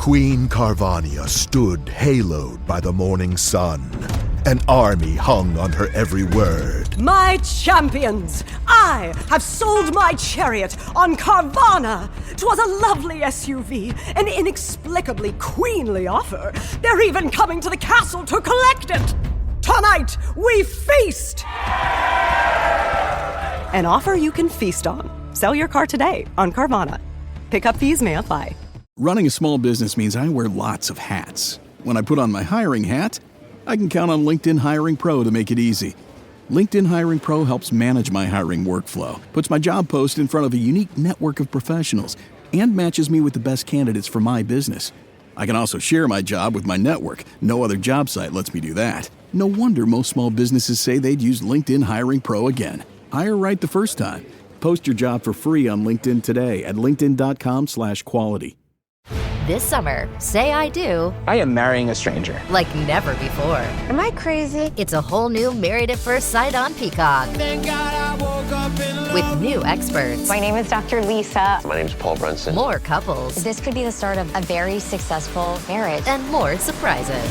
Queen Carvania stood haloed by the morning sun. An army hung on her every word. My champions, I have sold my chariot on Carvana. 'Twas a lovely SUV, an inexplicably queenly offer. They're even coming to the castle to collect it. Tonight, we feast! An offer you can feast on. Sell your car today on Carvana. Pickup fees may apply. Running a small business means I wear lots of hats. When I put on my hiring hat, I can count on LinkedIn Hiring Pro to make it easy. LinkedIn Hiring Pro helps manage my hiring workflow, puts my job post in front of a unique network of professionals, and matches me with the best candidates for my business. I can also share my job with my network. No other job site lets me do that. No wonder most small businesses say they'd use LinkedIn Hiring Pro again. Hire right the first time. Post your job for free on LinkedIn today at linkedin.com/quality. This summer, say I do. I am marrying a stranger. Like never before. Am I crazy? It's a whole new Married at First Sight on Peacock. Thank God I woke up in love. With new experts. My name is Dr. Lisa. My name is Paul Brunson. More couples. This could be the start of a very successful marriage. And more surprises.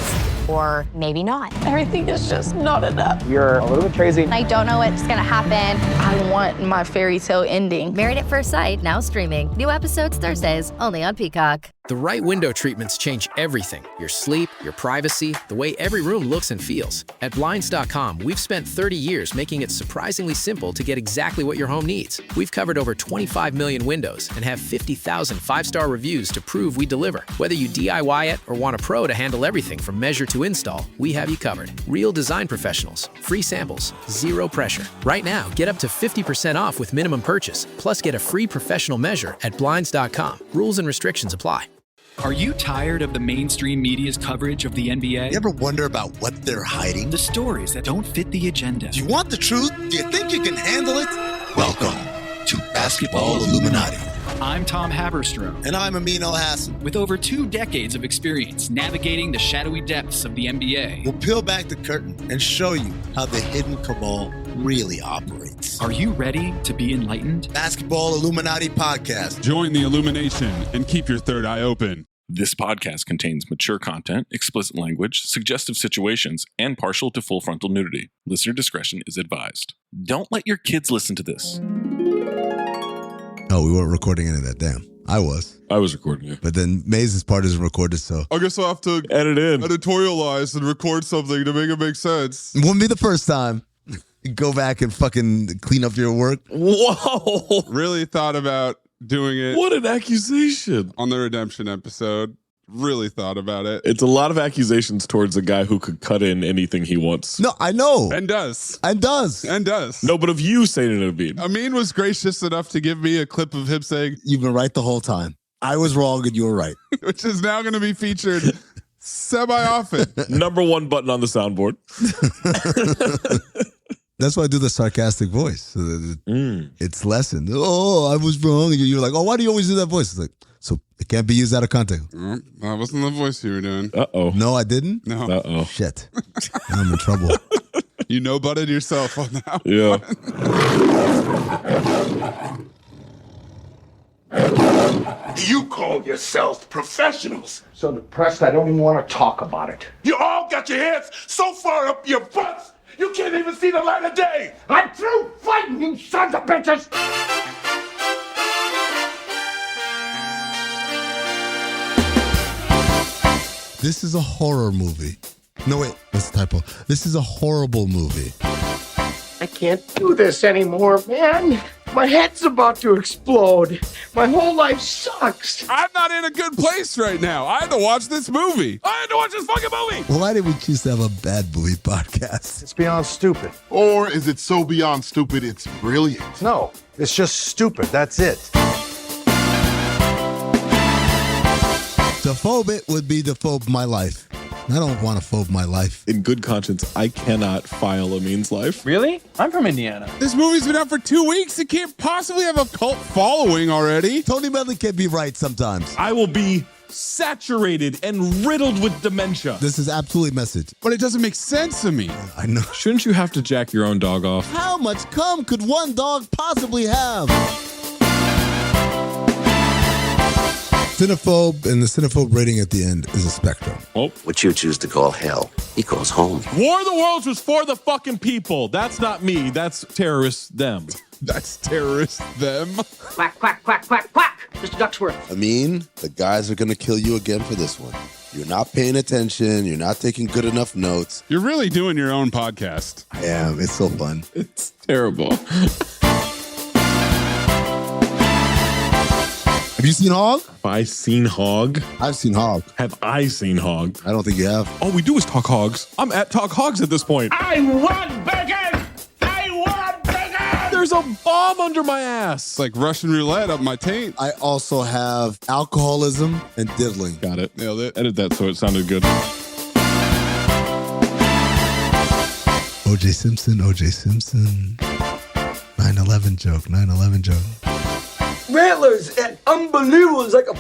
Or maybe not. Everything is just not enough. You're a little bit crazy. I don't know what's gonna happen. I want my fairy tale ending. Married at First Sight, now streaming. New episodes Thursdays, only on Peacock. The right window treatments change everything. Your sleep, your privacy, the way every room looks and feels. At Blinds.com, we've spent 30 years making it surprisingly simple to get exactly what your home needs. We've covered over 25 million windows and have 50,000 five-star reviews to prove we deliver. Whether you DIY it or want a pro to handle everything from measure to install, we have you covered. Real design professionals, free samples, zero pressure. Right now, get up to 50% off with minimum purchase, plus get a free professional measure at Blinds.com. Rules and restrictions apply. Are you tired of the mainstream media's coverage of the NBA? You ever wonder about what they're hiding? The stories that don't fit the agenda. Do you want the truth? Do you think you can handle it? Welcome to Basketball Illuminati. I'm Tom Haberstrom. And I'm Amin Hassan. With over 2 decades of experience navigating the shadowy depths of the NBA, we'll peel back the curtain and show you how the hidden cabal really operates. Are you ready to be enlightened? Basketball Illuminati Podcast. Join the illumination and keep your third eye open. This podcast contains mature content, explicit language, suggestive situations, and partial to full frontal nudity. Listener discretion is advised. Don't let your kids listen to this. Oh, we weren't recording any of that. Damn. I was recording it. But then Mayes' part isn't recorded, so I guess I'll have to edit in, editorialize, and record something to make it make sense. It wouldn't be the first time. Go back and fucking clean up your work. Whoa! Really thought about doing it. What an accusation. On the Redemption episode. Really thought about it. It's a lot of accusations towards a guy who could cut in anything he wants. No, I know. And does. No, but of you saying it, Amin. Amin was gracious enough to give me a clip of him saying, "You've been right the whole time. I was wrong and you were right." Which is now going to be featured semi-often. Number 1 button on the soundboard. That's why I do the sarcastic voice. So that it's lessened. Oh, I was wrong. And you're like, oh, why do you always do that voice? It's like, so it can't be used out of context. That wasn't the voice you were doing. Uh-oh. No, I didn't? No. Uh-oh. Shit. Now I'm in trouble. You no-butted yourself on that Yeah. You call yourselves professionals. So depressed I don't even want to talk about it. You all got your heads so far up your butts, you can't even see the light of day. I'm through fighting, you sons of bitches. This is a horror movie. No, wait, that's a typo. This is a horrible movie. I can't do this anymore, man. My head's about to explode. My whole life sucks. I'm not in a good place right now. I had to watch this movie. I had to watch this fucking movie. Well, why did we choose to have a bad movie podcast? It's beyond stupid. Or is it so beyond stupid it's brilliant? No, it's just stupid. That's it. To phobe it would be to phobe my life. I don't want to phobe my life. In good conscience, I cannot file Amin's life. Really? I'm from Indiana. This movie's been out for 2 weeks. It can't possibly have a cult following already. Tony Medley can be right sometimes. I will be saturated and riddled with dementia. This is absolutely message. But it doesn't make sense to me. I know. Shouldn't you have to jack your own dog off? How much cum could one dog possibly have? Cinephobe, and the Cinephobe rating at the end is a spectrum. Oh. What you choose to call hell, he calls home. War of the Worlds was for the fucking people. That's not me. That's terrorists, them. That's terrorists, them. Quack, quack, quack, quack, quack. Mr. Ducksworth. Amin, the guys are going to kill you again for this one. You're not paying attention. You're not taking good enough notes. You're really doing your own podcast. I am. It's so fun. It's terrible. Have you seen Hog? Have I seen Hog? I've seen Hog. Have I seen Hog? I don't think you have. All we do is talk hogs. I'm at Talk Hogs at this point. I want bacon! I want bacon! There's a bomb under my ass. It's like Russian roulette up my taint. I also have alcoholism and diddling. Got it. Nailed it. Edit that so it sounded good. O.J. Simpson. 9/11 joke. 9/11 joke. Rattlers and unbelievable is like a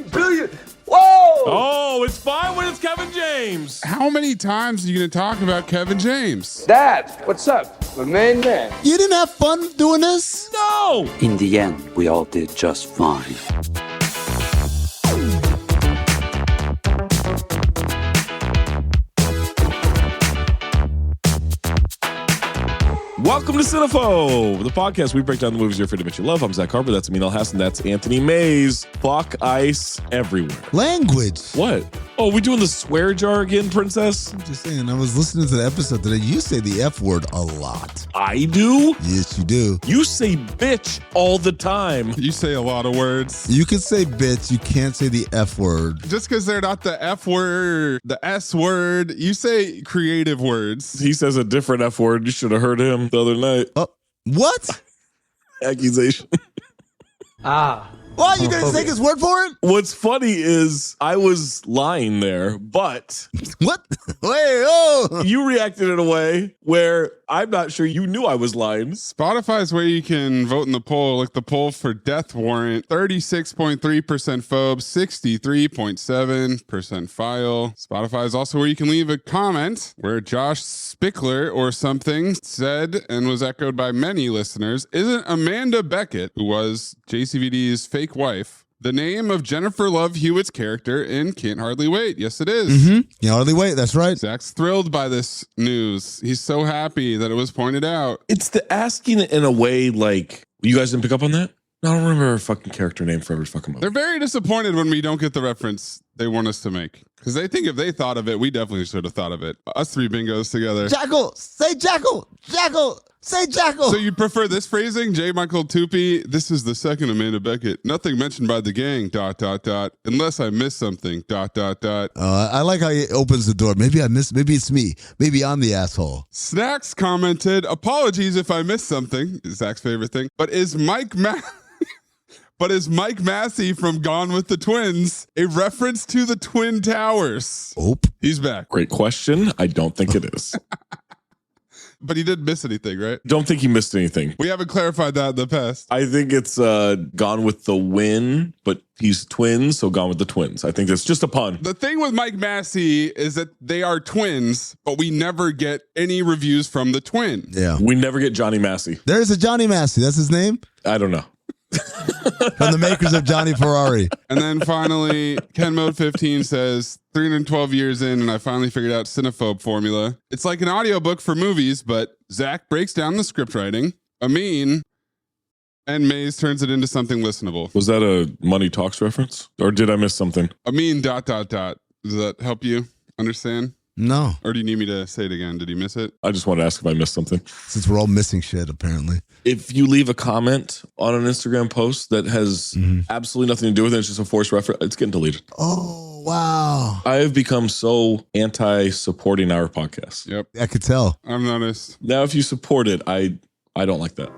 billion. Whoa! Oh, it's fine when it's Kevin James. How many times are you going to talk about Kevin James? Dad, what's up? My main man. You didn't have fun doing this? No! In the end, we all did just fine. Welcome to Cinephobe, the podcast. We break down the movies you're afraid to admit you love. I'm Zach Harper. That's Amin Al-Hassan. That's Anthony Mayes. Fuck ice everywhere. Language. What? Oh, we doing the swear jar again, princess? I'm just saying, I was listening to the episode today. You say the F word a lot. I do? Yes, you do. You say bitch all the time. You say a lot of words. You can say bitch. You can't say the F word. Just because they're not the F word, the S word, you say creative words. He says a different F word. You should have heard him the other night. What? Accusation. Why, you gonna take his word for it? What's funny is I was lying there, but what? Wait, oh. You reacted in a way where I'm not sure you knew I was lying. Spotify's where you can vote in the poll, like the poll for Death Warrant. 36.3% phobe, 63.7% file. Spotify is also where you can leave a comment where Josh Spickler or something said, and was echoed by many listeners, isn't Amanda Beckett, who was JCVD's fake wife, the name of Jennifer Love Hewitt's character in Can't Hardly Wait? Yes, it is. Mm-hmm. Can't Hardly Wait, that's right. Zach's thrilled by this news. He's so happy that it was pointed out. It's the asking it in a way like, you guys didn't pick up on that? I don't remember her fucking character name for every fucking movie. They're very disappointed when we don't get the reference they want us to make. Because they think if they thought of it, we definitely should have thought of it. Us three bingos together. Jackal, say jackal, jackal, say jackal. So you'd prefer this phrasing? J. Michael Tupi, this is the second Amanda Beckett. Nothing mentioned by the gang, ... Unless I missed something, ... I like how he opens the door. Maybe it's me. Maybe I'm the asshole. Snacks commented, apologies if I missed something, Zach's favorite thing, but is Mike Massey from Gone with the Twins a reference to the Twin Towers? Oop. He's back. Great question. I don't think it is. But he didn't miss anything, right? Don't think he missed anything. We haven't clarified that in the past. I think it's Gone with the Win, but he's twins, so Gone with the Twins. I think that's just a pun. The thing with Mike Massey is that they are twins, but we never get any reviews from the twin. Yeah. We never get Johnny Massey. There's a Johnny Massey. That's his name? I don't know. From the makers of Johnny Ferrari. And then finally, Ken Mode 15 says, 312 years in, and I finally figured out Cinephobe formula. It's like an audiobook for movies, but Zach breaks down the script writing. Amin and Mayes turns it into something listenable. Was that a Money Talks reference? Or did I miss something? Amin ... Does that help you understand? No. Or do you need me to say it again? Did he miss it? I just wanted to ask if I missed something. Since we're all missing shit, apparently. If you leave a comment on an Instagram post that has absolutely nothing to do with it, it's just a forced reference, it's getting deleted. Oh, wow. I have become so anti-supporting our podcast. Yep. I could tell. I've noticed. Now, if you support it, I don't like that.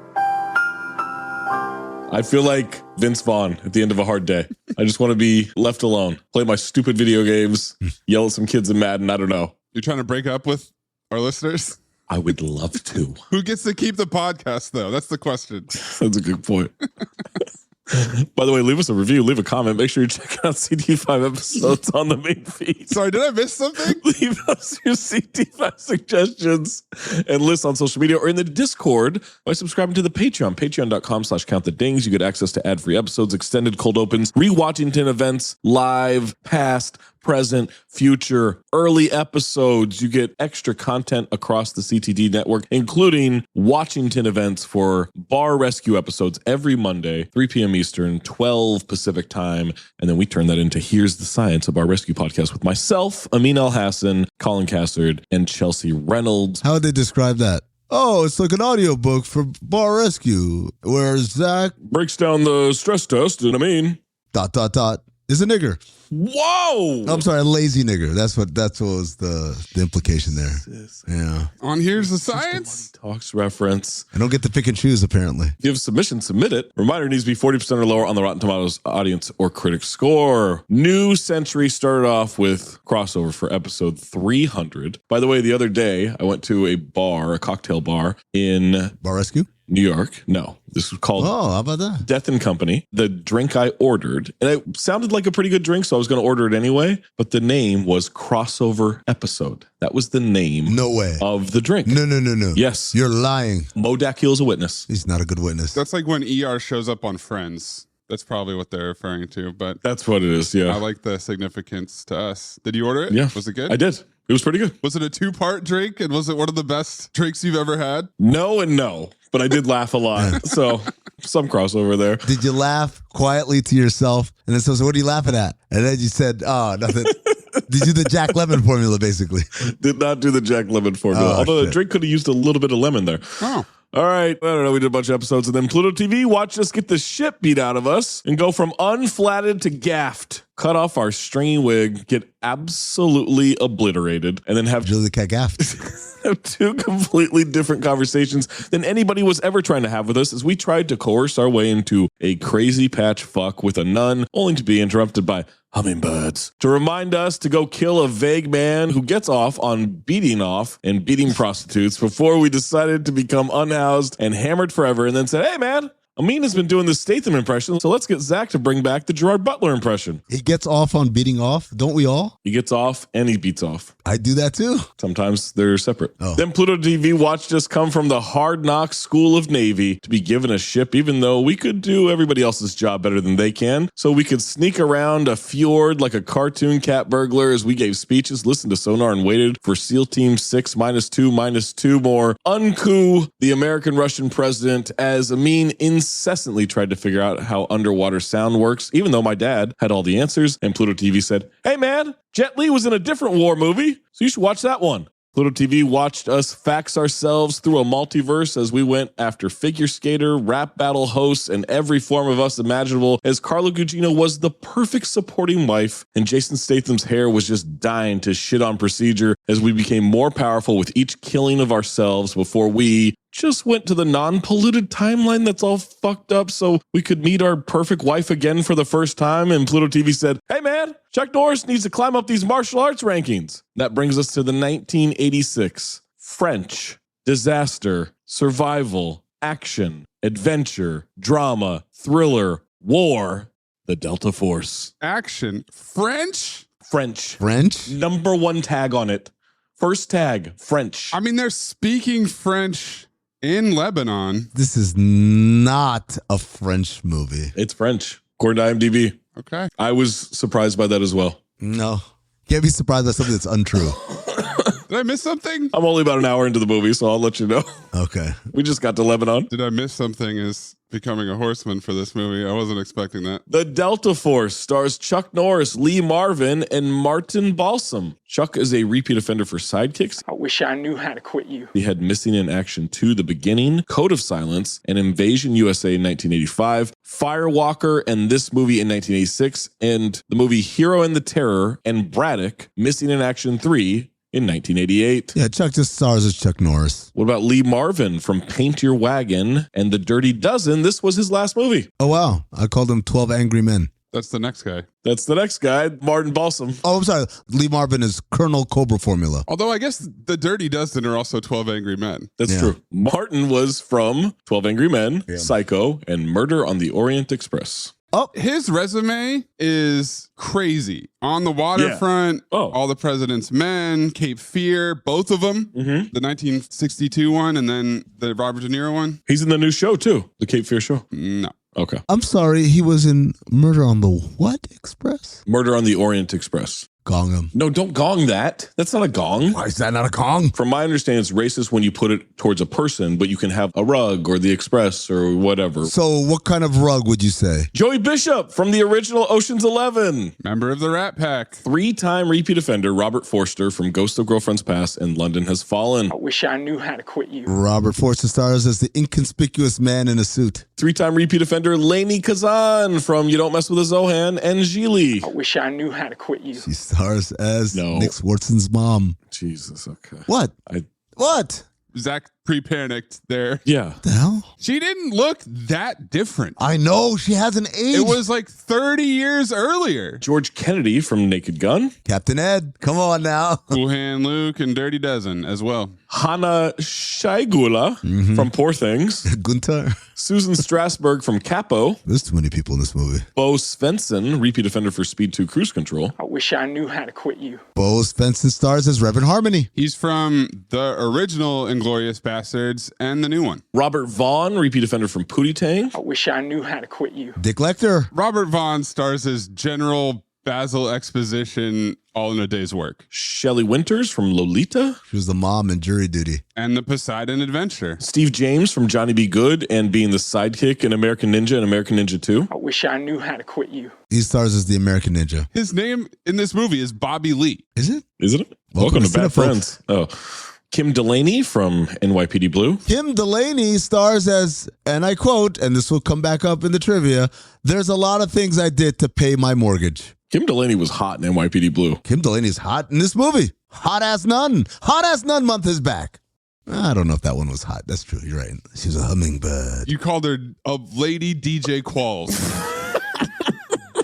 I feel like Vince Vaughn at the end of a hard day. I just want to be left alone, play my stupid video games, yell at some kids in Madden. I don't know. You're trying to break up with our listeners? I would love to. Who gets to keep the podcast, though? That's the question. That's a good point. By the way, leave us a review, leave a comment. Make sure you check out CT5 episodes on the main feed. Sorry, did I miss something? Leave us your CT5 suggestions and lists on social media or in the Discord by subscribing to the Patreon. Patreon.com/countthedings. You get access to ad-free episodes, extended cold opens, re-Watchington events, live, past, present, future, early episodes. You get extra content across the CTD network, including Watchington events for Bar Rescue episodes every Monday, 3 p.m. Eastern, 12 Pacific time. And then we turn that into Here's the Science, a Bar Rescue podcast with myself, Amin Al-Hassan, Colin Cassard, and Chelsea Reynolds. How would they describe that? Oh, it's like an audiobook for Bar Rescue, where Zach breaks down the stress test, and Amin... ... is a nigger. Whoa! I'm sorry, a lazy nigger. That's what was the implication there. Yeah. On Here's the Science? Talks reference. I don't get to pick and choose, apparently. If you have a submission, submit it. Reminder, it needs to be 40% or lower on the Rotten Tomatoes audience or critic score. New Century started off with crossover for episode 300. By the way, the other day, I went to a cocktail bar in... Bar Rescue? New York. No, this was called how about that? Death and Company. The drink I ordered, and it sounded like a pretty good drink, so I was going to order it anyway, but the name was Crossover Episode. That was the name No way. of the drink. No. Yes. You're lying. Modak Heal's a witness. He's not a good witness. That's like when ER shows up on Friends. That's probably what they're referring to, but that's what it is, yeah. I like the significance to us. Did you order it? Yeah. Was it good? I did. It was pretty good. Was it a 2-part drink, and was it one of the best drinks you've ever had? No and no, but I did laugh a lot. So some crossover there. Did you laugh quietly to yourself? And then so what are you laughing at? And then you said, oh, nothing. Did you do the Jack Lemmon formula, basically? Did not do the Jack Lemmon formula. Although the drink could have used a little bit of lemon there. Oh. All right. I don't know. We did a bunch of episodes, and then Pluto TV watched us get the shit beat out of us and go from unflatted to gaffed. Cut off our stringy wig, get absolutely obliterated, and then have Julie the Cat gaffed. have two completely different conversations than anybody was ever trying to have with us as we tried to coerce our way into a crazy patch fuck with a nun, only to be interrupted by hummingbirds to remind us to go kill a vague man who gets off on beating off and beating prostitutes before we decided to become unhoused and hammered forever, and then said, hey man, Amin has been doing the Statham impression, so let's get Zach to bring back the Gerard Butler impression. He gets off on beating off, don't we all? He gets off and he beats off. I do that too. Sometimes they're separate. Oh. Then Pluto TV watched us come from the Hard Knocks School of Navy to be given a ship, even though we could do everybody else's job better than they can. So we could sneak around a fjord like a cartoon cat burglar as we gave speeches, listened to sonar, and waited for SEAL Team 6 -2 more. Uncoup the American-Russian president as Amin incessantly tried to figure out how underwater sound works, even though my dad had all the answers. And Pluto TV said, hey man, Jet Li was in a different war movie, so you should watch that one. Pluto TV watched us fax ourselves through a multiverse as we went after figure skater, rap battle hosts, and every form of us imaginable, as Carla Gugino was the perfect supporting wife, and Jason Statham's hair was just dying to shit on procedure as we became more powerful with each killing of ourselves before we just went to the non-polluted timeline that's all fucked up so we could meet our perfect wife again for the first time. And Pluto TV said, hey man, Chuck Norris needs to climb up these martial arts rankings. That brings us to the 1986 French disaster, survival, action, adventure, drama, thriller, war, The Delta Force. Action. French? French. Number 1 tag on it. First tag, French. I mean, they're speaking French in Lebanon. This is not a French movie. It's French, according to IMDb. Okay. I was surprised by that as well. No. Can't be surprised by something that's untrue. Did I miss something? I'm only about an hour into the movie, so I'll let you know. Okay. We just got to Lebanon. Did I miss something as becoming a horseman for this movie? I wasn't expecting that. The Delta Force stars Chuck Norris, Lee Marvin, and Martin Balsam. Chuck is a repeat offender for Sidekicks. I wish I knew how to quit you. He had Missing in Action 2, The Beginning, Code of Silence, and Invasion USA in 1985, Firewalker and this movie in 1986, and the movie Hero and the Terror and Braddock, Missing in Action 3, in 1988. Yeah, Chuck just stars as Chuck Norris. What about Lee Marvin from Paint Your Wagon and The Dirty Dozen? This was his last movie. Oh, wow. I called him 12 Angry Men. That's the next guy. That's the next guy, Martin Balsam. Oh, I'm sorry. Lee Marvin is Colonel Cobra Formula. Although I guess the Dirty Dozen are also 12 Angry Men. That's true. Martin was from 12 Angry Men, Psycho, and Murder on the Orient Express. Oh, his resume is crazy. On the Waterfront, All the President's Men, Cape Fear, both of them. The 1962 one and then the Robert De Niro one. He's in the new show too, the Cape Fear show. No. Okay. I'm sorry, he was in Murder on the what Express? Murder on the Orient Express. Gong him. No, don't gong that. That's not a gong. Why is that not a gong? From my understanding, it's racist when you put it towards a person, but you can have a rug or the Express or whatever. So what kind of rug would you say? Joey Bishop from the original Ocean's 11. Member of the Rat Pack. 3-time repeat offender Robert Forster from Ghost of Girlfriend's Past and London Has Fallen. I wish I knew how to quit you. Robert Forster stars as the inconspicuous man in a suit. 3-time repeat offender Lainey Kazan from You Don't Mess with a Zohan and Gigli. I wish I knew how to quit you. She stars as Nick Swartzen's mom. Jesus, okay. What? What? Zach pre-panicked there. Yeah. The hell? She didn't look that different. I know. She hasn't aged. It was like 30 years earlier. George Kennedy from Naked Gun. Captain Ed. Come on now. Cool Hand Luke and Dirty Dozen as well. Hannah Shaigula from Poor Things. Gunther. Susan Strasberg from Capo. There's too many people in this movie. Bo Svensson, repeat offender for Speed 2 Cruise Control. I wish I knew how to quit you. Bo Svensson stars as Reverend Harmony. He's from the original Inglourious Bastards and the new one. Robert Vaughn, repeat offender from Pootie Tang. I wish I knew how to quit you. Dick Lecter. Robert Vaughn stars as General Basil Exposition, all in a day's work. Shelley Winters from Lolita. She was the mom in Jury Duty. And the Poseidon Adventure. Steve James from Johnny Be Good and being the sidekick in American Ninja and American Ninja 2. I wish I knew how to quit you. He stars as the American Ninja. His name in this movie is Bobby Lee. Is it? Isn't it? Welcome to Bad Friends. Oh. Kim Delaney from NYPD Blue. Kim Delaney stars as, and I quote, and this will come back up in the trivia, there's a lot of things I did to pay my mortgage. Kim Delaney was hot in NYPD Blue. Kim Delaney's hot in this movie. Hot Ass Nun. Hot Ass Nun month is back. I don't know if that one was hot. That's true. You're right. She was a hummingbird. You called her a lady DJ Qualls.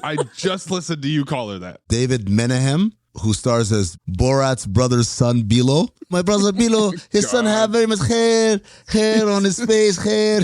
I just listened to you call her that. David Menahem, who stars as Borat's brother's son, Bilo. My brother Bilo, his son had very much hair on his face, hair,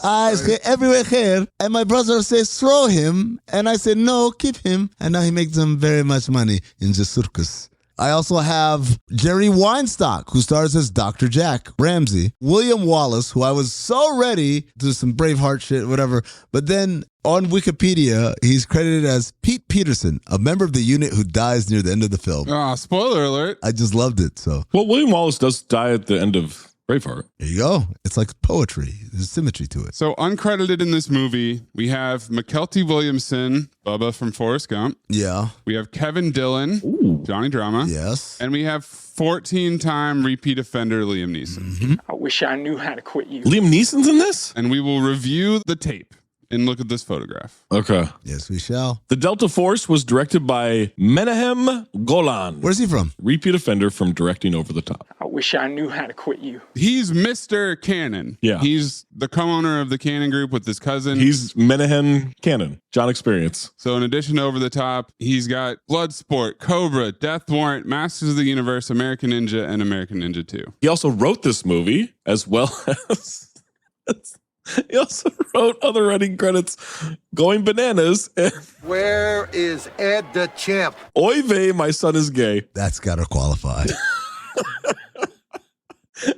eyes, hair, everywhere hair. And my brother says, throw him. And I said, no, keep him. And now he makes them very much money in the circus. I also have Jerry Weinstock, who stars as Dr. Jack Ramsey. William Wallace, who I was so ready to do some Braveheart shit, whatever. But then on Wikipedia, he's credited as Pete Peterson, a member of the unit who dies near the end of the film. Ah, spoiler alert. I just loved it. So, well, William Wallace does die at the end of Braveheart. There you go. It's like poetry. There's symmetry to it. So uncredited in this movie, we have McKelty Williamson, Bubba from Forrest Gump. Yeah. We have Kevin Dillon, Johnny Drama. Yes. And we have 14-time repeat offender Liam Neeson. I wish I knew how to quit you. Liam Neeson's in this? And we will review the tape and look at this photograph. Okay. Yes, we shall. The Delta Force was directed by Menahem Golan. Where's he from? Repeat offender from directing Over the Top. I wish I knew how to quit you. He's Mr. Cannon. Yeah. He's the co-owner of the Cannon Group with his cousin. He's Menahem Cannon, John Experience. So in addition to Over the Top, he's got Bloodsport, Cobra, Death Warrant, Masters of the Universe, American Ninja, and American Ninja 2. He also wrote this movie as well as... He also wrote other running credits, Going Bananas, and Where is Ed the Champ? Oy vey, My Son is Gay. That's got to qualify.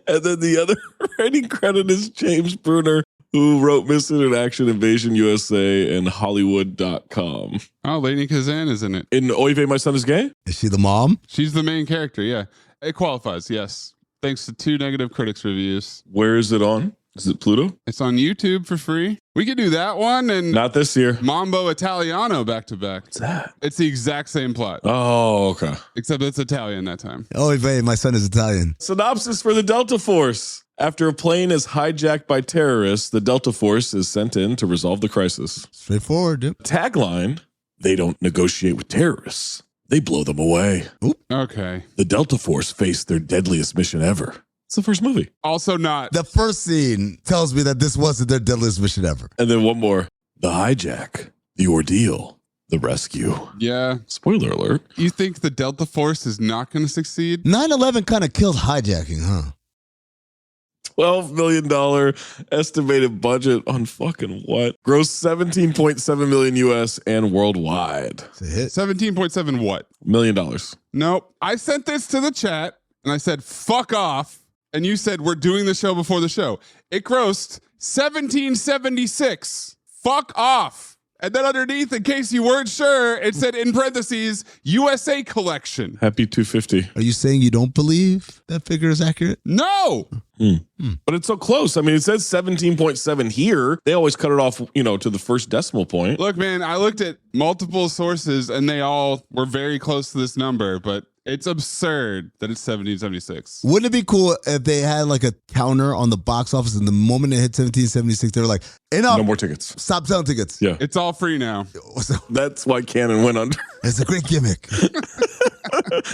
And then the other writing credit is James Bruner, who wrote Missing in Action, Invasion USA, and Hollywood.com. Oh, Lainey Kazan is in it. In Oy vey, My Son is Gay? Is she the mom? She's the main character, yeah. It qualifies, yes. Thanks to 2 negative critics reviews. Where is it on? Is it Pluto? It's on YouTube for free. We could do that one and not this year. Mambo Italiano back to back. What's that? It's the exact same plot. Oh, okay. Except it's Italian that time. Oh, vey, my son is Italian. Synopsis for the Delta Force. After a plane is hijacked by terrorists, the Delta Force is sent in to resolve the crisis. Straightforward, dude. Tagline, they don't negotiate with terrorists. They blow them away. Oop. Okay. The Delta Force faced their deadliest mission ever. It's the first movie. Also not. The first scene tells me that this wasn't their deadliest mission ever. And then one more. The hijack, the ordeal, The rescue. Yeah. Spoiler alert. You think the Delta Force is not going to succeed? 9/11 kind of killed hijacking, huh? $12 million estimated budget on fucking what? Gross 17.7 million US and worldwide. It's a hit. 17.7 what? $1 million. Nope. I sent this to the chat and I said, fuck off. And you said, we're doing the show before the show. It grossed 1776. Fuck off. And then underneath, in case you weren't sure, it said in parentheses, USA collection. Happy 250. Are you saying you don't believe that figure is accurate? No. But it's so close. I mean, it says 17.7 here. They always cut it off, to the first decimal point. Look, man, I looked at multiple sources and they all were very close to this number, but it's absurd that it's 1776. Wouldn't it be cool if they had like a counter on the box office and the moment it hit 1776, they were like, enough. No more tickets. Stop selling tickets. Yeah. It's all free now. That's why Canon went under. It's a great gimmick.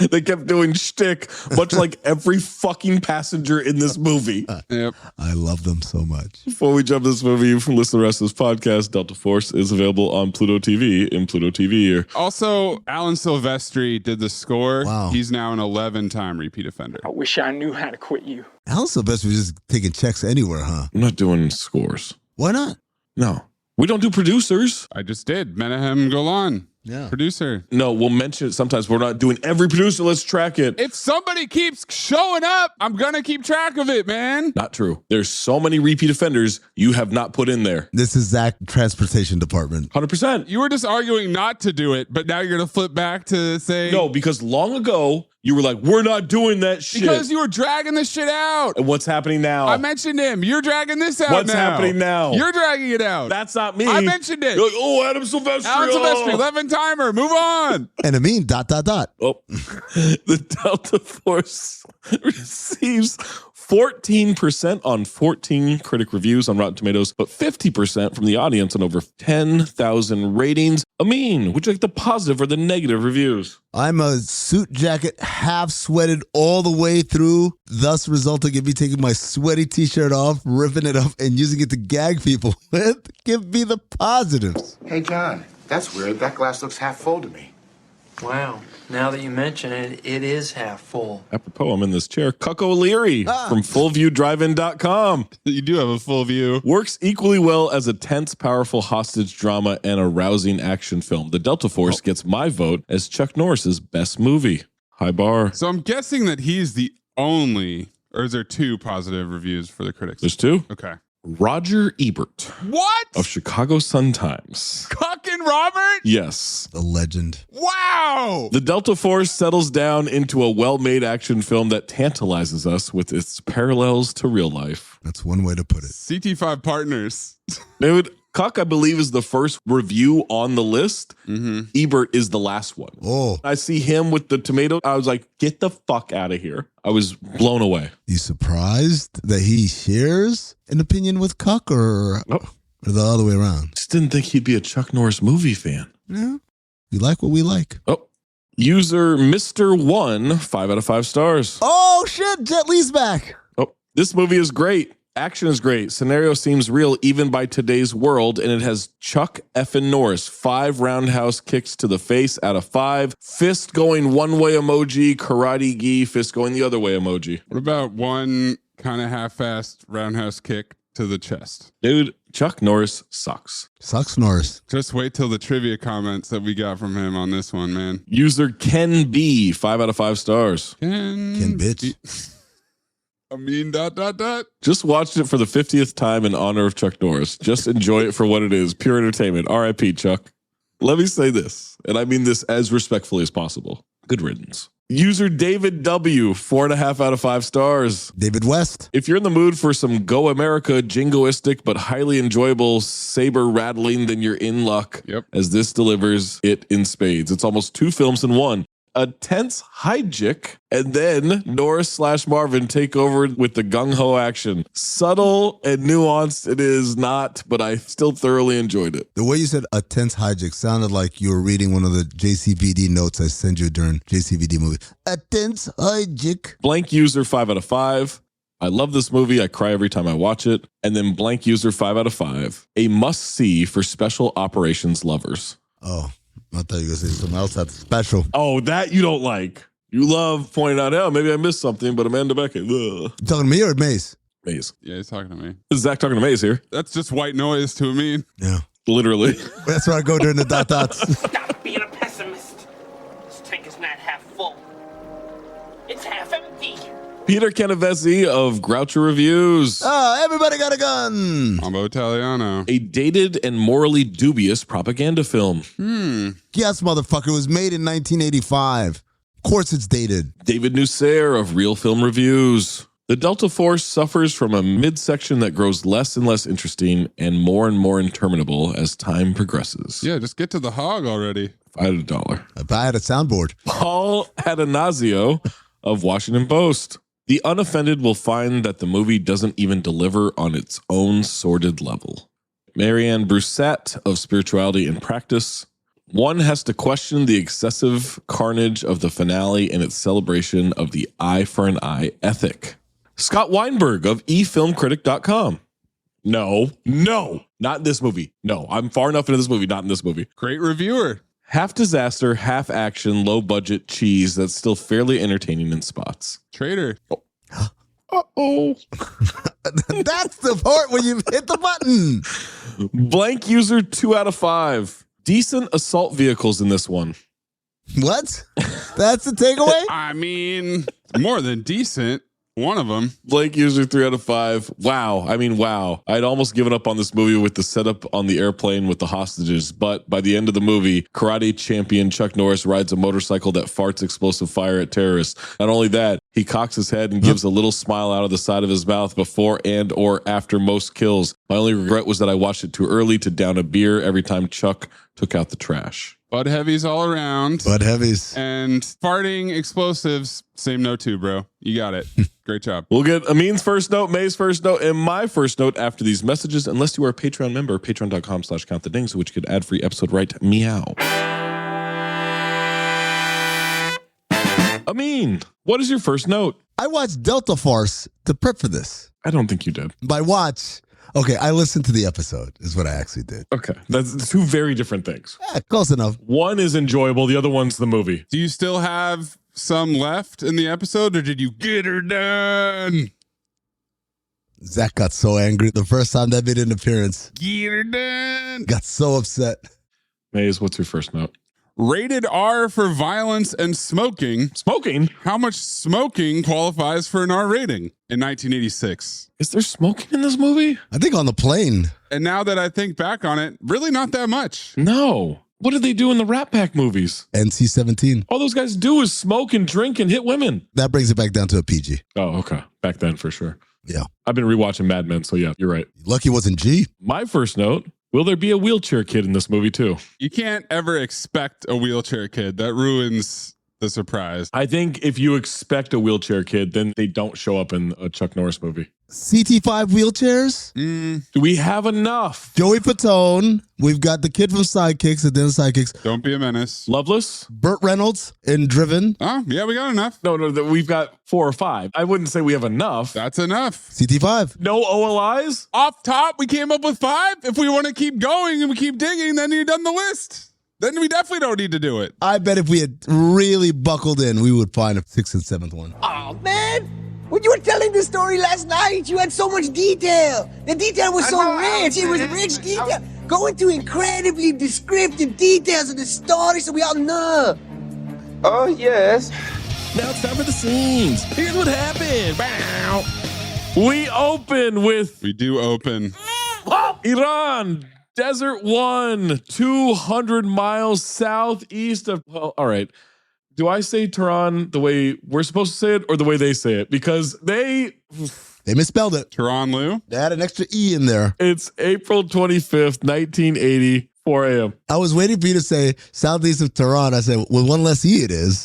They kept doing shtick, much like every fucking passenger in this movie. Yep. I love them so much. Before we jump to this movie, you can listen to the rest of this podcast. Delta Force is available on Pluto TV in Pluto TV. Also, Alan Silvestri did the score. Wow. He's now an 11-time repeat offender. I wish I knew how to quit you. Alan Silvestri was just taking checks anywhere, huh? I'm not doing scores. Why not? No. We don't do producers. I just did. Menahem Golan. Yeah. Producer. No, we'll mention it sometimes. We're not doing every producer. Let's track it. If somebody keeps showing up, I'm going to keep track of it, man. Not true. There's so many repeat offenders you have not put in there. This is Zach Transportation Department. 100%. You were just arguing not to do it, but now you're going to flip back to say... No, because long ago, you were like, we're not doing that shit. Because you were dragging this shit out. And what's happening now? I mentioned him. You're dragging this out What's now. happening now? You're dragging it out. That's not me. I mentioned it. You're like, oh, Adam Silvestri. Alan Silvestri, 11-timer. Move on. And Amin, ... Oh, the Delta Force receives 14% on 14 critic reviews on Rotten Tomatoes, but 50% from the audience on over 10,000 ratings. Amin, would you like the positive or the negative reviews? I'm a suit jacket, half sweated all the way through, thus resulting in me taking my sweaty t-shirt off, ripping it up, and using it to gag people with. Give me the positives. Hey, John, that's weird. That glass looks half full to me. Wow. Now that you mention it, it is half full. Apropos, I'm in this chair. Cuck O'Leary from FullViewDriveIn.com. You do have a full view. Works equally well as a tense, powerful hostage drama and a rousing action film. The Delta Force gets my vote as Chuck Norris's best movie. High bar. So I'm guessing that he's the only, or is there two positive reviews for the critics? There's two. Okay. Roger Ebert. What? Of Chicago Sun-Times. Cuckin' Robert? Yes. The legend. Wow. The Delta Force settles down into a well-made action film that tantalizes us with its parallels to real life. That's one way to put it. CT5 Partners. Dude, Cuck, I believe, is the first review on the list. Mm-hmm. Ebert is the last one. Oh. I see him with the tomato. I was like, get the fuck out of here. I was blown away. You surprised that he shares an opinion with Cuck or the other way around? Just didn't think he'd be a Chuck Norris movie fan. Yeah. We like what we like. Oh. User Mr. 1, 5 out of 5 stars. Oh, shit. Jet Li's back. Oh, this movie is great. Action is great. Scenario seems real even by today's world, and it has Chuck effing Norris. 5 roundhouse kicks to the face out of 5. Fist going one way emoji, karate gi, fist going the other way emoji. What about one kind of half-assed roundhouse kick to the chest? Dude, Chuck Norris sucks. Sucks Norris. Just wait till the trivia comments that we got from him on this one, man. User Ken B, 5 out of 5 stars. Ken bitch. Amin ... Just watched it for the 50th time in honor of Chuck Norris. Just enjoy it for what it is. Pure entertainment. R.I.P. Chuck. Let me say this, and I mean this as respectfully as possible. Good riddance. User David W, 4.5 out of 5 stars. David West. If you're in the mood for some Go America jingoistic but highly enjoyable saber rattling, then you're in luck. Yep. As this delivers it in spades. It's almost 2 films in one. A tense hijack, and then Norris/Marvin take over with the gung-ho action. Subtle and nuanced it is not, but I still thoroughly enjoyed it. The way you said a tense hijack sounded like you were reading one of the JCVD notes I send you during JCVD movie. A tense hijack. Blank user 5 out of 5. I love this movie. I cry every time I watch it. And then blank user 5 out of 5. A must-see for special operations lovers. Oh. I thought you were going to say something else that's special. Oh, that you don't like. You love pointing out, oh, maybe I missed something, but Amanda Beckett. Ugh. You talking to me or Mace? Maze. Yeah, he's talking to me. This is Zach talking to Maze here. That's just white noise to me. Yeah. Literally. That's where I go during the dots. Stop being a pessimist. This tank is not half full. It's half empty. Peter Canavesi of Groucho Reviews. Oh, everybody got a gun. Mambo Italiano. A dated and morally dubious propaganda film. Yes, motherfucker. It was made in 1985. Of course it's dated. David Nusser of Real Film Reviews. The Delta Force suffers from a midsection that grows less and less interesting and more interminable as time progresses. Yeah, just get to the hog already. If I had $1. If I had a soundboard. Paul Atanasio of Washington Post. The unoffended will find that the movie doesn't even deliver on its own sordid level. Marianne Broussette of Spirituality and Practice. One has to question the excessive carnage of the finale and its celebration of the eye for an eye ethic. Scott Weinberg of eFilmCritic.com. No, not in this movie. No, I'm far enough into this movie, not in this movie. Great reviewer. Half disaster, half action, low budget cheese that's still fairly entertaining in spots. Traitor. Uh-oh. That's the part where you hit the button. Blank user 2 out of 5. Decent assault vehicles in this one. What? That's the takeaway? I mean, more than decent. One of them. Blake user 3 out of 5. Wow. I mean, wow. I'd almost given up on this movie with the setup on the airplane with the hostages, but by the end of the movie, karate champion Chuck Norris rides a motorcycle that farts explosive fire at terrorists. Not only that, he cocks his head and gives a little smile out of the side of his mouth before and or after most kills. My only regret was that I watched it too early to down a beer every time Chuck took out the trash. Bud heavies all around. Bud heavies. And farting explosives. Same note too, bro. You got it. Great job. We'll get Amin's first note, May's first note, and my first note after these messages, unless you are a Patreon member, patreon.com/countthedings, which could ad-free episode right meow. Amin, what is your first note? I watched Delta Force to prep for this. I don't think you did. By watch... Okay, I listened to the episode, is what I actually did. Okay, that's two very different things. Yeah, close enough. One is enjoyable, the other one's the movie. Do you still have some left in the episode, or did you get her done? Zach got so angry the first time that made an appearance. Get her done. Got so upset. Maze, what's your first note? Rated R for violence and smoking. Smoking? How much smoking qualifies for an R rating in 1986? Is there smoking in this movie? I think on the plane. And now that I think back on it, really not that much. No. What did they do in the Rat Pack movies? NC-17. All those guys do is smoke and drink and hit women. That brings it back down to a PG. Oh, okay. Back then, for sure. Yeah. I've been rewatching Mad Men, so yeah, you're right. Lucky it wasn't G. My first note, will there be a wheelchair kid in this movie too? You can't ever expect a wheelchair kid. That ruins the surprise. I think if you expect a wheelchair kid, then they don't show up in a Chuck Norris movie. CT5 wheelchairs? Do we have enough? Joey Fatone. We've got the kid from Sidekicks and then Sidekicks. Don't be a menace. Loveless? Burt Reynolds in Driven. Oh, yeah, we got enough. No, we've got 4 or 5. I wouldn't say we have enough. That's enough. CT5. No OLIs? Off top, we came up with 5. If we want to keep going and we keep digging, then you're done the list. Then we definitely don't need to do it. I bet if we had really buckled in, we would find a 6th and 7th one. Oh, man. When you were telling the story last night, you had so much detail. The detail was so rich. It was rich detail. Go into incredibly descriptive details of the story so we all know. Oh, yes. Now it's time for the scenes. Here's what happened. Bow. We open with... We do open. Iran, Desert One, 200 miles southeast of... Well, all right. Do I say Tehran the way we're supposed to say it or the way they say it? Because they misspelled it. Tehran, Lou? They had an extra E in there. It's April 25th, 1980, 4 a.m. I was waiting for you to say southeast of Tehran. I said, with one less E it is.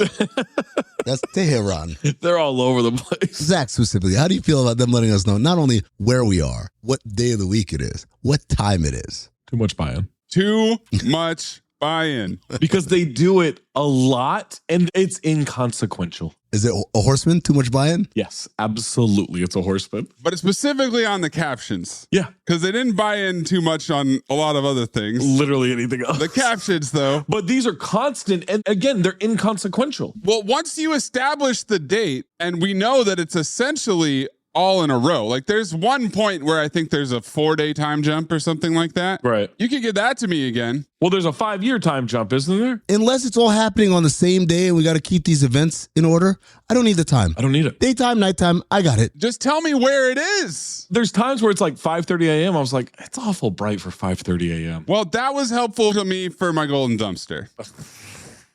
That's Tehran. They're all over the place. Zach, specifically, how do you feel about them letting us know not only where we are, what day of the week it is, what time it is? Too much buy-in. Too much buy-in. Because they do it a lot and it's inconsequential. Is it a horseman? Too much buy-in? Yes, absolutely. It's a horseman. But it's specifically on the captions. Yeah. Because they didn't buy in too much on a lot of other things. Literally anything else. The captions, though. But these are constant. And again, they're inconsequential. Well, once you establish the date, and we know that it's essentially all in a row. Like there's one point where I think there's a 4-day time jump or something like that. Right. You could get that to me again. Well, there's a 5-year time jump, isn't there? Unless it's all happening on the same day and we got to keep these events in order, I don't need the time. I don't need it. Daytime, nighttime, I got it. Just tell me where it is. There's times where it's like 5:30 a.m. I was like, it's awful bright for 5:30 a.m. Well, that was helpful to me for my golden dumpster.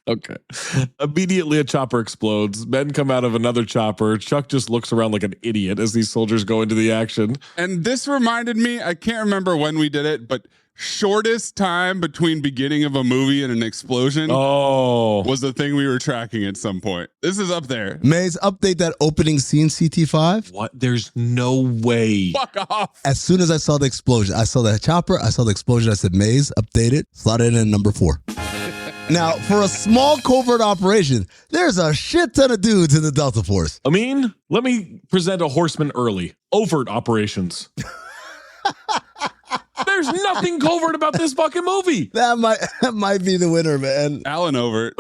Okay. Immediately a chopper explodes. Men come out of another chopper. Chuck just looks around like an idiot as these soldiers go into the action. And this reminded me, I can't remember when we did it, but shortest time between beginning of a movie and an explosion was the thing we were tracking at some point. This is up there. Maze, update that opening scene, CT5. What? There's no way. Fuck off. As soon as I saw the explosion, I saw that chopper, I saw the explosion, I said, Maze, update it, slot it in number 4. Now, for a small covert operation, there's a shit ton of dudes in the Delta Force. Amin, let me present a horseman early. Overt operations. There's nothing covert about this fucking movie. That might be the winner, man. Alan Overt.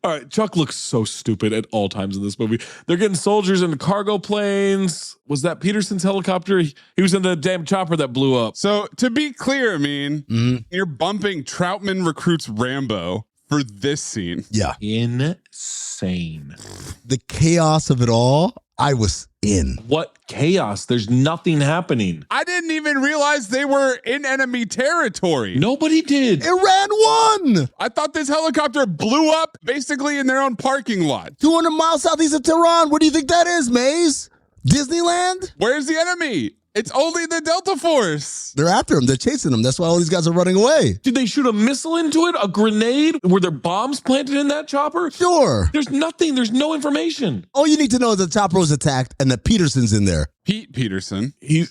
All right, Chuck looks so stupid at all times in this movie. They're getting soldiers in cargo planes. Was that Peterson's helicopter? He was in the damn chopper that blew up. So to be clear, I mean, you're bumping Troutman recruits Rambo for this scene. Yeah. Insane. The chaos of it all, I was in. What chaos? There's nothing happening. I didn't even realize they were in enemy territory. Nobody did. It ran one. I thought this helicopter blew up basically in their own parking lot. 200 miles southeast of Tehran. Where do you think that is, Maze? Disneyland? Where's the enemy? It's only the Delta Force. They're after him. They're chasing him. That's why all these guys are running away. Did they shoot a missile into it? A grenade? Were there bombs planted in that chopper? Sure. There's nothing. There's no information. All you need to know is the chopper was attacked and that Peterson's in there. Pete Peterson. He's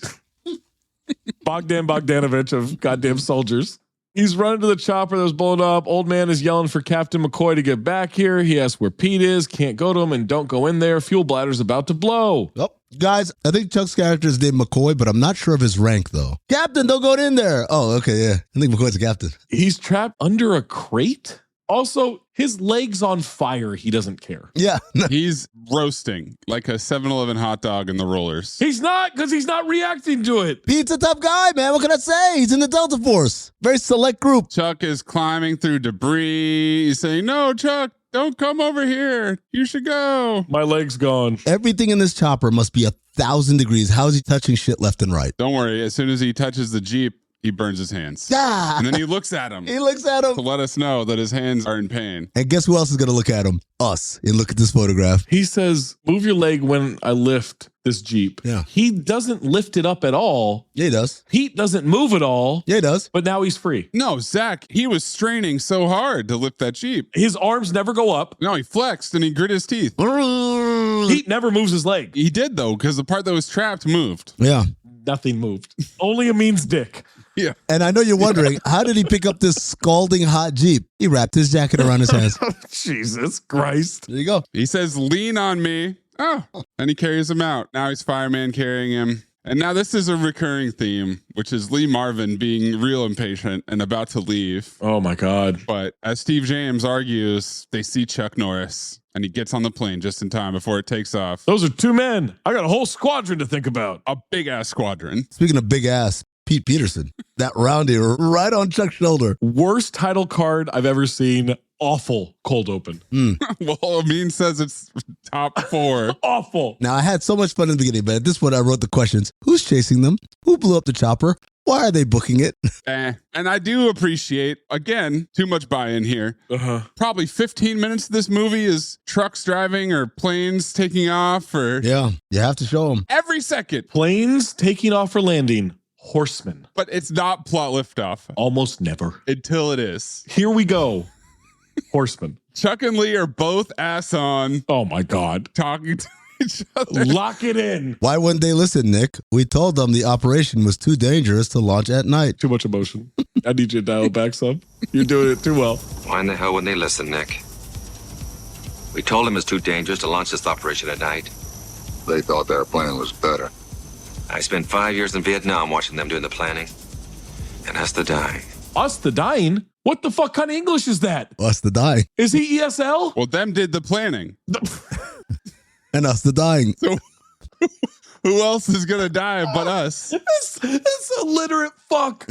Bogdan Bogdanovich of goddamn soldiers. He's running to the chopper that was blown up. Old man is yelling for Captain McCoy to get back here. He asks where Pete is. Can't go to him and don't go in there. Fuel bladder's about to blow. Oh, guys, I think Chuck's character is named McCoy, but I'm not sure of his rank, though. Captain, don't go in there. Oh, okay, yeah. I think McCoy's a captain. He's trapped under a crate? Also, his leg's on fire. He doesn't care. Yeah. He's roasting like a 7-Eleven hot dog in the rollers. He's not, because he's not reacting to it. Pete's a tough guy, man. What can I say? He's in the Delta Force. Very select group. Chuck is climbing through debris. He's saying, no, Chuck, don't come over here. You should go. My leg's gone. Everything in this chopper must be 1,000 degrees. How is he touching shit left and right? Don't worry. As soon as he touches the Jeep, he burns his hands. Ah. And then he looks at him. He looks at him to let us know that his hands are in pain. And guess who else is going to look at him? Us. And look at this photograph. He says, move your leg when I lift this Jeep. Yeah. He doesn't lift it up at all. Yeah, he does. Pete doesn't move at all. Yeah, he does. But now he's free. No, Zach, he was straining so hard to lift that Jeep. His arms never go up. No, he flexed and he grit his teeth. Pete never moves his leg. He did, though, because the part that was trapped moved. Yeah. Nothing moved. Only Amin's dick. Yeah. And I know you're wondering, how did he pick up this scalding hot Jeep? He wrapped his jacket around his hands. Jesus Christ. There you go. He says, lean on me. Oh, and he carries him out. Now he's fireman carrying him. And now this is a recurring theme, which is Lee Marvin being real impatient and about to leave. Oh, my God. But as Steve James argues, they see Chuck Norris. And he gets on the plane just in time before it takes off. Those are 2 men. I got a whole squadron to think about. A big-ass squadron. Speaking of big ass, Pete Peterson. That roundy right on Chuck's shoulder. Worst title card I've ever seen. Awful cold open. Well, Amin says it's top 4. Awful. Now, I had so much fun in the beginning, but at this point, I wrote the questions. Who's chasing them? Who blew up the chopper? Why are they booking it? And I do appreciate, again, too much buy-in here. Probably 15 minutes of this movie is trucks driving or planes taking off or... Yeah, you have to show them. Every second. Planes taking off or landing. Horsemen. But it's not plot liftoff. Almost never. Until it is. Here we go. Horsemen. Chuck and Lee are both ass on. Oh, my God. Talking to each other. Lock it in. Why wouldn't they listen, Nick? We told them the operation was too dangerous to launch at night. Too much emotion. I need you to dial it back some. You're doing it too well. Why in the hell wouldn't they listen, Nick? We told them it's too dangerous to launch this operation at night. They thought their plan was better. I spent 5 years in Vietnam watching them doing the planning. And us the dying. Us the dying? What the fuck kind of English is that? Us the dying. Is he ESL? Well, them did the planning. And us the dying. So who else is going to die but us? This illiterate fuck.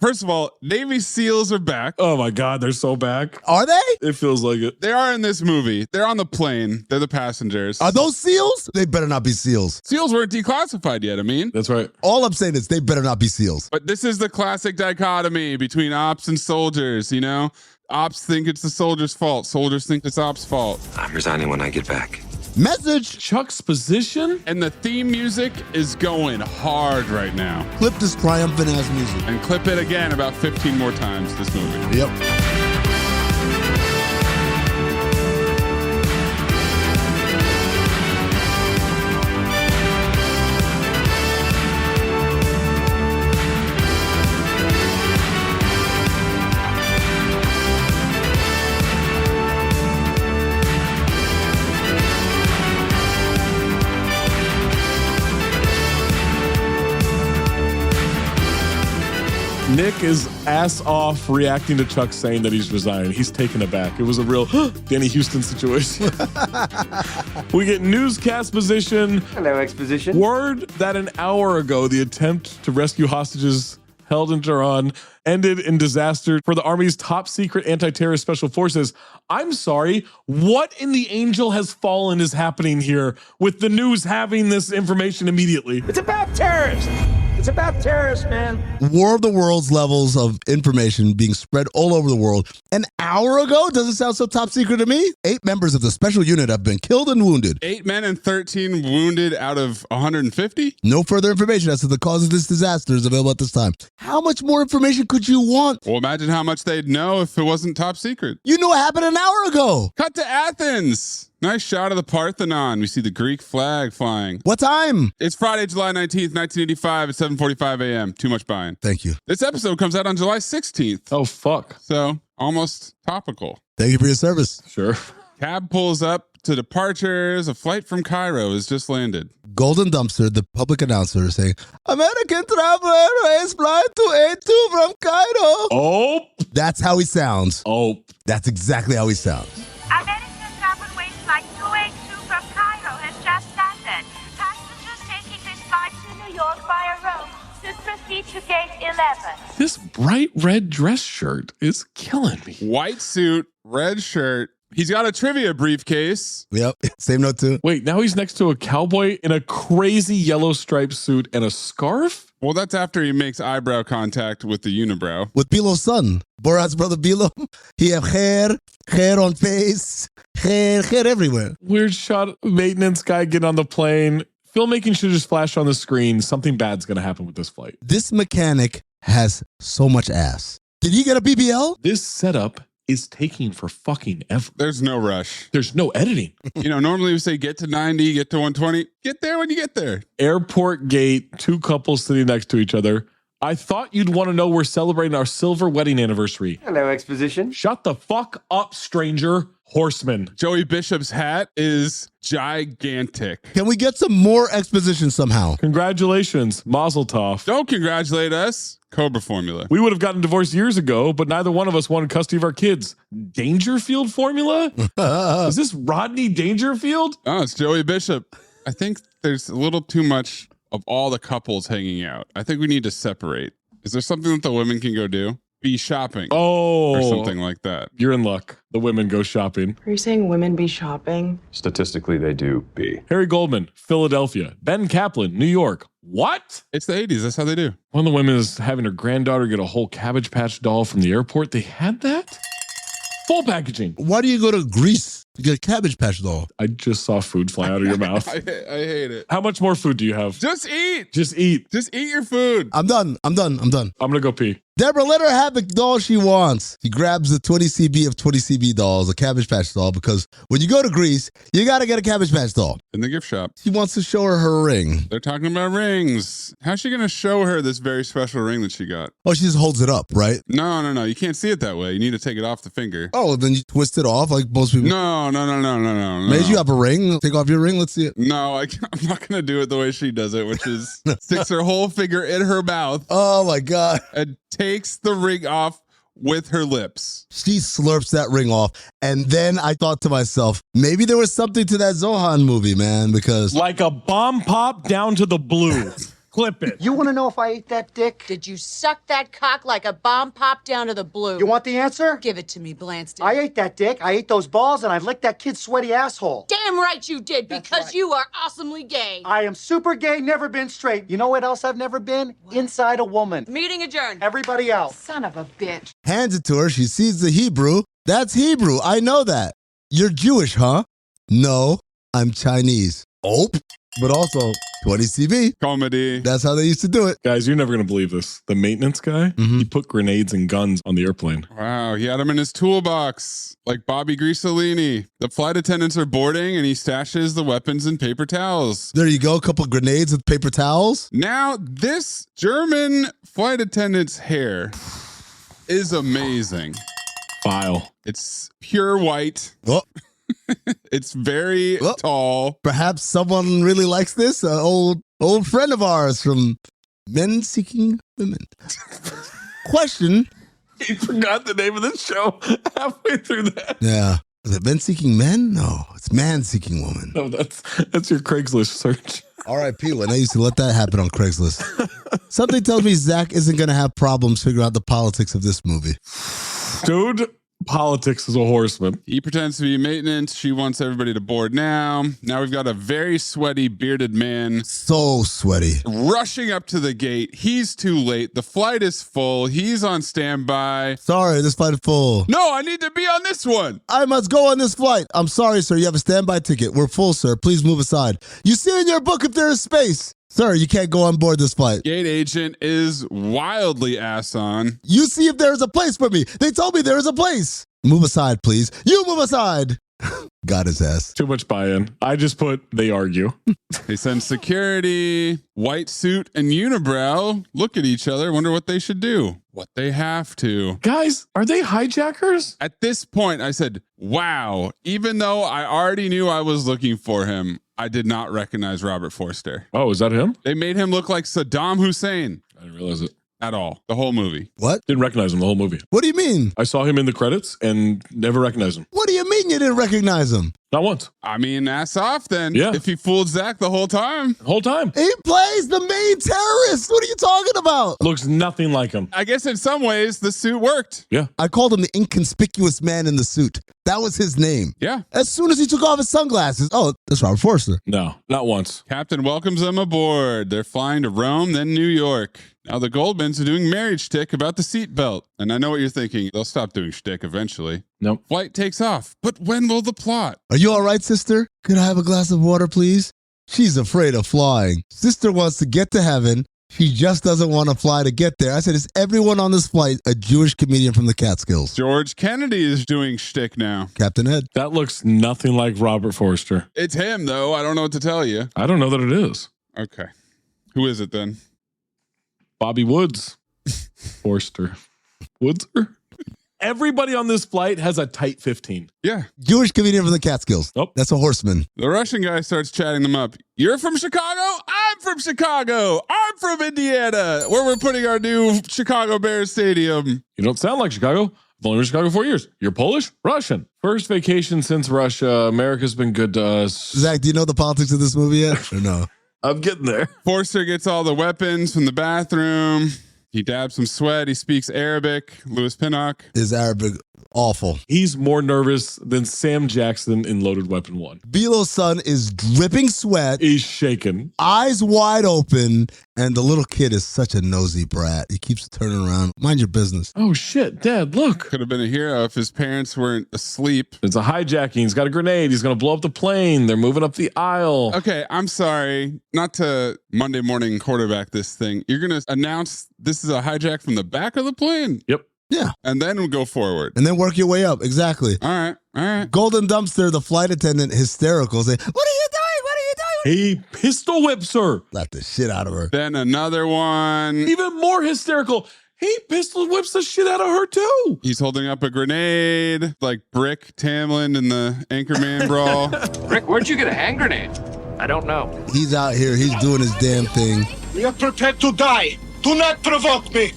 First of all, Navy SEALs are back. Oh my God, they're so back. Are they? It feels like it. They are in this movie. They're on the plane. They're the passengers. Are those SEALs? They better not be SEALs. SEALs weren't declassified yet, I mean. That's right. All I'm saying is they better not be SEALs. But this is the classic dichotomy between ops and soldiers, you know? Ops think it's the soldiers' fault. Soldiers think it's ops' fault. I'm resigning when I get back. Message. Juxtaposition. And the theme music is going hard right now. Clip this triumphant ass music. And clip it again about 15 more times this movie. Yep. Nick is ass off reacting to Chuck saying that he's resigning. He's taken aback. It was a real Danny Houston situation. We get newscast position. Hello, exposition. Word that an hour ago, the attempt to rescue hostages held in Tehran ended in disaster for the Army's top secret anti-terrorist special forces. I'm sorry, what in the angel has fallen is happening here with the news having this information immediately? It's about terrorists. It's about terrorists, man. War of the Worlds levels of information being spread all over the world. An hour ago? Doesn't sound so top secret to me. 8 members of the special unit have been killed and wounded. 8 men and 13 wounded out of 150? No further information as to the cause of this disaster is available at this time. How much more information could you want? Well, imagine how much they'd know if it wasn't top secret. You knew what happened an hour ago. Cut to Athens. Nice shot of the Parthenon. We see the Greek flag flying. What time? It's Friday, July 19th, 1985 at 7:45 a.m. Too much buying. Thank you. This episode comes out on July 16th. Oh, fuck. So almost topical. Thank you for your service. Sure. Cab pulls up to departures. A flight from Cairo has just landed. Golden Dumpster, the public announcer, is saying, American Travel Airways flight to 82 from Cairo. Oh. That's how he sounds. Oh. That's exactly how he sounds. American Travelways flight 282 from Cairo has just landed. Passengers taking this flight to New York via Rome should proceed to gate 11. This bright red dress shirt is killing me. White suit, red shirt. He's got a trivia briefcase. Yep. Same note too. Wait, now he's next to a cowboy in a crazy yellow striped suit and a scarf? Well, that's after he makes eyebrow contact with the unibrow. With Bilo's son, Borat's brother Bilo, he have hair on face, hair everywhere. Weird shot of maintenance guy getting on the plane. Filmmaking should just flash on the screen. Something bad's going to happen with this flight. This mechanic has so much ass. Did he get a BBL? This setup is taking for fucking ever. There's no rush. There's no editing. You know, normally we say get to 90, get to 120. Get there when you get there. Airport gate, 2 couples sitting next to each other. I thought you'd want to know we're celebrating our silver wedding anniversary. Hello, exposition. Shut the fuck up, stranger. Horseman. Joey Bishop's hat is gigantic. Can we get some more exposition somehow? Congratulations, Mazel Tov. Don't congratulate us. Cobra formula. We would have gotten divorced years ago, but neither one of us wanted custody of our kids. Dangerfield formula? Is this Rodney Dangerfield? Oh, it's Joey Bishop. I think there's a little too much of all the couples hanging out. I think we need to separate. Is there something that the women can go do? Be shopping. Oh. Or something like that. You're in luck. The women go shopping. Are you saying women be shopping? Statistically, they do be. Harry Goldman, Philadelphia. Ben Kaplan, New York. What? It's the 80s. That's how they do. One of the women is having her granddaughter get a whole Cabbage Patch doll from the airport. They had that? Full packaging. Why do you go to Greece to get a Cabbage Patch doll? I just saw food fly out of your mouth. I hate it. How much more food do you have? Just eat. Just eat. Just eat your food. I'm done. I'm going to go pee. Deborah, let her have the doll she wants. He grabs the 20CB of 20CB dolls, a Cabbage Patch doll, because when you go to Greece, you got to get a Cabbage Patch doll. In the gift shop. He wants to show her ring. They're talking about rings. How's she going to show her this very special ring that she got? Oh, she just holds it up, right? No. You can't see it that way. You need to take it off the finger. Oh, then you twist it off like most people. No. Maybe you have a ring. Take off your ring. Let's see it. No, I'm not going to do it the way she does it, which is sticks her whole finger in her mouth. Oh, my God. And takes the ring off with her lips. She slurps that ring off. And then I thought to myself, maybe there was something to that Zohan movie, man, because... Like a bomb pop down to the blue. Clip it. You want to know if I ate that dick? Did you suck that cock like a bomb pop down to the blue? You want the answer? Give it to me, Blanston. I ate that dick, I ate those balls, and I licked that kid's sweaty asshole. Damn right you did, because you are awesomely gay. I am super gay, never been straight. You know what else I've never been? What? Inside a woman. Meeting adjourned. Everybody out. Son of a bitch. Hands it to her. She sees the Hebrew. That's Hebrew. I know that. You're Jewish, huh? No, I'm Chinese. Oh, but also 20CB. Comedy. That's how they used to do it. Guys, you're never going to believe this. The maintenance guy, he put grenades and guns on the airplane. Wow, he had them in his toolbox, like Bobby Grisolini. The flight attendants are boarding, and he stashes the weapons in paper towels. There you go, a couple grenades with paper towels. Now, this German flight attendant's hair is amazing. File. It's pure white. Oh. It's very tall. Perhaps someone really likes this. An old friend of ours from Men Seeking Women. Question. He forgot the name of the show halfway through that. Yeah. Is it Men Seeking Men? No, it's Man Seeking Woman. No, that's your Craigslist search. R.I.P. when I used to let that happen on Craigslist. Something tells me Zach isn't going to have problems figuring out the politics of this movie. Dude. Politics is a horseman. He pretends to be maintenance. She wants everybody to board now. Now we've got a very sweaty, bearded man. So sweaty. Rushing up to the gate. He's too late. The flight is full. He's on standby. Sorry, this flight is full. No, I need to be on this one. I must go on this flight. I'm sorry, sir. You have a standby ticket. We're full, sir. Please move aside. You see in your book if there is space. Sir, you can't go on board this flight. Gate agent is wildly ass on. You see if there is a place for me. They told me there is a place. Move aside, please. You move aside. Got his ass. Too much buy-in. I just put, they argue. They send security, white suit and unibrow, look at each other, wonder what they should do. What they have to. Guys, are they hijackers? At this point, I said, wow, even though I already knew I was looking for him, I did not recognize Robert Forster. Oh, is that him? They made him look like Saddam Hussein. I didn't realize it. At all. The whole movie. What? Didn't recognize him the whole movie. What do you mean? I saw him in the credits and never recognized him. What do you mean you didn't recognize him? Not once. I mean, ass off then. Yeah. If he fooled Zach the whole time. The whole time. He plays the main terrorist. What are you talking about? Looks nothing like him. I guess in some ways the suit worked. Yeah. I called him the inconspicuous man in the suit. That was his name. Yeah. As soon as he took off his sunglasses. Oh, that's Robert Forster. No, not once. Captain welcomes them aboard. They're flying to Rome, then New York. Now the Goldmans are doing marriage shtick about the seatbelt. And I know what you're thinking. They'll stop doing shtick eventually. Nope. Flight takes off. But when will the plot? Are you all right, sister? Could I have a glass of water, please? She's afraid of flying. Sister wants to get to heaven. She just doesn't want to fly to get there. I said, is everyone on this flight a Jewish comedian from the Catskills? George Kennedy is doing shtick now. Captain Ed. That looks nothing like Robert Forster. It's him, though. I don't know what to tell you. I don't know that it is. Okay. Who is it then? Bobby Woods. Forster. Woodser? Everybody on this flight has a tight 15. Yeah. Jewish comedian from the Catskills. Nope. That's a horseman. The Russian guy starts chatting them up. You're from Chicago? I'm from Chicago. I'm from Indiana, where we're putting our new Chicago Bears stadium. You don't sound like Chicago. I've only been in Chicago 4 years. You're Polish? Russian. First vacation since Russia. America's been good to us. Zach, do you know the politics of this movie yet? Or no? I'm getting there. Forster gets all the weapons from the bathroom. He dabs some sweat. He speaks Arabic. Louis Pinnock. His Arabic awful. He's more nervous than Sam Jackson in Loaded Weapon 1. Belo's son is dripping sweat. He's shaking. Eyes wide open. And the little kid is such a nosy brat. He keeps turning around. Mind your business. Oh, shit, Dad, look. Could have been a hero if his parents weren't asleep. It's a hijacking. He's got a grenade. He's going to blow up the plane. They're moving up the aisle. Okay, I'm sorry. Not to Monday morning quarterback this thing. You're going to announce this is a hijack from the back of the plane? Yep. Yeah. And then we'll go forward. And then work your way up. Exactly. All right. All right. Golden Dumpster, the flight attendant, hysterical. Say, what are you doing? What are you doing? He pistol whips her. Slapped the shit out of her. Then another one. Even more hysterical. He pistol whips the shit out of her too. He's holding up a grenade, like Brick Tamlin in the Anchorman brawl. Rick, where'd you get a hand grenade? I don't know. He's out here. He's doing his damn thing. We are prepared to die. Do not provoke me.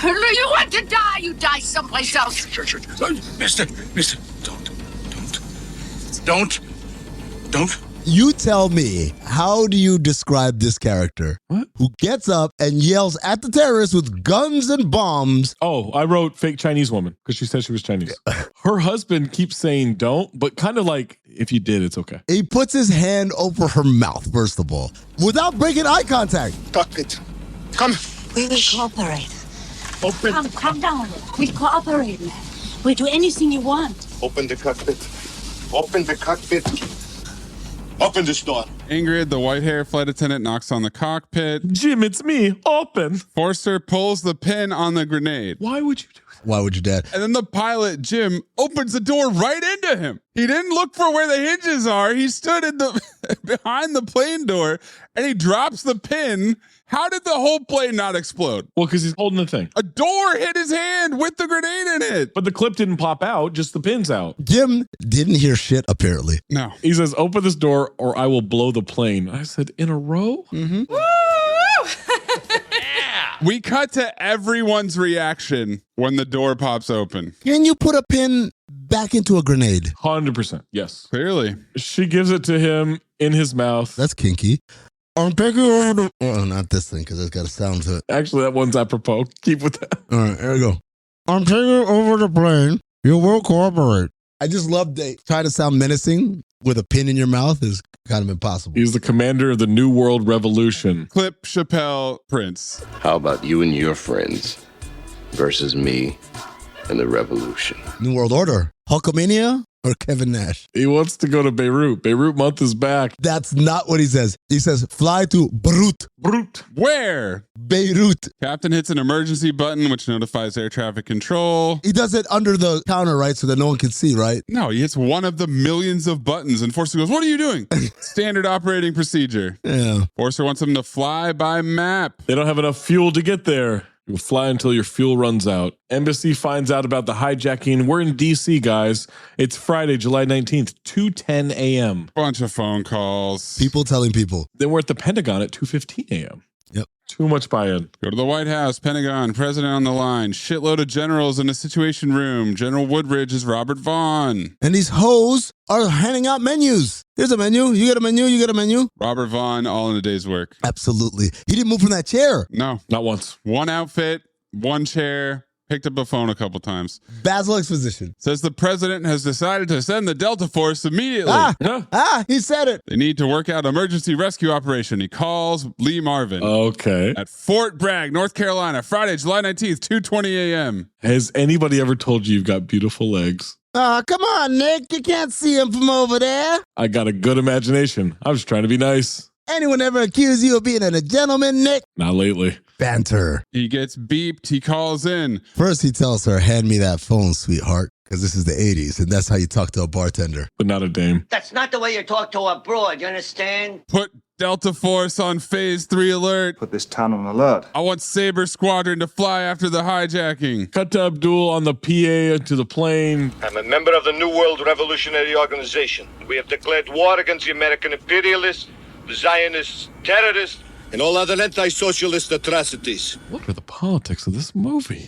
You want to die? You die someplace else. Sure. Mister, don't. You tell me, how do you describe this character? What? Who gets up and yells at the terrorists with guns and bombs? Oh, I wrote fake Chinese woman because she said she was Chinese. Her husband keeps saying don't, but kind of like, if you did, it's okay. He puts his hand over her mouth, first of all, without breaking eye contact. Cockpit. Come. We will cooperate. Open. Calm down. We cooperate. We do anything you want. Open the cockpit. Open the cockpit. Open this door. Ingrid, the white hair flight attendant, knocks on the cockpit. Jim, it's me. Open. Forster pulls the pin on the grenade. Why would you do that? Why would your dad? And then the pilot, Jim, opens the door right into him. He didn't look for where the hinges are. He stood in the behind the plane door and he drops the pin. How did the whole plane not explode? Well, because he's holding the thing. A door hit his hand with the grenade in it. But the clip didn't pop out, just the pin's out. Jim didn't hear shit, apparently. No. He says, open this door or I will blow the plane. I said, in a row? Mm-hmm. We cut to everyone's reaction when the door pops open. Can you put a pin back into a grenade? 100%. Yes. Clearly. She gives it to him in his mouth. That's kinky. I'm taking over the... Oh, not this thing, because it's got a sound to it. Actually, that one's apropos. Keep with that. All right, here we go. I'm taking over the plane. You will cooperate. I just love they try to sound menacing with a pin in your mouth is kind of impossible. He's the commander of the New World Revolution. Clip, Chappelle, Prince. How about you and your friends versus me and the revolution? New World Order. Hulkamania or Kevin Nash? He wants to go to Beirut. Beirut month is back. That's not what he says. He says, fly to Beirut. Beirut. Where? Beirut. Captain hits an emergency button, which notifies air traffic control. He does it under the counter, right? So that no one can see, right? No, he hits one of the millions of buttons, and Forster goes, what are you doing? Standard operating procedure. Yeah. Forster wants him to fly by map. They don't have enough fuel to get there. You'll fly until your fuel runs out. Embassy finds out about the hijacking. We're in D.C., guys. It's Friday, July 19th, 2:10 a.m. Bunch of phone calls. People telling people. Then we're at the Pentagon at 2:15 a.m. Yep. Too much buy-in. Go to the White House, Pentagon, President on the line, shitload of generals in a situation room. General Woodridge is Robert Vaughn. And these hoes are handing out menus. Here's a menu. You get a menu. You get a menu. Robert Vaughn, all in a day's work. Absolutely. He didn't move from that chair. No. Not once. One outfit, one chair, picked up a phone a couple times. Basil Exposition. Says the president has decided to send the Delta Force immediately. He said it. They need to work out emergency rescue operation. He calls Lee Marvin. Okay. At Fort Bragg, North Carolina, Friday, July 19th, 2:20 a.m. Has anybody ever told you you've got beautiful legs? Come on, Nick. You can't see him from over there. I got a good imagination. I was trying to be nice. Anyone ever accuse you of being a gentleman, Nick? Not lately. Banter. He gets beeped. He calls in. First, he tells her, hand me that phone, sweetheart, because this is the 80s, and that's how you talk to a bartender. But not a dame. That's not the way you talk to a broad, you understand? Put Delta Force on Phase 3 alert. Put this town on alert. I want Sabre Squadron to fly after the hijacking. Cut to Abdul on the PA to the plane. I'm a member of the New World Revolutionary Organization. We have declared war against the American imperialists, the Zionists, terrorists, and all other anti-socialist atrocities. What are the politics of this movie?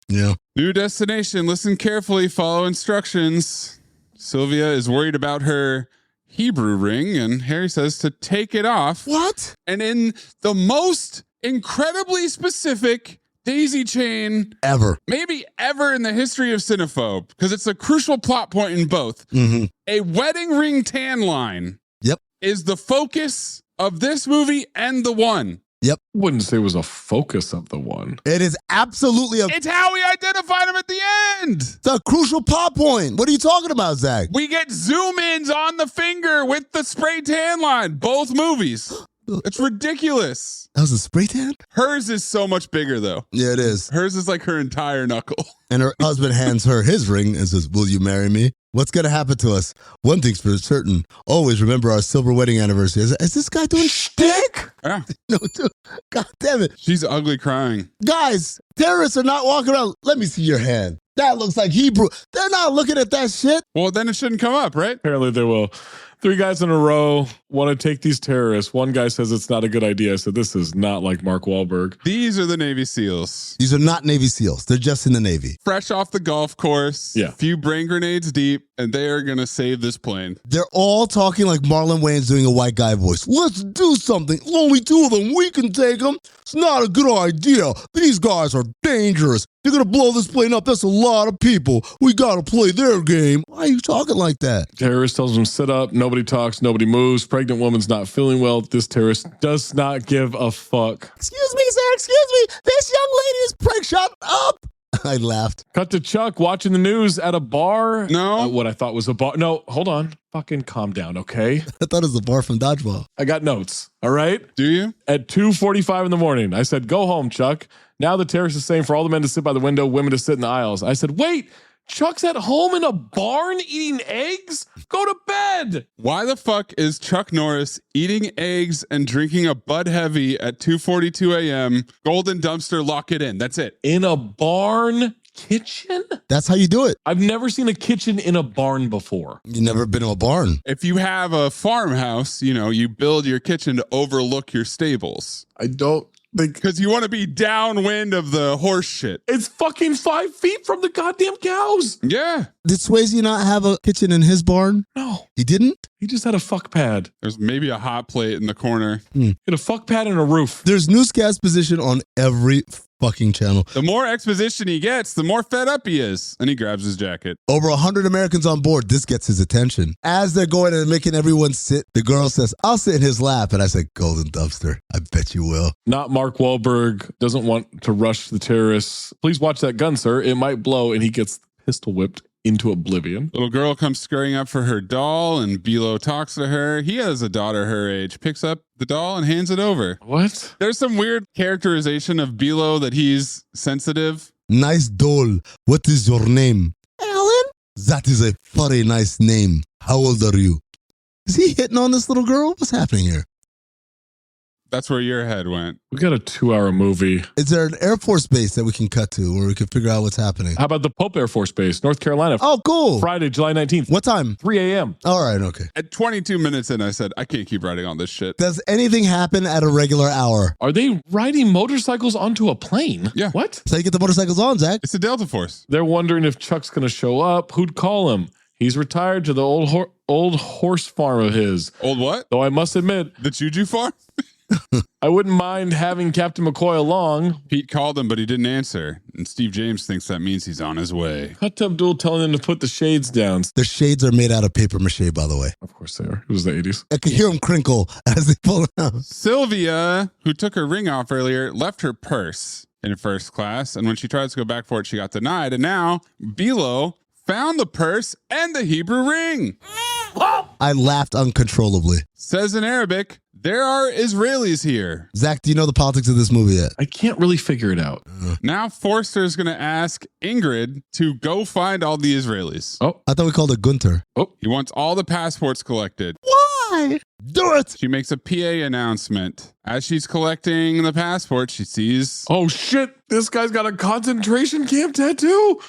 Yeah. New destination. Listen carefully. Follow instructions. Sylvia is worried about her Hebrew ring, and Harry says to take it off. What? And in the most incredibly specific, daisy chain maybe ever in the history of Cinephobe, because it's a crucial plot point in both. Mm-hmm. A wedding ring tan line is the focus of this movie and the one. Yep. Wouldn't say it was a focus of the one. It is absolutely It's how we identified him at the end. It's a crucial plot point. What are you talking about, Zach? We get zoom ins on the finger with the spray tan line. Both movies. It's ridiculous. That was a spray tan? Hers is so much bigger, though. Yeah, it is. Hers is like her entire knuckle. And her husband hands her his ring and says, "Will you marry me?" What's going to happen to us? One thing's for certain. Always remember our silver wedding anniversary. Is this guy doing shtick? Yeah. No, dude. God damn it. She's ugly crying. Guys, terrorists are not walking around. Let me see your hand. That looks like Hebrew. They're not looking at that shit. Well, then it shouldn't come up, right? Apparently they will. 3 guys in a row want to take these terrorists. One guy says it's not a good idea. I said, this is not like Mark Wahlberg. These are the Navy SEALs. These are not Navy SEALs. They're just in the Navy. Fresh off the golf course. Yeah. A few brain grenades deep, and they are going to save this plane. They're all talking like Marlon Wayans doing a white guy voice. Let's do something. Only 2 of them. We can take them. It's not a good idea. These guys are dangerous. They're going to blow this plane up. That's a lot of people. We got to play their game. Why are you talking like that? Terrorist tells them, sit up. Nobody talks. Nobody moves. Pregnant woman's not feeling well. This terrorist does not give a fuck. Excuse me, sir. Excuse me. This young lady is pregnant. Shut up. I laughed. Cut to Chuck watching the news at a bar. No. What I thought was a bar. No, hold on. Fucking calm down, okay? I thought it was the bar from Dodgeball. I got notes, all right? Do you? At 2:45 in the morning, I said, go home, Chuck. Now the terrorist is saying for all the men to sit by the window, women to sit in the aisles. I said, wait, Chuck's at home in a barn eating eggs? Go to bed. Why the fuck is Chuck Norris eating eggs and drinking a Bud Heavy at 2:42 a.m.? Golden dumpster, lock it in. That's it. In a barn kitchen? That's how you do it. I've never seen a kitchen in a barn before. You never been to a barn. If you have a farmhouse, you build your kitchen to overlook your stables. I don't. Because you want to be downwind of the horse shit. It's fucking 5 feet from the goddamn cows. Yeah. Did Swayze not have a kitchen in his barn? No. He didn't? He just had a fuck pad. There's maybe a hot plate in the corner. He had a fuck pad and a roof. There's newscast position on every fucking channel. The more exposition he gets, the more fed up he is. And he grabs his jacket. Over 100 Americans on board. This gets his attention. As they're going and making everyone sit, the girl says, I'll sit in his lap. And I said, golden dumpster. I bet you will. Not Mark Wahlberg doesn't want to rush the terrorists. Please watch that gun, sir. It might blow. And he gets pistol whipped into oblivion. Little girl comes scurrying up for her doll, and Bilo talks to her. He has a daughter her age, picks up the doll and hands it over. What? There's some weird characterization of Bilo that he's sensitive. Nice doll. What is your name? Alan. That is a very nice name. How old are you? Is he hitting on this little girl? What's happening here? That's where your head went. We got a 2-hour movie. Is there an Air Force base that we can cut to where we can figure out what's happening? How about the Pope Air Force Base, North Carolina? Oh, cool. Friday, July 19th. What time? 3 a.m. All right, okay. At 22 minutes in, I said, I can't keep writing on this shit. Does anything happen at a regular hour? Are they riding motorcycles onto a plane? Yeah. What? That's how you get the motorcycles on, Zach. It's a Delta Force. They're wondering if Chuck's going to show up. Who'd call him? He's retired to the old horse farm of his. Old what? Though I must admit, the Juju farm? I wouldn't mind having Captain McCoy along. Pete called him, but he didn't answer. And Steve James thinks that means he's on his way. Cut to Abdul telling him to put the shades down. The shades are made out of paper mache, by the way. Of course they are. It was the 80s. I could hear them crinkle as they pull it out. Sylvia, who took her ring off earlier, left her purse in first class. And when she tries to go back for it, she got denied. And now Bilo found the purse and the Hebrew ring. I laughed uncontrollably. Says in Arabic, there are Israelis here. Zach, do you know the politics of this movie yet? I can't really figure it out. Now Forster's going to ask Ingrid to go find all the Israelis. Oh. I thought we called it Gunter. Oh. He wants all the passports collected. Why? Do it. She makes a PA announcement. As she's collecting the passport, she sees... Oh, shit. This guy's got a concentration camp tattoo.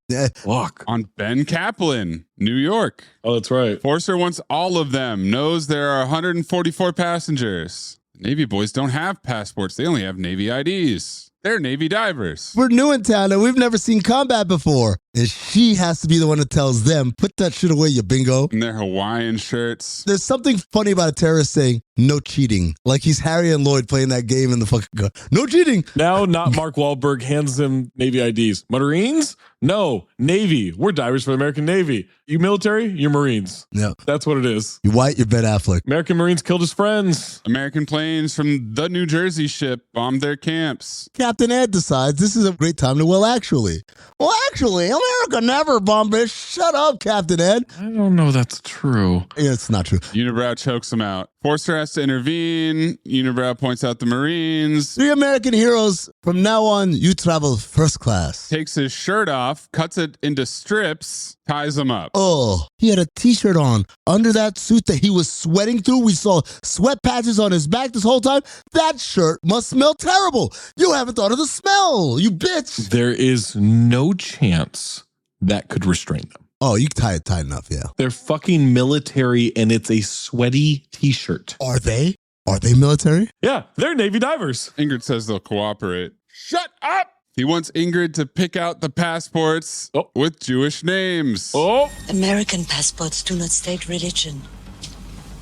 Yeah. Fuck. On Ben Kaplan, New York. Oh, that's right. Forster wants all of them, knows there are 144 passengers. Navy boys don't have passports. They only have Navy IDs. They're Navy divers. We're new in town and we've never seen combat before. And she has to be the one that tells them, put that shit away, you bingo. In their Hawaiian shirts. There's something funny about a terrorist saying, no cheating. Like he's Harry and Lloyd playing that game in the fucking car. No cheating. Now, not Mark Wahlberg hands him Navy IDs. Marines? No, Navy. We're divers for the American Navy. You military? You're Marines. Yeah. That's what it is. You white, you're Ben Affleck. American Marines killed his friends. American planes from the New Jersey ship bombed their camps. Captain Ed decides this is a great time to, well, actually, America never bombed it. Shut up, Captain Ed. I don't know that's true. Yeah, it's not true. Unibrow chokes him out. Forster has to intervene. Unibrow points out the Marines. 3 American heroes. From now on, you travel first class. Takes his shirt off, cuts it into strips, ties him up. Oh, he had a t-shirt on. Under that suit that he was sweating through, we saw sweat patches on his back this whole time. That shirt must smell terrible. You haven't thought of the smell, you bitch. There is no chance that could restrain them. Oh, you tie it tight enough, yeah. They're fucking military and it's a sweaty t-shirt. Are they? Are they military? Yeah, they're Navy divers. Ingrid says they'll cooperate. Shut up! He wants Ingrid to pick out the passports with Jewish names. Oh! American passports do not state religion.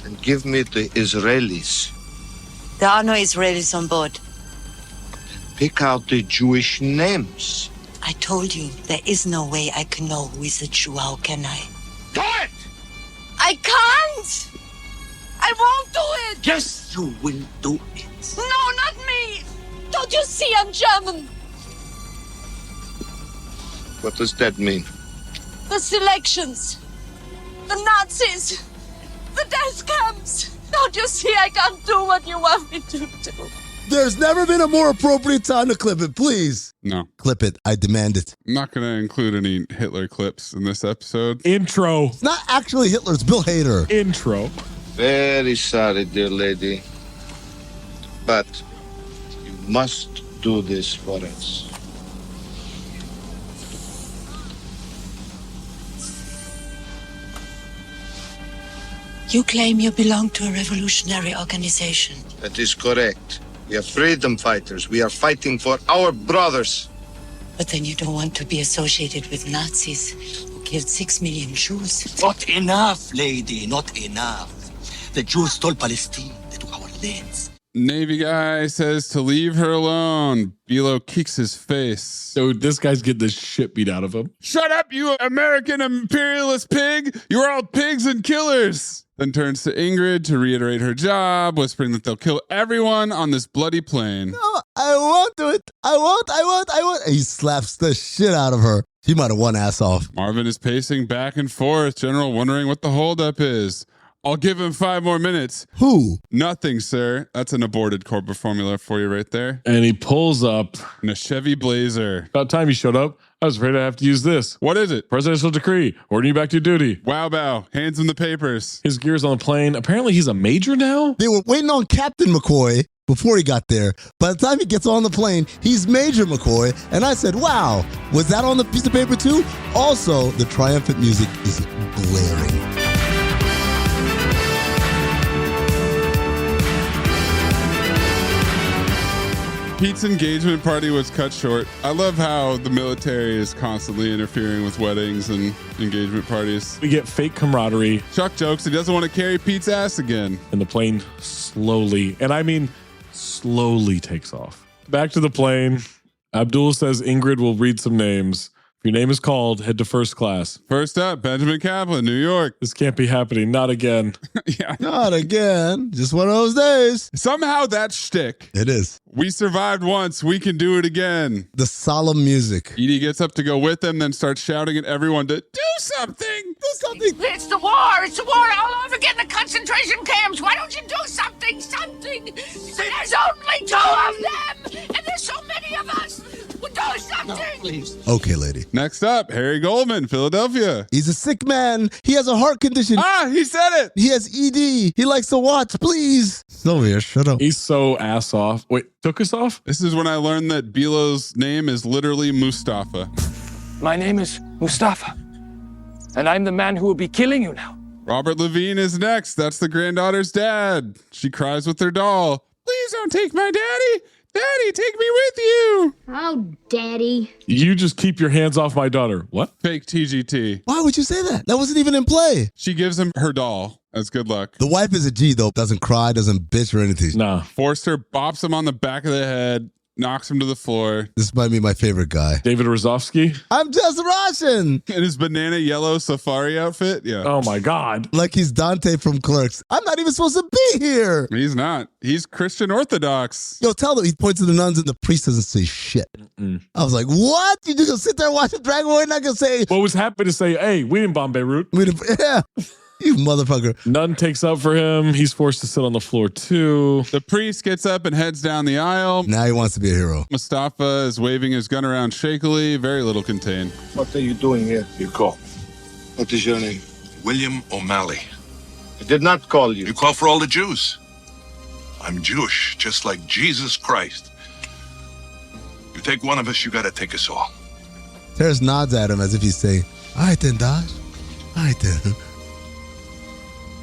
And give me the Israelis. There are no Israelis on board. Pick out the Jewish names. I told you, there is no way I can know who is a Jew. How can I? Do it! I can't! I won't do it! Yes, you will do it. No, not me! Don't you see I'm German? What does that mean? The selections. The Nazis. The death camps. Don't you see I can't do what you want me to do? There's never been a more appropriate time to clip it, please. No. Clip it. I demand it. I'm not going to include any Hitler clips in this episode. Intro. It's not actually Hitler, it's Bill Hader. Intro. Very sorry, dear lady. But you must do this for us. You claim you belong to a revolutionary organization. That is correct. We are freedom fighters. We are fighting for our brothers. But then you don't want to be associated with Nazis who killed 6 million Jews. Not enough, lady, not enough. The Jews stole Palestine. They took our lands. Navy guy says to leave her alone. Bilo kicks his face. Dude, this guy's getting the shit beat out of him. Shut up, you American imperialist pig! You're all pigs and killers! Then turns to Ingrid to reiterate her job, whispering that they'll kill everyone on this bloody plane. No, I won't do it. I won't. He slaps the shit out of her. He might have one ass off. Marvin is pacing back and forth, General wondering what the holdup is. I'll give him 5 more minutes. Who? Nothing, sir. That's an aborted corporate formula for you right there. And he pulls up in a Chevy Blazer. About time he showed up. I was afraid I'd have to use this. What is it? Presidential decree. Ordering you back to duty. Wow, bow. Hands him the papers. His gear's on the plane. Apparently he's a major now? They were waiting on Captain McCoy before he got there. By the time he gets on the plane, he's Major McCoy. And I said, wow, was that on the piece of paper too? Also, the triumphant music is blaring. Pete's engagement party was cut short. I love how the military is constantly interfering with weddings and engagement parties. We get fake camaraderie. Chuck jokes he doesn't want to carry Pete's ass again. And the plane slowly, and I mean slowly, takes off. Back to the plane. Abdul says Ingrid will read some names. If your name is called, head to first class. First up, Benjamin Kaplan, New York. This can't be happening. Not again. Yeah. Not again. Just one of those days. Somehow that shtick. It is. We survived once. We can do it again. The solemn music. Edie gets up to go with them, then starts shouting at everyone to do something. Do something. It's the war. It's the war all over again. The concentration camps. Why don't you do something? Something. There's only 2 of them, and there's so many of us. Do something. No, please. Okay, lady. Next up, Harry Goldman, Philadelphia. He's a sick man. He has a heart condition. Ah, he said it. He has ED. He likes to watch. Please. Sylvia, shut up. He's so ass off. Wait, took us off? This is when I learned that Bilo's name is literally Mustafa. My name is Mustafa, and I'm the man who will be killing you now. Robert Levine is next. That's the granddaughter's dad. She cries with her doll. Please don't take my daddy. Daddy, take me with you. Oh, Daddy. You just keep your hands off my daughter. What? Fake TGT. Why would you say that? That wasn't even in play. She gives him her doll as good luck. The wife is a G, though. Doesn't cry, doesn't bitch or anything. Nah. Forster bops him on the back of the head, knocks him to the floor. This might be my favorite guy. David Rozovsky? I'm just Russian. In his banana yellow safari outfit. Yeah. Oh, my God. Like he's Dante from Clerks. I'm not even supposed to be here. He's not. He's Christian Orthodox. Yo, tell them. He points to the nuns and the priest doesn't say shit. I was like, what? You just gonna sit there and watch the Dragon Ball and not gonna say... Well, was happy to say, hey, we didn't bomb Beirut. Yeah. You motherfucker. Nun takes up for him. He's forced to sit on the floor, too. The priest gets up and heads down the aisle. Now he wants to be a hero. Mustafa is waving his gun around shakily. Very little contained. What are you doing here? You call. What is your name? William O'Malley. I did not call you. You call for all the Jews. I'm Jewish, just like Jesus Christ. You take one of us, you gotta take us all. Terrace nods at him as if he's saying, all right then, Dodge. All right then.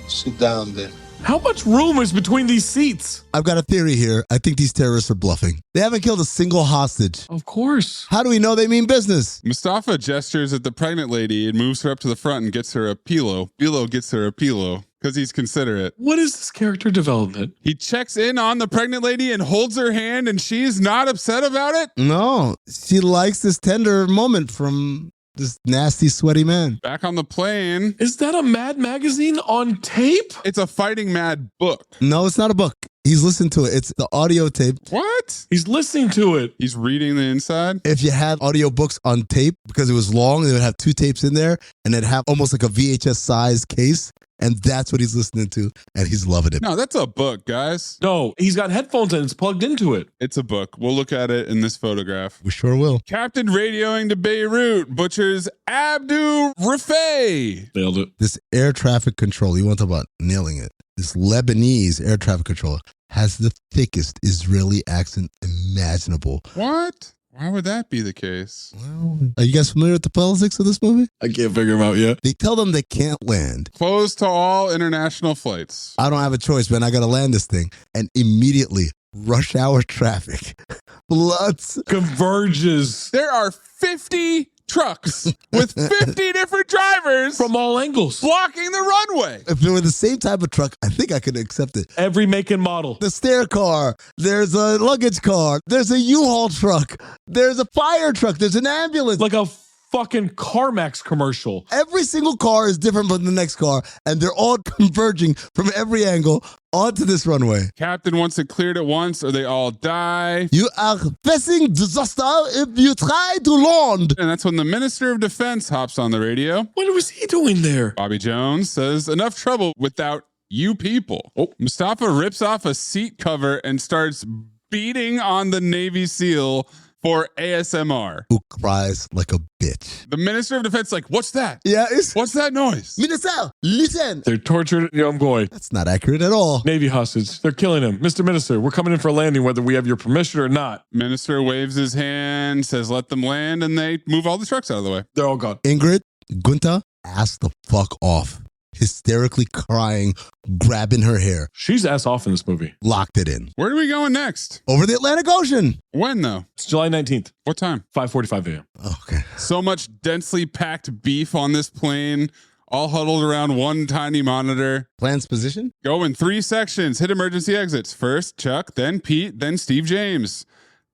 Sit down then. How much room is between these seats? I've got a theory here. I think these terrorists are bluffing. They haven't killed a single hostage. Of course. How do we know they mean business? Mustafa gestures at the pregnant lady and moves her up to the front and gets her a pillow. Bilo gets her a pillow because he's considerate. What is this character development? He checks in on the pregnant lady and holds her hand, and she's not upset about it? No. She likes this tender moment from this nasty, sweaty man. Back on the plane. Is that a Mad magazine on tape? It's a Fighting Mad book. No, it's not a book. He's listening to it. It's the audio tape. What? He's listening to it. He's reading the inside? If you had audiobooks on tape, because it was long, they would have 2 tapes in there, and it'd have almost like a VHS size case. And that's what he's listening to, and he's loving it. No, that's a book, guys. No, he's got headphones and it's plugged into it. It's a book. We'll look at it in this photograph. We sure will. Captain radioing to Beirut butchers Abdu Rafay. Nailed it. This air traffic control, you want to talk about nailing it. This Lebanese air traffic controller has the thickest Israeli accent imaginable. What? Why would that be the case? Well, are you guys familiar with the politics of this movie? I can't figure them out yet. They tell them they can't land. Closed to all international flights. I don't have a choice, man. I got to land this thing. And immediately, rush hour traffic. Bloods. Converges. There are 50 trucks with 50 different drivers from all angles blocking the runway. If it were the same type of truck, I think I could accept it. Every make and model. The stair car, there's a luggage car, there's a U-Haul truck, there's a fire truck, there's an ambulance. Like a fucking CarMax commercial. Every single car is different from the next car, and they're all converging from every angle onto this runway. Captain wants it cleared at once or they all die. You are facing disaster if you try to land. And that's when the Minister of Defense hops on the radio. What was he doing there? Bobby Jones says, enough trouble without you people. Oh. Mustafa rips off a seat cover and starts beating on the Navy SEAL for ASMR. Who cries like a bitch. The Minister of Defense like, what's that? Yeah, what's that noise? Minister, listen. They're tortured young boy. That's not accurate at all. Navy hostage. They're killing him. Mr. Minister, we're coming in for a landing whether we have your permission or not. Minister waves his hand, says let them land, and they move all the trucks out of the way. They're all gone. Ingrid, Gunta, ass the fuck off. Hysterically crying, grabbing her hair. She's ass off in this movie. Locked it in. Where are we going next? Over the Atlantic Ocean. When, though? It's July 19th. What time? 5:45 a.m. Okay. So much densely packed beef on this plane, all huddled around one tiny monitor. Plan's position? Go in 3 sections. Hit emergency exits. First, Chuck, then Pete, then Steve James.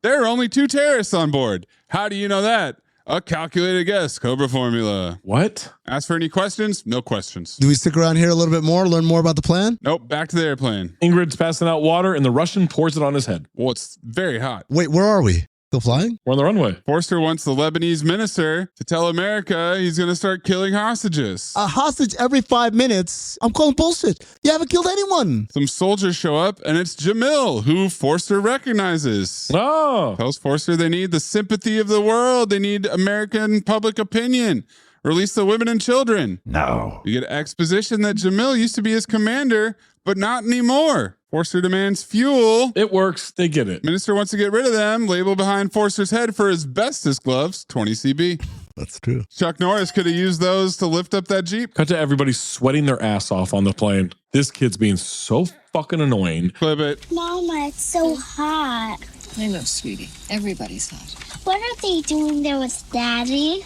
There are only 2 terrorists on board. How do you know that? A calculated guess, Cobra formula. What? Ask for any questions? No questions. Do we stick around here a little bit more, learn more about the plan? Nope, back to the airplane. Ingrid's passing out water and the Russian pours it on his head. Well, it's very hot. Wait, where are we? Still flying? We're on the runway. Forster wants the Lebanese minister to tell America he's going to start killing hostages. A hostage every 5 minutes? I'm calling bullshit. You haven't killed anyone. Some soldiers show up, and it's Jamil, who Forster recognizes. Oh. Tells Forster they need the sympathy of the world. They need American public opinion. Release the women and children. No. You get exposition that Jamil used to be his commander, but not anymore. Forster demands fuel. It works. They get it. Minister wants to get rid of them. Label behind Forster's head for asbestos gloves, 20 CB. That's true. Chuck Norris could have used those to lift up that Jeep. Cut to everybody sweating their ass off on the plane. This kid's being so fucking annoying. Clip it. Mama, it's so hot. I know, sweetie. Everybody's hot. What are they doing there with Daddy?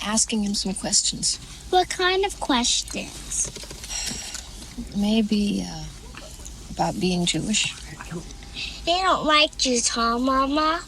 Asking him some questions. What kind of questions? Maybe, about being Jewish. They don't like Jews, huh, Mama?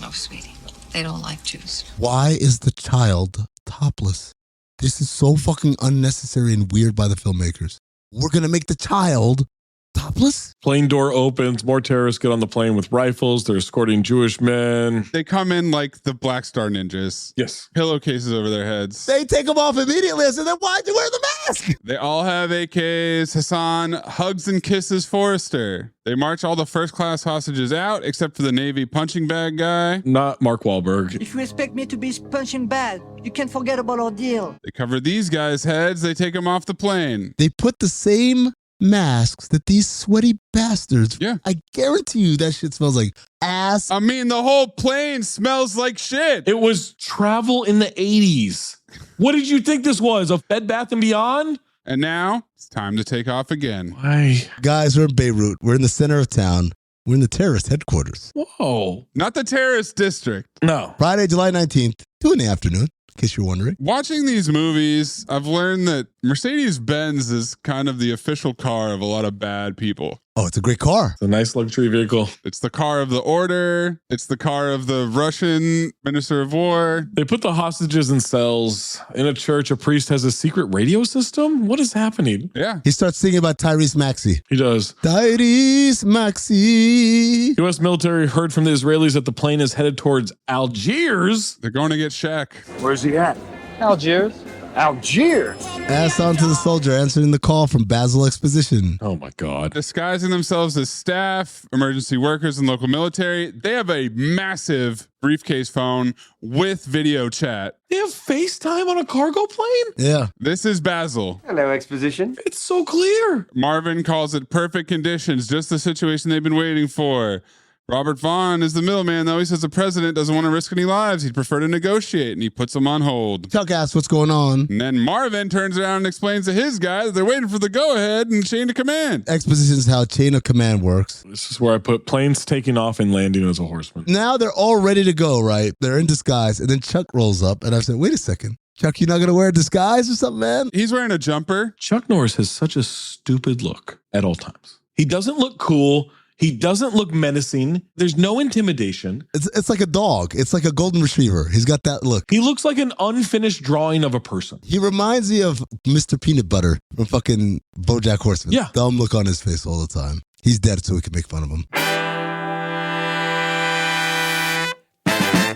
No, sweetie. They don't like Jews. Why is the child topless? This is so fucking unnecessary and weird by the filmmakers. We're gonna make the child topless? Plane door opens. More terrorists get on the plane with rifles. They're escorting Jewish men. They come in like the Black Star Ninjas. Yes. Pillowcases over their heads. They take them off immediately. I said, then why'd you wear the mask? They all have AKs. Hassan hugs and kisses Forrester. They march all the first-class hostages out, except for the Navy punching bag guy. Not Mark Wahlberg. If you expect me to be punching bag, you can forget about our deal. They cover these guys' heads. They take them off the plane. They put the same masks that these sweaty bastards. Yeah. I guarantee you that shit smells like ass. I mean, the whole plane smells like shit. It was travel in the 80s. What did you think this was? A Bed Bath & Beyond? And now it's time to take off again. Why? Guys, we're in Beirut. We're in the center of town. We're in the terrorist headquarters. Whoa. Not the terrorist district. No. Friday, July 19th, 2 in the afternoon, in case you're wondering. Watching these movies, I've learned that Mercedes-Benz is kind of the official car of a lot of bad people. Oh, it's a great car. It's a nice luxury vehicle. It's the car of the order. It's the car of the Russian Minister of War. They put the hostages in cells. In a church, a priest has a secret radio system? What is happening? Yeah. He starts singing about Tyrese Maxey. He does. Tyrese Maxey. U.S. military heard from the Israelis that the plane is headed towards Algiers. They're going to get Shaq. Where's he at? Algiers. Algiers? Ass on to the soldier, answering the call from Basil Exposition. Oh, my God. Disguising themselves as staff, emergency workers, and local military. They have a massive briefcase phone with video chat. They have FaceTime on a cargo plane? Yeah. This is Basil. Hello, Exposition. It's so clear. Marvin calls it perfect conditions, just the situation they've been waiting for. Robert Vaughn is the middleman, though. He says the president doesn't want to risk any lives. He'd prefer to negotiate, and he puts them on hold. Chuck asks what's going on. And then Marvin turns around and explains to his guy that they're waiting for the go-ahead and chain of command. Exposition is how chain of command works. This is where I put planes taking off and landing as a horseman. Now they're all ready to go, right? They're in disguise, and then Chuck rolls up, and I said, wait a second. Chuck, you not going to wear a disguise or something, man? He's wearing a jumper. Chuck Norris has such a stupid look at all times. He doesn't look cool. He doesn't look menacing. There's no intimidation. It's like a dog. It's like a golden retriever. He's got that look. He looks like an unfinished drawing of a person. He reminds me of Mr. Peanut Butter from fucking BoJack Horseman. Yeah. Dumb look on his face all the time. He's dead, so we can make fun of him.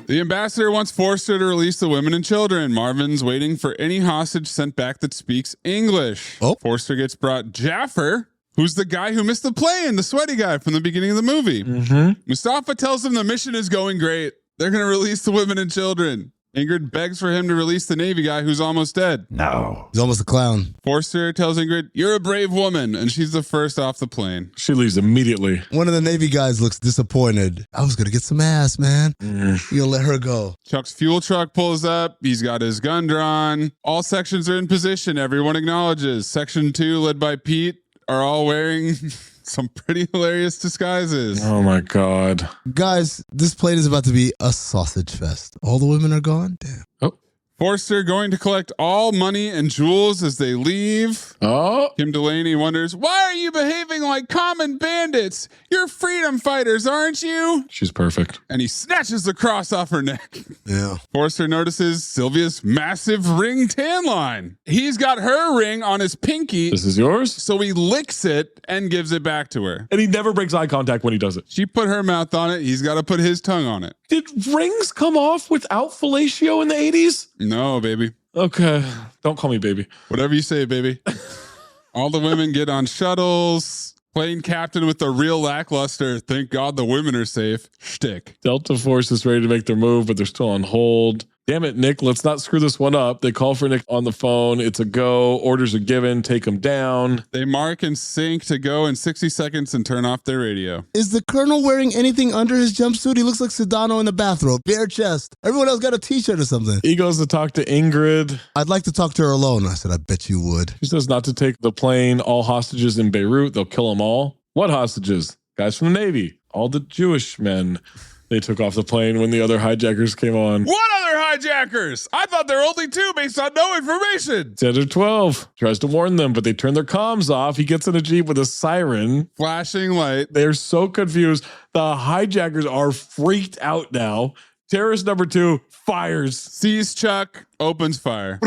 The ambassador wants Forster to release the women and children. Marvin's waiting for any hostage sent back that speaks English. Oh. Forster gets brought Jaffer, who's the guy who missed the plane, the sweaty guy from the beginning of the movie. Mm-hmm. Mustafa tells him the mission is going great. They're going to release the women and children. Ingrid begs for him to release the Navy guy who's almost dead. No. He's almost a clown. Forster tells Ingrid, "You're a brave woman," and she's the first off the plane. She leaves immediately. One of the Navy guys looks disappointed. I was going to get some ass, man. You'll let her go. Chuck's fuel truck pulls up. He's got his gun drawn. All sections are in position. Everyone acknowledges. Section 2, led by Pete, are all wearing some pretty hilarious disguises. Oh my God. Guys, this plane is about to be a sausage fest. All the women are gone? Damn. Oh. Forster going to collect all money and jewels as they leave. Oh. Kim Delaney wonders, why are you behaving like common bandits? You're freedom fighters, aren't you? She's perfect. And he snatches the cross off her neck. Yeah. Forster notices Sylvia's massive ring tan line. He's got her ring on his pinky. This is yours? So he licks it and gives it back to her. And he never breaks eye contact when he does it. She put her mouth on it. He's got to put his tongue on it. Did rings come off without fellatio in the 80s? No, baby. Okay. Don't call me baby. Whatever you say, baby. All the women get on shuttles. Plane captain with the real lackluster, thank God the women are safe, shtick. Delta Force is ready to make their move, but they're still on hold. Damn it, Nick, let's not screw this one up. They call for Nick on the phone. It's a go. Orders are given. Take him down. They mark and sync to go in 60 seconds and turn off their radio. Is the colonel wearing anything under his jumpsuit? He looks like Sedano in the bathrobe. Bare chest. Everyone else got a t-shirt or something. He goes to talk to Ingrid. I'd like to talk to her alone. I said, I bet you would. She says not to take the plane. All hostages in Beirut. They'll kill them all. What hostages? Guys from the Navy. All the Jewish men. They took off the plane when the other hijackers came on. What other hijackers? I thought there were only 2 based on no information. 10 or 12. Tries to warn them, but they turn their comms off. He gets in a Jeep with a siren. Flashing light. They're so confused. The hijackers are freaked out now. Terrorist number 2 fires. Sees Chuck, opens fire.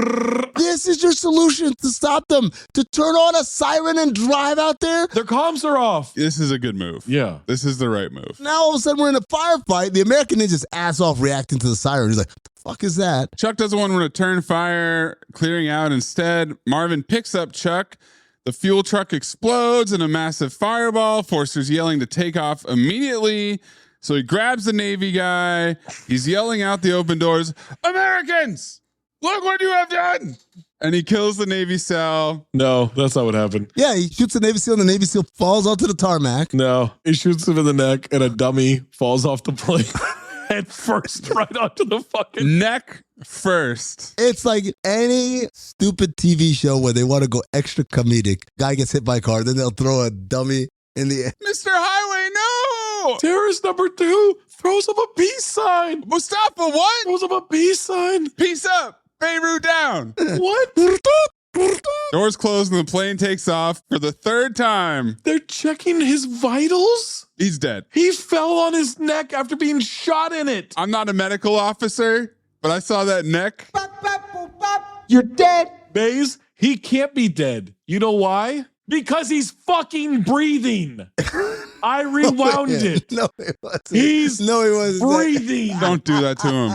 This is your solution to stop them. To turn on a siren and drive out there? Their comms are off. This is a good move. Yeah. This is the right move. Now all of a sudden we're in a firefight. The American ninja's ass off reacting to the siren. He's like, what the fuck is that? Chuck doesn't want to return fire, clearing out instead. Marvin picks up Chuck. The fuel truck explodes in a massive fireball. Forster's yelling to take off immediately. So he grabs the Navy guy. He's yelling out the open doors, Americans, look what you have done. And he kills the Navy SEAL. No, that's not what happened. Yeah, he shoots the Navy SEAL and the Navy SEAL falls onto the tarmac. No, he shoots him in the neck and a dummy falls off the plane. Head first right onto the fucking neck first. It's like any stupid TV show where they want to go extra comedic. Guy gets hit by a car, then they'll throw a dummy in the air. Mr. Highway, no! Terrorist number 2 throws up a peace sign. Mustafa, what? Throws up a peace sign. Peace up. Beirut down. What? Doors close and the plane takes off for the 3rd time. They're checking his vitals? He's dead. He fell on his neck after being shot in it. I'm not a medical officer, but I saw that neck. You're dead. Maze, he can't be dead. You know why? Because he's fucking breathing. I rewound it. No, he wasn't. He's he wasn't breathing. Don't do that to him.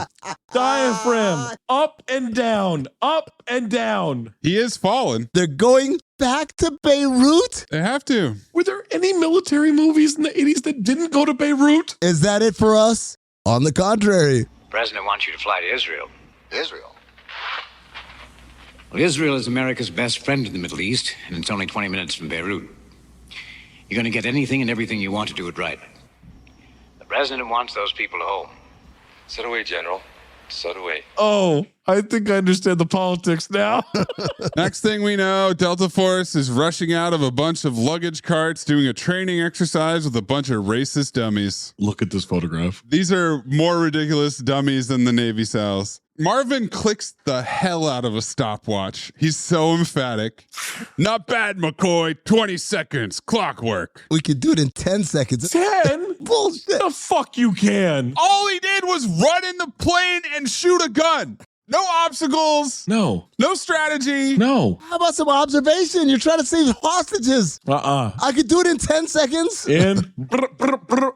Diaphragm. Up and down. Up and down. He is fallen. They're going back to Beirut? They have to. Were there any military movies in the 80s that didn't go to Beirut? Is that it for us? On the contrary. The president wants you to fly to Israel. Israel? Well, Israel is America's best friend in the Middle East, and it's only 20 minutes from Beirut. You're going to get anything and everything you want to do it right. The president wants those people home. So do we, General. So do we. Oh, I think I understand the politics now. Next thing we know, Delta Force is rushing out of a bunch of luggage carts doing a training exercise with a bunch of racist dummies. Look at this photograph. These are more ridiculous dummies than the Navy SEALs. Marvin clicks the hell out of a stopwatch. He's so emphatic. Not bad, McCoy. 20 seconds. Clockwork. We could do it in 10 seconds. 10? Bullshit. The fuck you can. All he did was run in the plane and shoot a gun. No obstacles. No. No strategy. No. How about some observation? You're trying to save hostages. I could do it in 10 seconds. And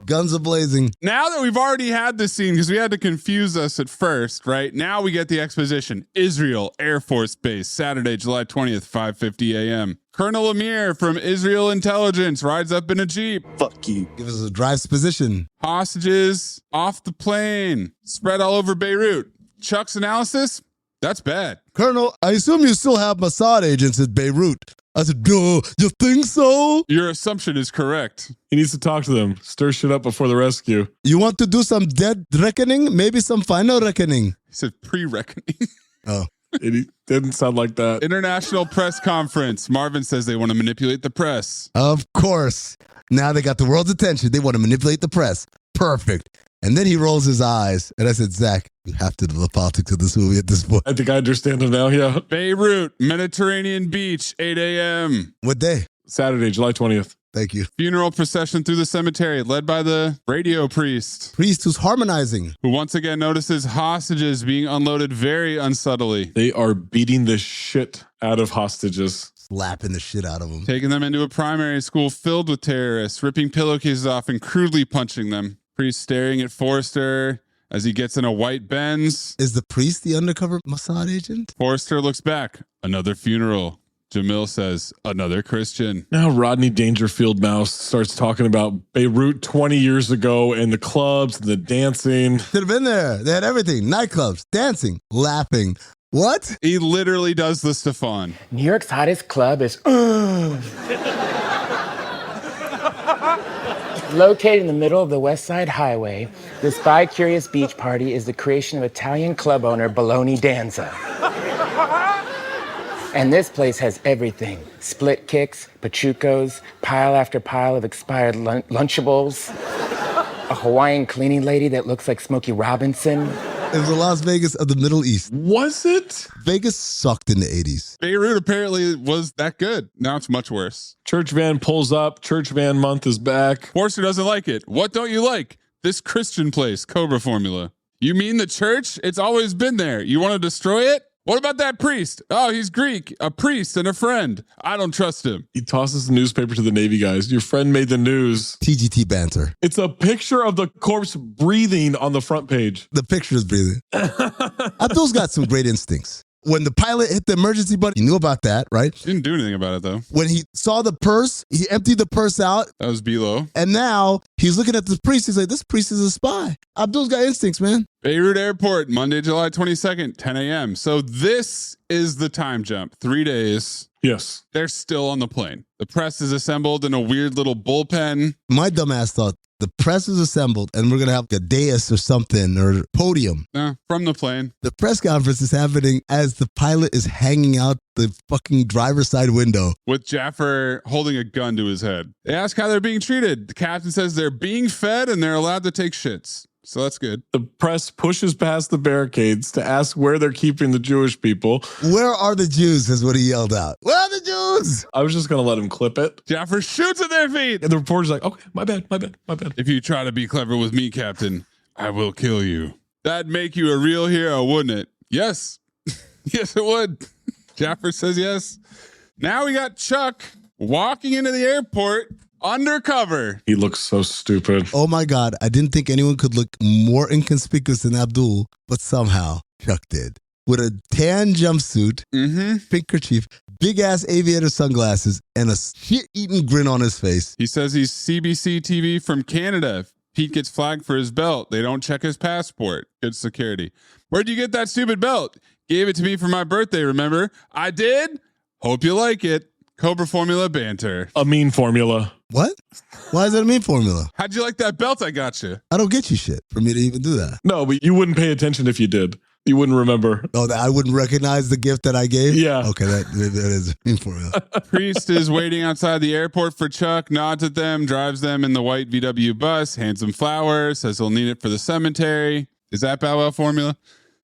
guns are blazing. Now that we've already had this scene, because we had to confuse us at first, right? Now we get the exposition. Israel Air Force Base, Saturday, July 20th, 5:50 a.m. Colonel Amir from Israel Intelligence rides up in a Jeep. Fuck you. Give us a drive's position. Hostages off the plane, spread all over Beirut. Chuck's analysis? That's bad. Colonel, I assume you still have Mossad agents at Beirut. I said, duh, you think so? Your assumption is correct. He needs to talk to them. Stir shit up before the rescue. You want to do some dead reckoning? Maybe some final reckoning. He said pre-reckoning. Oh. It didn't sound like that. International press conference. Marvin says they want to manipulate the press. Of course. Now they got the world's attention. They want to manipulate the press. Perfect. And then he rolls his eyes. And I said, Zach, you have to know the politics of this movie at this point. I think I understand him now, yeah. Beirut, Mediterranean Beach, 8 a.m. What day? Saturday, July 20th. Thank you. Funeral procession through the cemetery led by the radio priest. Priest who's harmonizing. Who once again notices hostages being unloaded very unsubtly. They are beating the shit out of hostages. Slapping the shit out of them. Taking them into a primary school filled with terrorists, ripping pillowcases off and crudely punching them. Priest staring at Forster as he gets in a white Benz. Is the priest the undercover Mossad agent? Forster looks back. Another funeral. Jamil says, another Christian. Now Rodney Dangerfield Mouse starts talking about Beirut 20 years ago and the clubs and the dancing. Should have been there. They had everything. Nightclubs, dancing, laughing. What? He literally does the Stefan. New York's hottest club is located in the middle of the West Side Highway. This bi-curious beach party is the creation of Italian club owner Bologna Danza. And this place has everything. Split kicks, pachucos, pile after pile of expired Lunchables. a Hawaiian cleaning lady that looks like Smokey Robinson. It was the Las Vegas of the Middle East. Was it? Vegas sucked in the 80s. Beirut apparently was that good. Now it's much worse. Church van pulls up. Church van month is back. Forster doesn't like it. What don't you like? This Christian place, Cobra Formula. You mean the church? It's always been there. You want to destroy it? What about that priest? Oh, he's Greek, a priest and a friend. I don't trust him. He tosses the newspaper to the Navy guys. Your friend made the news. TGT banter. It's a picture of the corpse breathing on the front page. The picture is breathing. Abdul's got some great instincts. When the pilot hit the emergency button, he knew about that, right? Didn't do anything about it, though. When he saw the purse, he emptied the purse out. That was Bilo. And now he's looking at this priest. He's like, this priest is a spy. Abdul's got instincts, man. Beirut Airport, Monday, July 22nd, 10 a.m. So this is the time jump. 3 days. Yes. They're still on the plane. The press is assembled in a weird little bullpen. My dumbass thought the press is assembled and we're going to have a dais or something or podium. From the plane. The press conference is happening as the pilot is hanging out the fucking driver's side window. With Jaffer holding a gun to his head. They ask how they're being treated. The captain says they're being fed and they're allowed to take shits. So that's good. The press pushes past the barricades to ask where they're keeping the Jewish people. Where are the Jews is what he yelled out. Where are the Jews? I was just going to let him clip it. Jaffer shoots at their feet. And the reporter's like, okay, my bad. If you try to be clever with me, Captain, I will kill you. That'd make you a real hero, wouldn't it? Yes. Yes, it would. Jaffer says yes. Now we got Chuck walking into the airport undercover. He looks so stupid. Oh my God. I didn't think anyone could look more inconspicuous than Abdul, but somehow Chuck did. With a tan jumpsuit, pink kerchief, big ass aviator sunglasses, and a shit-eating grin on his face. He says he's CBC TV from Canada. Pete gets flagged for his belt. They don't check his passport. Good security. Where'd you get that stupid belt? Gave it to me for my birthday, remember? I did? Hope you like it. Cobra Formula banter. Amin formula. What? Why is that a mean formula? How'd you like that belt I got you? I don't get you shit for me to even do that. No, but you wouldn't pay attention if you did. You wouldn't remember. Oh, I wouldn't recognize the gift that I gave? Yeah. Okay, that is a mean formula. Priest is waiting outside the airport for Chuck, nods at them, drives them in the white VW bus, hands them flowers, says he'll need it for the cemetery. Is that Bow Wow formula?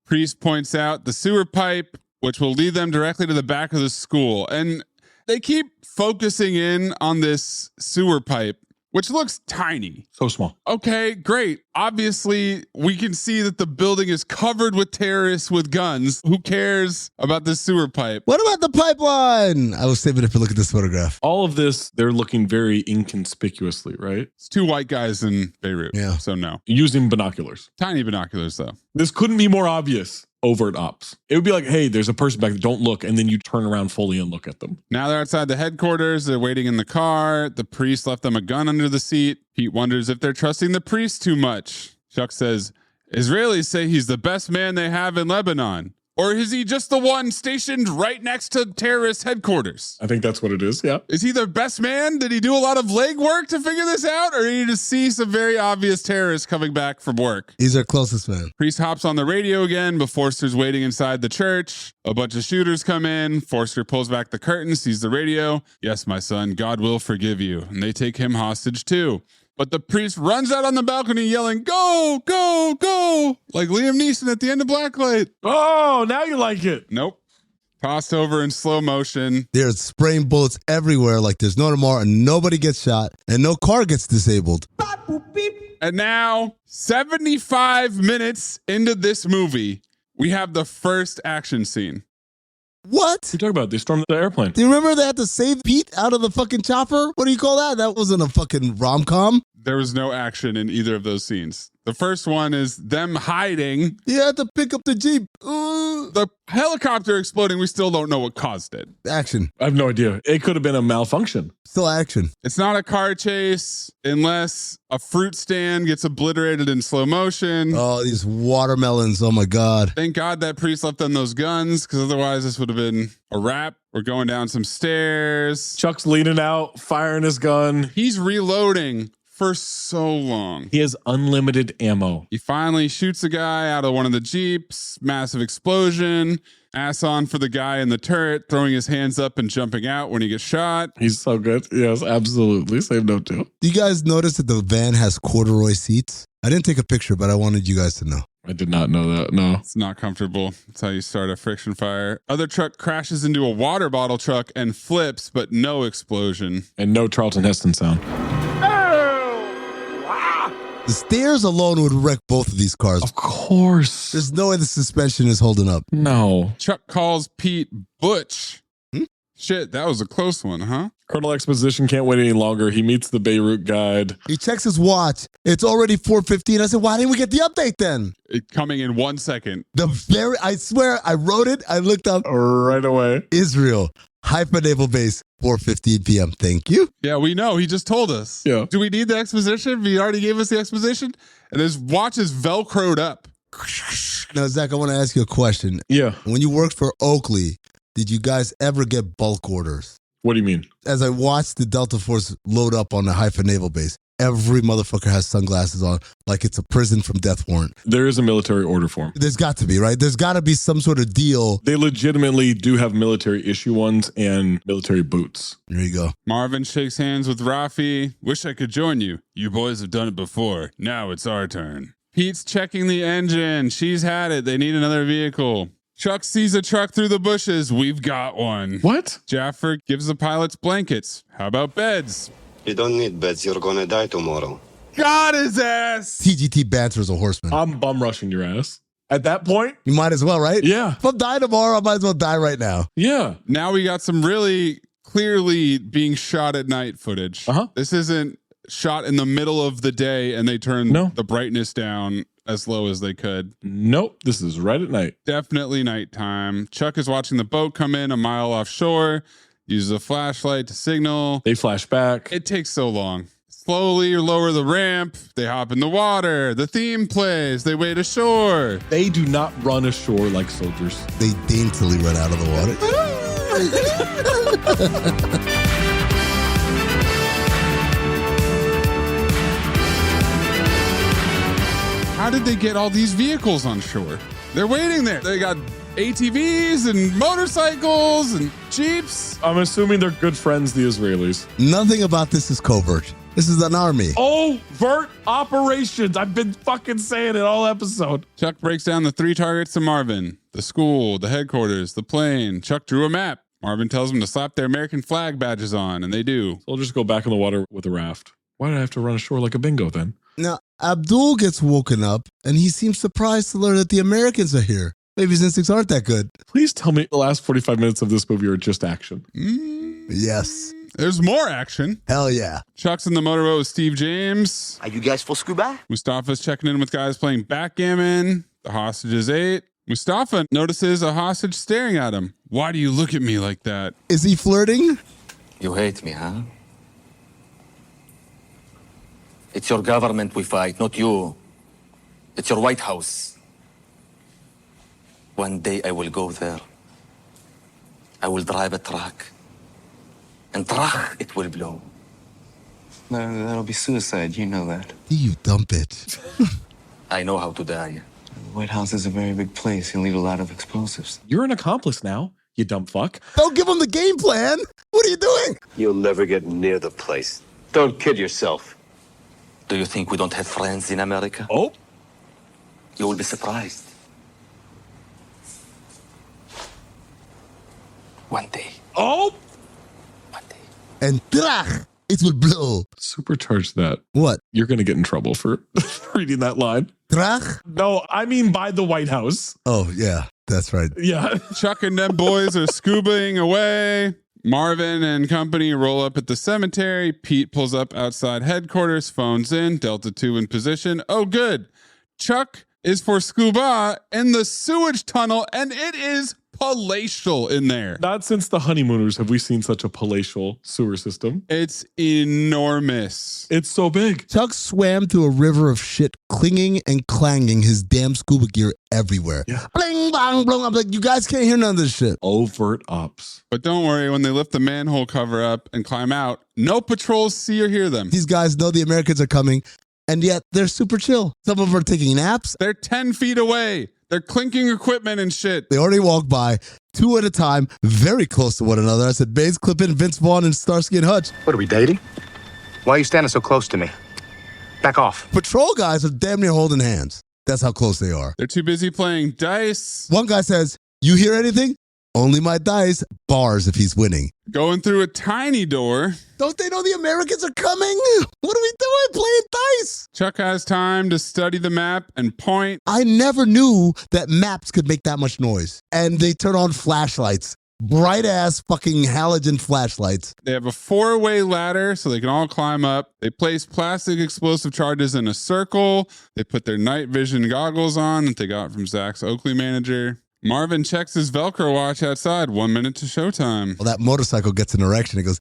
Priest points out the sewer pipe, which will lead them directly to the back of the school. And they keep focusing in on this sewer pipe, which looks tiny. So small. Okay, great. Obviously, we can see that the building is covered with terrorists with guns. Who cares about the sewer pipe? What about the pipeline? I was saving it to look at this photograph. All of this, they're looking very inconspicuously, right? It's two white guys in Beirut. Yeah. So no. Using binoculars. Tiny binoculars, though. This couldn't be more obvious. Overt ops. It would be like, hey, there's a person back there, don't look, and then you turn around fully and look at them. Now they're outside the headquarters. They're waiting in the car. The priest left them a gun under the seat. Pete wonders if they're trusting the priest too much. Chuck says, Israelis say he's the best man they have in Lebanon. Or is he just the one stationed right next to terrorist headquarters? I think that's what it is, yeah. Is he the best man? Did he do a lot of legwork to figure this out? Or did he just see some very obvious terrorists coming back from work? He's our closest man. Priest hops on the radio again, but Forster's waiting inside the church. A bunch of shooters come in. Forster pulls back the curtain, sees the radio. Yes, my son, God will forgive you. And they take him hostage too. But the priest runs out on the balcony yelling, go, go, go, like Liam Neeson at the end of Blacklight. Oh, now you like it. Nope. Tossed over in slow motion. There's spraying bullets everywhere like there's no tomorrow, and nobody gets shot, and no car gets disabled. And now, 75 minutes into this movie, we have the first action scene. What? What are you talking about? They stormed the airplane. Do you remember they had to save Pete out of the fucking chopper? What do you call that? That wasn't a fucking rom-com. There was no action in either of those scenes. The first one is them hiding. You had to pick up the Jeep. The helicopter exploding, we still don't know what caused it. Action. I have no idea. It could have been a malfunction. Still action. It's not a car chase unless a fruit stand gets obliterated in slow motion. Oh, these watermelons. Oh, my God. Thank God that priest left them those guns, because otherwise this would have been a wrap. We're going down some stairs. Chuck's leaning out, firing his gun. He's reloading for so long. He has unlimited ammo. He finally shoots a guy out of one of the Jeeps, massive explosion, ass on for the guy in the turret, throwing his hands up and jumping out when he gets shot. He's so good. Yes, absolutely. Same note too. Do you guys notice that the van has corduroy seats? I didn't take a picture, but I wanted you guys to know. I did not know that. No. It's not comfortable. That's how you start a friction fire. Other truck crashes into a water bottle truck and flips, but no explosion. And no Charlton Heston sound. The stairs alone would wreck both of these cars. Of course. There's no way the suspension is holding up. No. Chuck calls Pete Butch. Shit, that was a close one, huh? Colonel Exposition can't wait any longer. He meets the Beirut guide. He checks his watch. It's already 4:15. I said, why didn't we get the update then? Coming in 1 second. I swear, I wrote it. I looked up. Right away. Israel, Haifa Naval Base, 4:15 p.m. Thank you. Yeah, we know. He just told us. Yeah. Do we need the exposition? He already gave us the exposition. And his watch is Velcroed up. Now, Zach, I want to ask you a question. Yeah. When you worked for Oakley, did you guys ever get bulk orders? What do you mean? As I watched the Delta Force load up on the Haifa Naval Base, every motherfucker has sunglasses on like it's a prison from death warrant. There is a military order form. There's got to be, right? There's got to be some sort of deal. They legitimately do have military issue ones and military boots. There you go. Marvin shakes hands with Rafi. Wish I could join you. You boys have done it before. Now it's our turn. Pete's checking the engine. She's had it. They need another vehicle. Chuck sees a truck through the bushes. We've got one. What? Jaffer gives the pilots blankets. How about beds? You don't need beds. You're gonna die tomorrow. Got his ass. TGT banters a horseman. I'm bum rushing your ass. At that point, you might as well, right? Yeah. If I'm dying tomorrow, I might as well die right now. Yeah. Now we got some really clearly being shot at night footage. This isn't shot in the middle of the day and they turn the brightness down as low as they could. Nope. This is right at night. Definitely nighttime. Chuck is watching the boat come in a mile offshore, uses a flashlight to signal. They flash back. It takes so long. Slowly lower the ramp. They hop in the water. The theme plays. They wade ashore. They do not run ashore like soldiers. They daintily run out of the water. How did they get all these vehicles on shore? They're waiting there. They got ATVs and motorcycles and Jeeps. I'm assuming they're good friends, the Israelis. Nothing about this is covert. This is an army. Overt operations. I've been fucking saying it all episode. Chuck breaks down the 3 targets to Marvin. The school, the headquarters, the plane. Chuck drew a map. Marvin tells them to slap their American flag badges on, and they do. So I'll just go back in the water with a raft. Why did I have to run ashore like a bingo then? Now, Abdul gets woken up, and he seems surprised to learn that the Americans are here. Maybe his instincts aren't that good. Please tell me the last 45 minutes of this movie are just action. Yes. There's more action. Hell yeah. Chuck's in the motorboat with Steve James. Are you guys for scuba? Mustafa's checking in with guys playing backgammon. The hostages ate. Mustafa notices a hostage staring at him. Why do you look at me like that? Is he flirting? You hate me, huh? It's your government we fight, not you. It's your White House. One day I will go there. I will drive a truck. And trach, it will blow. No, that'll be suicide. You know that. You dumb bitch. I know how to die. The White House is a very big place. You'll need a lot of explosives. You're an accomplice now, you dumb fuck. Don't give him the game plan. What are you doing? You'll never get near the place. Don't kid yourself. Do you think we don't have friends in America? Oh. You will be surprised. One day. Oh. One day. And trach, it will blow. Supercharge that. What? You're going to get in trouble for reading that line. Trach? No, I mean by the White House. Oh, yeah. That's right. Yeah. Chuck and them boys are scubaing away. Marvin and company roll up at the cemetery. Pete pulls up outside headquarters, phones in, Delta 2 in position. Oh, good. Chuck is for scuba in the sewage tunnel, and it is palatial in there. Not since the honeymooners have we seen such a palatial sewer system. It's enormous. It's so big. Chuck swam through a river of shit, clinging and clanging his damn scuba gear everywhere. Yeah. Bling, bong, blong. I'm like, you guys can't hear none of this shit. Overt ops. But don't worry, when they lift the manhole cover up and climb out, No patrols see or hear them. These guys know the Americans are coming, and yet they're super chill. Some of them are taking naps. They're 10 feet away. They're clinking equipment and shit. They already walked by, 2 at a time, very close to one another. I said, Baze, clip in Vince Vaughn and Starsky and Hutch. What, are we dating? Why are you standing so close to me? Back off. Patrol guys are damn near holding hands. That's how close they are. They're too busy playing dice. One guy says, you hear anything? Only my dice. Bars if he's winning. Going through a tiny door. Don't they know the Americans are coming? What are we doing? Playing dice. Chuck has time to study the map and point. I never knew that maps could make that much noise. And they turn on flashlights. Bright ass fucking halogen flashlights. They have a 4-way ladder so they can all climb up. They place plastic explosive charges in a circle. They put their night vision goggles on that they got from Zach's Oakley manager. Marvin checks his Velcro watch outside. 1 minute to showtime. Well, that motorcycle gets an erection. It goes,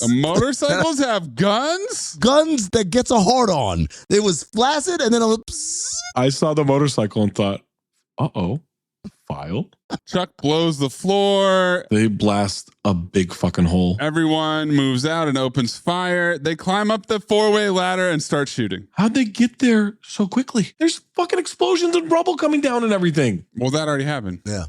motorcycles have guns? Guns that gets a hard on. It was flaccid and then it was, I saw the motorcycle and thought, uh-oh, file. Chuck blows the floor. They blast a big fucking hole. Everyone moves out and opens fire. They climb up the 4-way ladder and start shooting. How'd they get there so quickly? There's fucking explosions and rubble coming down and everything. Well, that already happened. Yeah.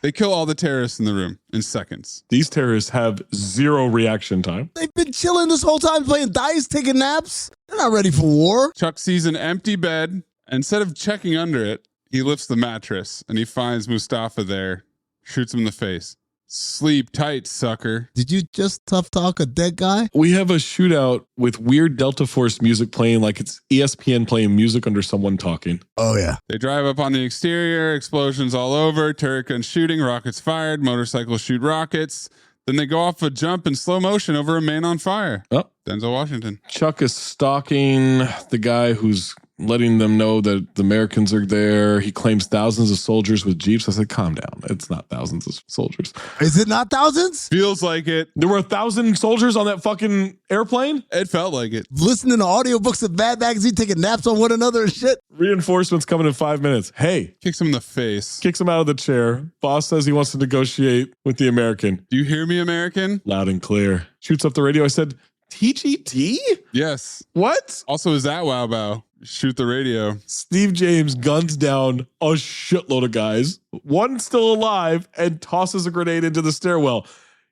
They kill all the terrorists in the room in seconds. These terrorists have 0 reaction time. They've been chilling this whole time, playing dice, taking naps. They're not ready for war. Chuck sees an empty bed. Instead of checking under it, he lifts the mattress and he finds Mustafa there, shoots him in the face. Sleep tight, sucker. Did you just tough talk a dead guy? We have a shootout with weird Delta Force music playing like it's ESPN playing music under someone talking. Oh, yeah. They drive up on the exterior, explosions all over, turret gun shooting, rockets fired, motorcycles shoot rockets. Then they go off a jump in slow motion over a man on fire. Oh. Denzel Washington. Chuck is stalking the guy who's letting them know that the Americans are there. He claims thousands of soldiers with jeeps. I said, calm down. It's not thousands of soldiers. Is it not thousands? Feels like it. There were 1,000 soldiers on that fucking airplane? It felt like it. Listening to audiobooks of Bad Magazine, taking naps on one another and shit. Reinforcements coming in 5 minutes. Hey. Kicks him in the face. Kicks him out of the chair. Boss says he wants to negotiate with the American. Do you hear me, American? Loud and clear. Shoots up the radio. I said, TGT? Yes. What? Also, is that wow bow? Shoot the radio. Steve James guns down a shitload of guys. One still alive and tosses a grenade into the stairwell.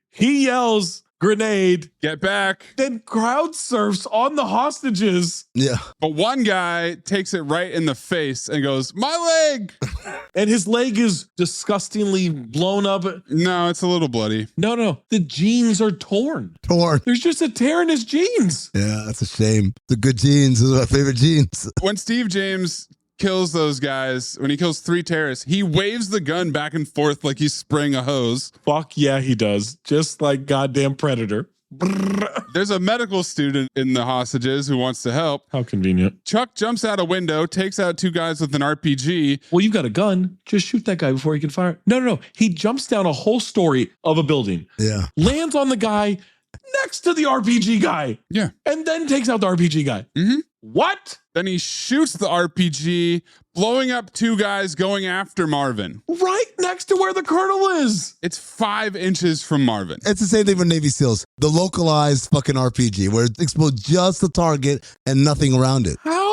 He yells, grenade. Get back. Then crowd surfs on the hostages. Yeah. But one guy takes it right in the face and goes, my leg. And his leg is disgustingly blown up. No, it's a little bloody. No. The jeans are torn. There's just a tear in his jeans. Yeah, that's a shame. The good jeans. Those are my favorite jeans. When Steve James kills those guys, when he kills 3 terrorists, he waves the gun back and forth like he's spraying a hose. Fuck yeah, he does. Just like goddamn Predator. There's a medical student in the hostages who wants to help. How convenient. Chuck jumps out a window, takes out 2 guys with an RPG. Well, you've got a gun. Just shoot that guy before he can fire. No. He jumps down a whole story of a building. Yeah. Lands on the guy next to the RPG guy. Yeah. And then takes out the RPG guy. Mm-hmm. What? Then he shoots the RPG, blowing up 2 guys going after Marvin. Right next to where the colonel is. It's 5 inches from Marvin. It's the same thing with Navy SEALs. The localized fucking RPG where it explodes just the target and nothing around it. How?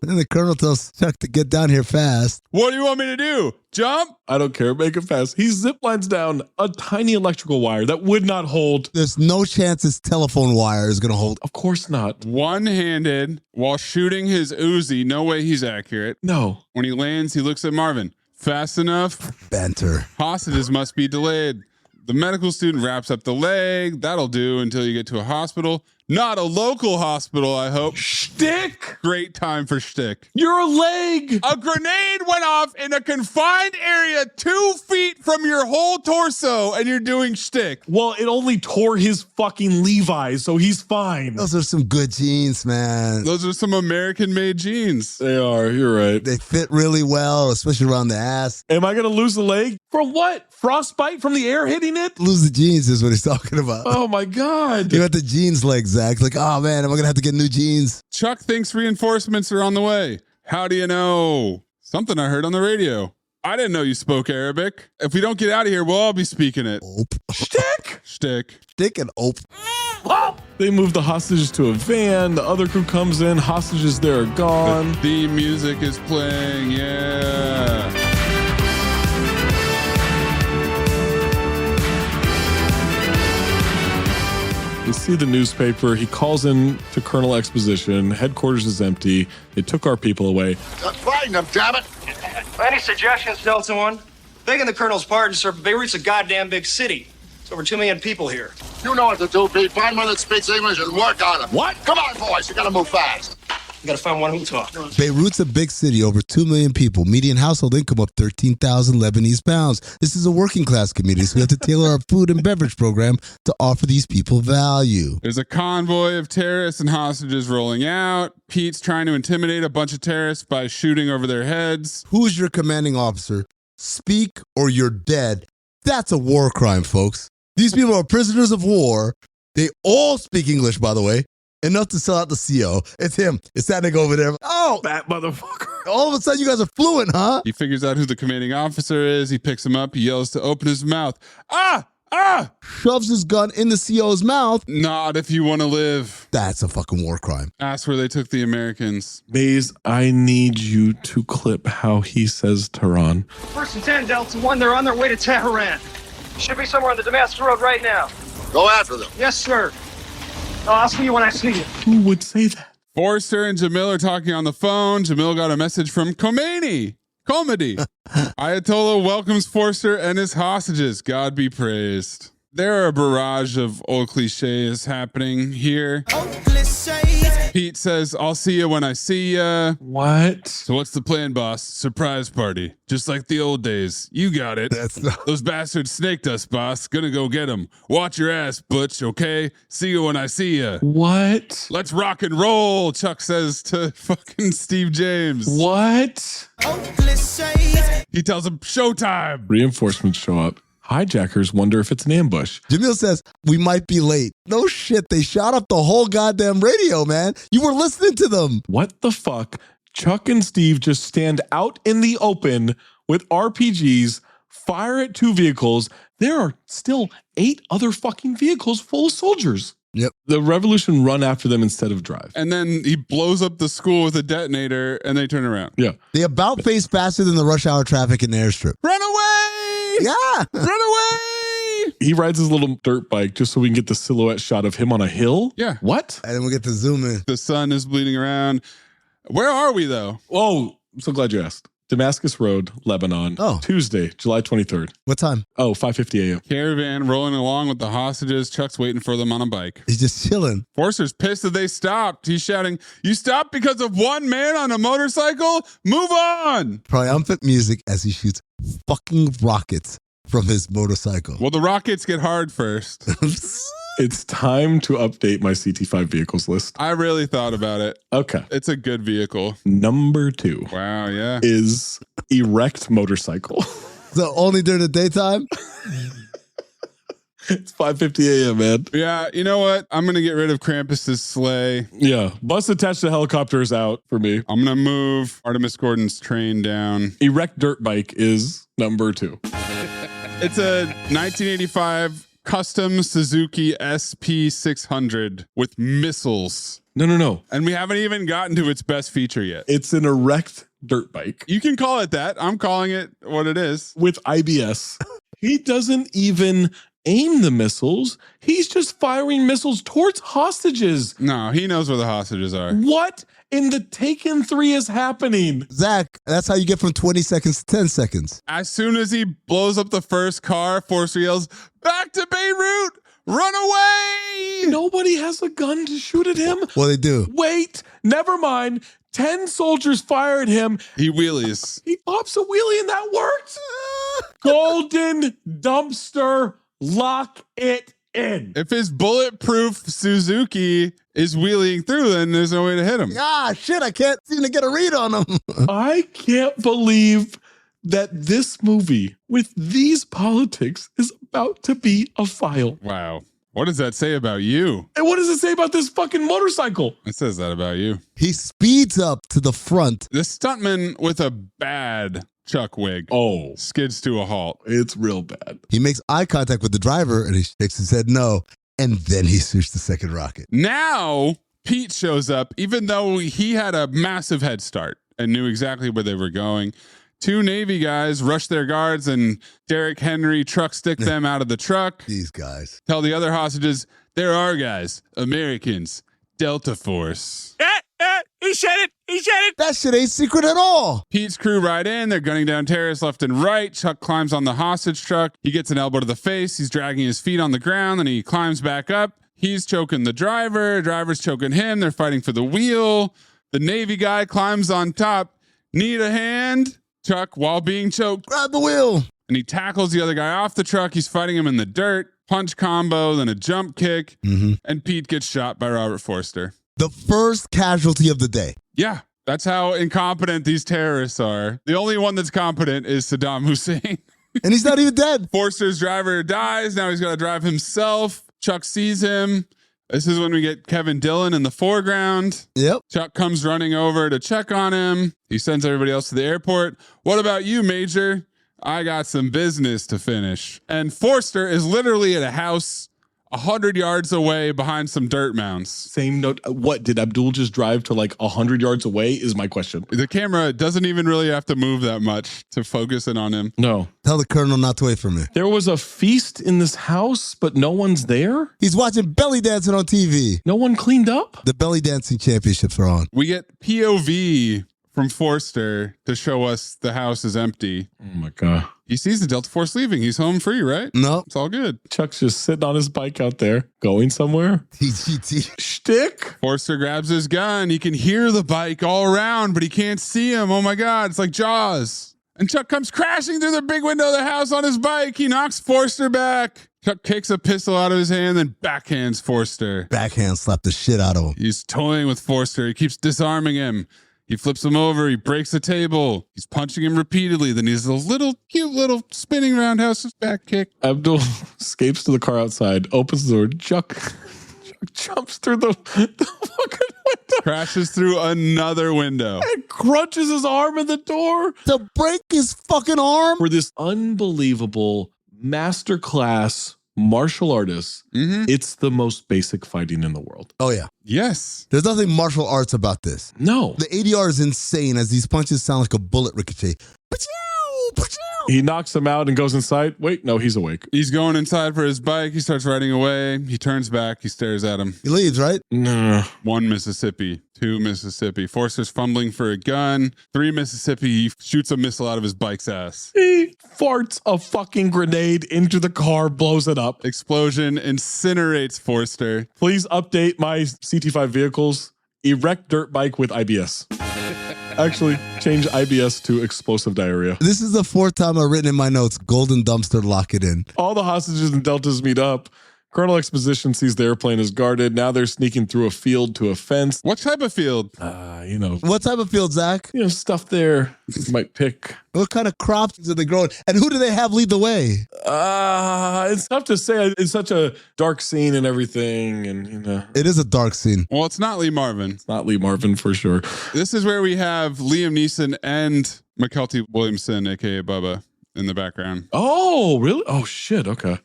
And the colonel tells Chuck to get down here fast. What do you want me to do? Jump? I don't care. Make it fast. He ziplines down a tiny electrical wire that would not hold. There's no chance his telephone wire is going to hold. Of course not. One-handed while shooting his Uzi. No way he's accurate. No. When he lands, he looks at Marvin. Fast enough? Banter. Hostages must be delayed. The medical student wraps up the leg. That'll do until you get to a hospital. Not a local hospital, I hope. Shtick! Great time for shtick. You're a leg! A grenade went off in a confined area 2 feet from your whole torso, and you're doing shtick. Well, it only tore his fucking Levi's, so he's fine. Those are some good jeans, man. Those are some American-made jeans. They are, you're right. They fit really well, especially around the ass. Am I going to lose the leg? For what? Frostbite from the air hitting it? Lose the jeans is what he's talking about. Oh my God. You got the jeans legs, Zach. Like, oh man, am I going to have to get new jeans? Chuck thinks reinforcements are on the way. How do you know? Something I heard on the radio. I didn't know you spoke Arabic. If we don't get out of here, we'll all be speaking it. Ope. Shtick. Shtick. Shtick and ope. They move the hostages to a van. The other crew comes in. Hostages there are gone. The theme music is playing. Yeah. You see the newspaper. He calls in to Colonel Exposition. Headquarters is empty. They took our people away. Find them, damn it! Any suggestions, Delta One? Begging the Colonel's pardon, sir, but Beirut's a goddamn big city. There's over 2 million people here. You know what to do, Pete. Find one that speaks English and work on it. What? Come on, boys. You gotta move fast. You gotta find one who talks. Beirut's a big city, over 2 million people. Median household income of 13,000 Lebanese pounds. This is a working class community, so we have to tailor our food and beverage program to offer these people value. There's a convoy of terrorists and hostages rolling out. Pete's trying to intimidate a bunch of terrorists by shooting over their heads. Who's your commanding officer? Speak or you're dead. That's a war crime, folks. These people are prisoners of war. They all speak English, by the way. Enough to sell out the CO. It's him. It's that nigga over there. Oh, that motherfucker. All of a sudden, you guys are fluent, huh? He figures out who the commanding officer is. He picks him up. He yells to open his mouth. Ah! Ah! Shoves his gun in the CO's mouth. Not if you want to live. That's a fucking war crime. That's where they took the Americans. Maze, I need you to clip how he says Tehran. First and 10, Delta One, they're on their way to Tehran. Should be somewhere on the Damascus Road right now. Go after them. Yes, sir. I'll see you when I see you. Who would say that? Forster and Jamil are talking on the phone. Jamil got a message from Khomeini. Comedy. Ayatollah welcomes Forster and his hostages. God be praised. There are a barrage of old cliches happening here. Pete says, I'll see you when I see ya. What? So what's the plan, boss? Surprise party. Just like the old days. You got it. Those bastards snaked us, boss. Gonna go get them. Watch your ass, Butch, okay? See you when I see ya. What? Let's rock and roll, Chuck says to fucking Steve James. What? He tells him, showtime. Reinforcements show up. Hijackers wonder if it's an ambush. Jamil says, we might be late. No shit, they shot up the whole goddamn radio, man. You were listening to them. What the fuck? Chuck and Steve just stand out in the open with RPGs, fire at 2 vehicles. There are still 8 other fucking vehicles full of soldiers. Yep. The revolution run after them instead of drive. And then he blows up the school with a detonator and they turn around. Yeah. They about face faster than the rush hour traffic in the airstrip. Run away! Yeah. Run away! He rides his little dirt bike just so we can get the silhouette shot of him on a hill. Yeah. What? And then we get to zoom in. The sun is bleeding around. Where are we, though? Oh, I'm so glad you asked. Damascus Road, Lebanon. Oh. Tuesday, July 23rd. What time? Oh, 5:50 a.m. Caravan rolling along with the hostages. Chuck's waiting for them on a bike. He's just chilling. Forster's pissed that they stopped. He's shouting, you stopped because of one man on a motorcycle? Move on! Triumphant music as he shoots fucking rockets from his motorcycle. Well, the rockets get hard first. It's time to update my CT5 vehicles list. I really thought about it. Okay. It's a good vehicle. Number 2. Wow, yeah. Is erect motorcycle. So only during the daytime? It's 5:50 a.m., man. Yeah, you know what? I'm going to get rid of Krampus's sleigh. Yeah. Bus attached to helicopter is out for me. I'm going to move Artemis Gordon's train down. Erect dirt bike is number 2. It's a 1985 custom Suzuki SP600 with missiles. No. And we haven't even gotten to its best feature yet. It's an erect dirt bike. You can call it that. I'm calling it what it is. With IBS. He doesn't even aim the missiles. He's just firing missiles towards hostages. No, he knows where the hostages are. What in the Taken 3 is happening? Zach, that's how you get from 20 seconds to 10 seconds. As soon as he blows up the first car, Forster yells, back to Beirut! Run away! Nobody has a gun to shoot at him. Well, they do. Wait, never mind. 10 soldiers fire at him. He wheelies. He pops a wheelie and that worked. Golden dumpster, lock it in. If his bulletproof Suzuki is wheeling through, then there's no way to hit him. Ah, shit, I can't seem to get a read on him. I can't believe that this movie with these politics is about to be a file. Wow. What does that say about you? And what does it say about this fucking motorcycle? It says that about you. He speeds up to the front. The stuntman with a bad Chuck wig. Oh. Skids to a halt. It's real bad. He makes eye contact with the driver and he shakes his head no. And then he shoots the second rocket. Now, Pete shows up, even though he had a massive head start and knew exactly where they were going. Two Navy guys rush their guards, and Derek Henry truck stick them out of the truck. These guys. Tell the other hostages, they're our guys, Americans, Delta Force. He said it. He said it. That shit ain't secret at all. Pete's crew ride in. They're gunning down terrorists left and right. Chuck climbs on the hostage truck. He gets an elbow to the face. He's dragging his feet on the ground. Then he climbs back up. He's choking the driver. Driver's choking him. They're fighting for the wheel. The Navy guy climbs on top. Need a hand? Chuck, while being choked, grab the wheel. And he tackles the other guy off the truck. He's fighting him in the dirt. Punch combo, then a jump kick. And Pete gets shot by Robert Forster. The first casualty of the day. Yeah, that's how incompetent these terrorists are. The only one that's competent is Saddam Hussein. And he's not even dead. Forster's driver dies. Now he's got to drive himself. Chuck sees him. This is when we get Kevin Dillon in the foreground. Yep. Chuck comes running over to check on him. He sends everybody else to the airport. What about you, Major? I got some business to finish. And Forster is literally at a house 100 yards away behind some dirt mounds. Same note. What, did Abdul just drive to like 100 yards away is my question. The camera doesn't even really have to move that much to focus in on him. No. Tell the colonel not to wait for me. There was a feast in this house, but no one's there? He's watching belly dancing on TV. No one cleaned up? The belly dancing championships are on. We get POV from Forster to show us the house is empty. Oh my God. He sees the Delta Force leaving. He's home free, right? No. It's all good. Chuck's just sitting on his bike out there, going somewhere. TGT. Shtick. Forster grabs his gun. He can hear the bike all around, but he can't see him. Oh my God, it's like Jaws. And Chuck comes crashing through the big window of the house on his bike. He knocks Forster back. Chuck kicks a pistol out of his hand, then backhands Forster. Backhand slapped the shit out of him. He's toying with Forster. He keeps disarming him. He flips him over. He breaks the table. He's punching him repeatedly. Then he's a little cute little spinning roundhouse back kick. Abdul escapes to the car outside, opens the door. Chuck jumps through the fucking window. Crashes through another window. And crunches his arm in the door. To break his fucking arm? For this unbelievable masterclass martial artist, it's the most basic fighting in the world. Oh, yeah. Yes. There's nothing martial arts about this. No. The ADR is insane as these punches sound like a bullet ricochet. He knocks him out and goes inside. Wait, no, he's awake. He's going inside for his bike. He starts riding away. He turns back. He stares at him. He leaves, right? No. 1 Mississippi. 2 Mississippi. Forster's fumbling for a gun. 3 Mississippi. He shoots a missile out of his bike's ass. He farts a fucking grenade into the car, blows it up. Explosion incinerates Forster. Please update my CT5 vehicles. Erect dirt bike with IBS. Actually, change IBS to explosive diarrhea. This is the 4th time I've written in my notes, golden dumpster, lock it in. All the hostages and deltas meet up. Colonel Exposition sees the airplane is guarded. Now they're sneaking through a field to a fence. What type of field? What type of field, Zach? Stuff there you might pick. What kind of crops are they growing? And who do they have lead the way? It's tough to say. It's such a dark scene and everything. And, It is a dark scene. Well, it's not Lee Marvin. It's not Lee Marvin for sure. This is where we have Liam Neeson and McKelty Williamson, a.k.a. Bubba, in the background. Oh, really? Oh, shit. Okay.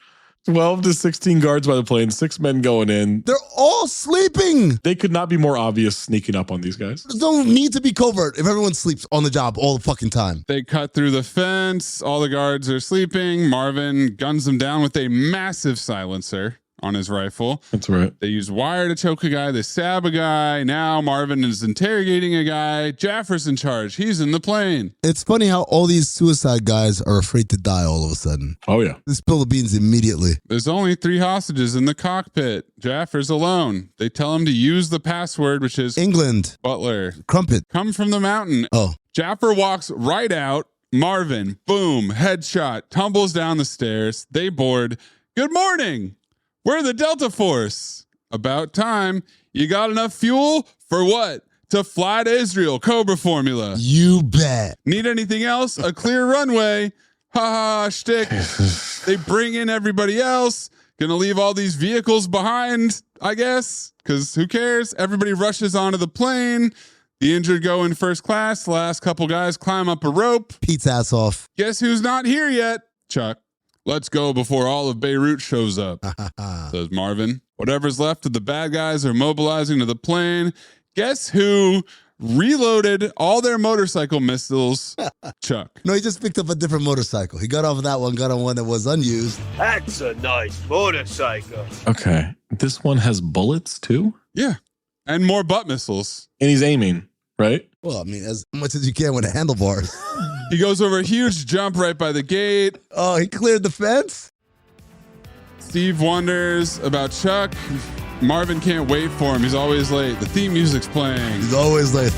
12 to 16 guards by the plane, 6 men going in. They're all sleeping. They could not be more obvious sneaking up on these guys. There's no need to be covert if everyone sleeps on the job all the fucking time. They cut through the fence. All the guards are sleeping. Marvin guns them down with a massive silencer on his rifle. That's right. They use wire to choke a guy. They stab a guy. Now Marvin is interrogating a guy. Jaffer's in charge. He's in the plane. It's funny how all these suicide guys are afraid to die all of a sudden. Oh, yeah. They spill the beans immediately. There's only 3 hostages in the cockpit. Jaffer's alone. They tell him to use the password, which is England. Butler. Crumpet. Come from the mountain. Oh. Jaffer walks right out. Marvin, boom, headshot, tumbles down the stairs. They board. Good morning. We're the Delta Force. About time. You got enough fuel? For what? To fly to Israel. Cobra formula. You bet. Need anything else? A clear runway. Ha ha, shtick. They bring in everybody else. Gonna leave all these vehicles behind, I guess. Because who cares? Everybody rushes onto the plane. The injured go in first class. The last couple guys climb up a rope. Pete's ass off. Guess who's not here yet? Chuck. Let's go before all of Beirut shows up, says Marvin. Whatever's left of the bad guys are mobilizing to the plane. Guess who reloaded all their motorcycle missiles? Chuck. No, he just picked up a different motorcycle. He got off of that one, got on one that was unused. That's a nice motorcycle. Okay. This one has bullets too? Yeah. And more butt missiles. And he's aiming, right? Well, I mean, as much as you can with the handlebars. He goes over a huge jump right by the gate. Oh, he cleared the fence? Steve wonders about Chuck. Marvin can't wait for him. He's always late. The theme music's playing. He's always late.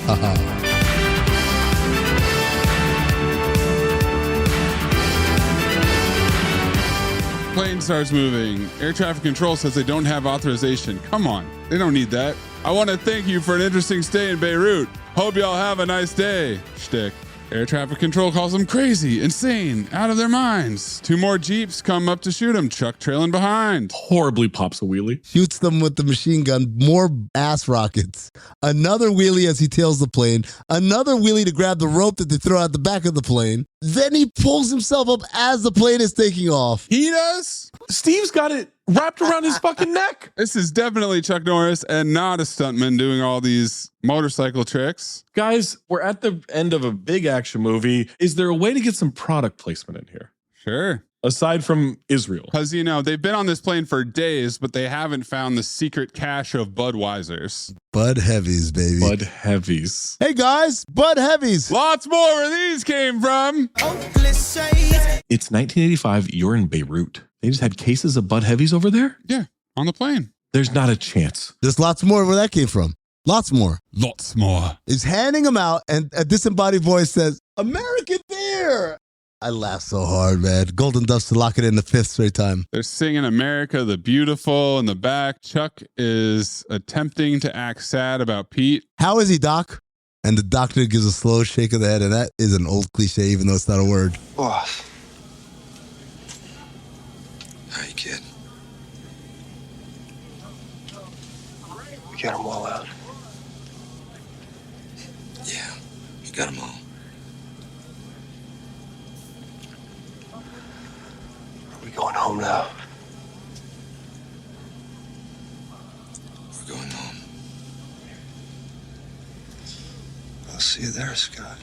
Plane starts moving. Air traffic control says they don't have authorization. Come on. They don't need that. I want to thank you for an interesting stay in Beirut. Hope y'all have a nice day. Shtick. Air traffic control calls them crazy, insane, out of their minds. 2 more Jeeps come up to shoot him. Chuck trailing behind. Horribly pops a wheelie. Shoots them with the machine gun. More ass rockets. Another wheelie as he tails the plane. Another wheelie to grab the rope that they throw out the back of the plane. Then he pulls himself up as the plane is taking off. He does? Steve's got it wrapped around his fucking neck. This is definitely Chuck Norris and not a stuntman doing all these motorcycle tricks. Guys, we're at the end of a big action movie. Is there a way to get some product placement in here? Sure. Aside from Israel. Because, you know, they've been on this plane for days, but they haven't found the secret cache of Budweisers. Bud Heavies, baby. Bud Heavies. Hey, guys. Bud Heavies. Lots more where these came from. It's 1985. You're in Beirut. They just had cases of Bud Heavies over there? Yeah, on the plane. There's not a chance. There's lots more where that came from. Lots more. Lots more. He's handing them out, and a disembodied voice says, American beer. I laughed so hard, man. Golden Dust to lock it in the 5th straight time. They're singing America the Beautiful in the back. Chuck is attempting to act sad about Pete. How is he, Doc? And the doctor gives a slow shake of the head, and that is an old cliche, even though it's not a word. Boss. Hi, kid. We got them all out. Yeah, we got them all. Are we going home now? We're going home. I'll see you there, Scott.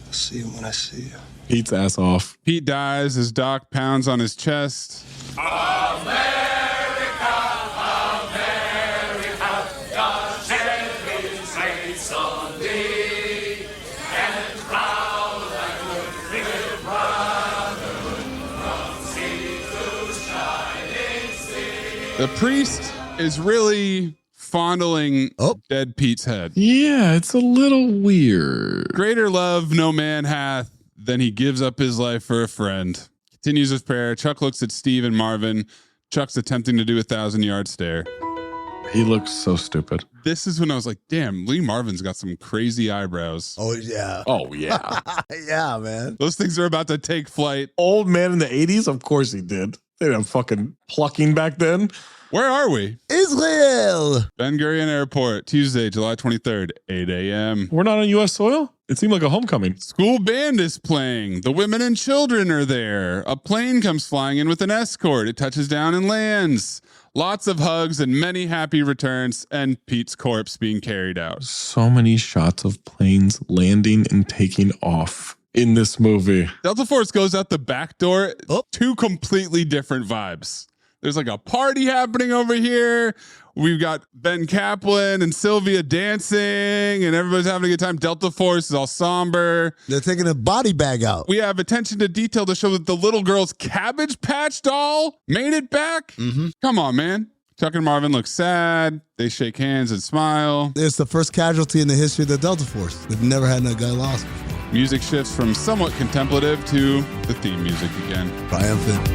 I'll see you when I see you. Pete's ass off. Pete dies as Doc pounds on his chest. America, God shed his grace on thee, and proud and good brotherhood from sea to shining sea. The priest is really fondling dead Pete's head. Yeah, it's a little weird. Greater love no man hath than he gives up his life for a friend. Continues his prayer. Chuck looks at Steve and Marvin. Chuck's attempting to do a 1,000-yard stare. He looks so stupid. This is when I was like, damn, Lee Marvin's got some crazy eyebrows. Oh, yeah. Oh, yeah. Yeah, man. Those things are about to take flight. Old man in the 80s? Of course he did. They didn't have fucking plucking back then. Where are we? Israel. Ben Gurion Airport, Tuesday, July 23rd, 8 a.m. We're not on U.S. soil? It seemed like a homecoming. School band is playing. The women and children are there. A plane comes flying in with an escort. It touches down and lands. Lots of hugs and many happy returns, and Pete's corpse being carried out. So many shots of planes landing and taking off in this movie. Delta Force goes out the back door. Two completely different vibes. There's like a party happening over here. We've got Ben Kaplan and Sylvia dancing, and everybody's having a good time. Delta Force is all somber. They're taking a body bag out. We have attention to detail to show that the little girl's Cabbage Patch doll made it back. Mm-hmm. Come on, man. Chuck and Marvin look sad. They shake hands and smile. It's the first casualty in the history of the Delta Force. They've never had a guy lost before. Music shifts from somewhat contemplative to the theme music again. Triumphant.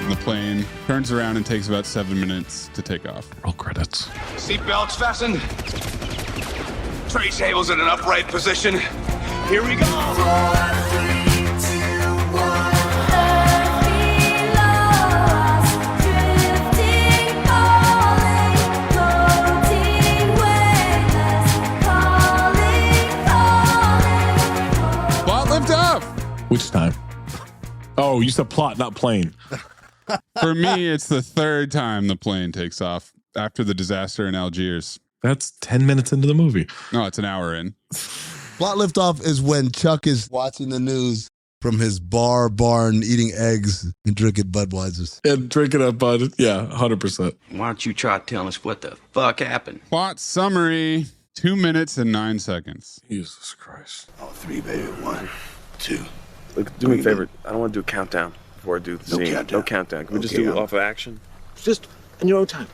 The plane turns around and takes about 7 minutes to take off. Roll credits. Seatbelts fastened. Tray tables in an upright position. Here we go. off. Which time? Oh, you said plot, not plane. For me, it's the third time the plane takes off after the disaster in Algiers. That's 10 minutes into the movie. No, it's an hour in. Plot liftoff is when Chuck is watching the news from his barn, eating eggs and drinking Budweisers. And drinking a Bud. Yeah, 100%. Why don't you try telling us what the fuck happened? Plot summary, 2 minutes and 9 seconds. Jesus Christ. Oh, 3, baby. 1, 2. Look, do me a favor. I don't want to do a countdown before I do the scene. Countdown. No countdown. Can we just Okay, do it off of action? Just in your own time.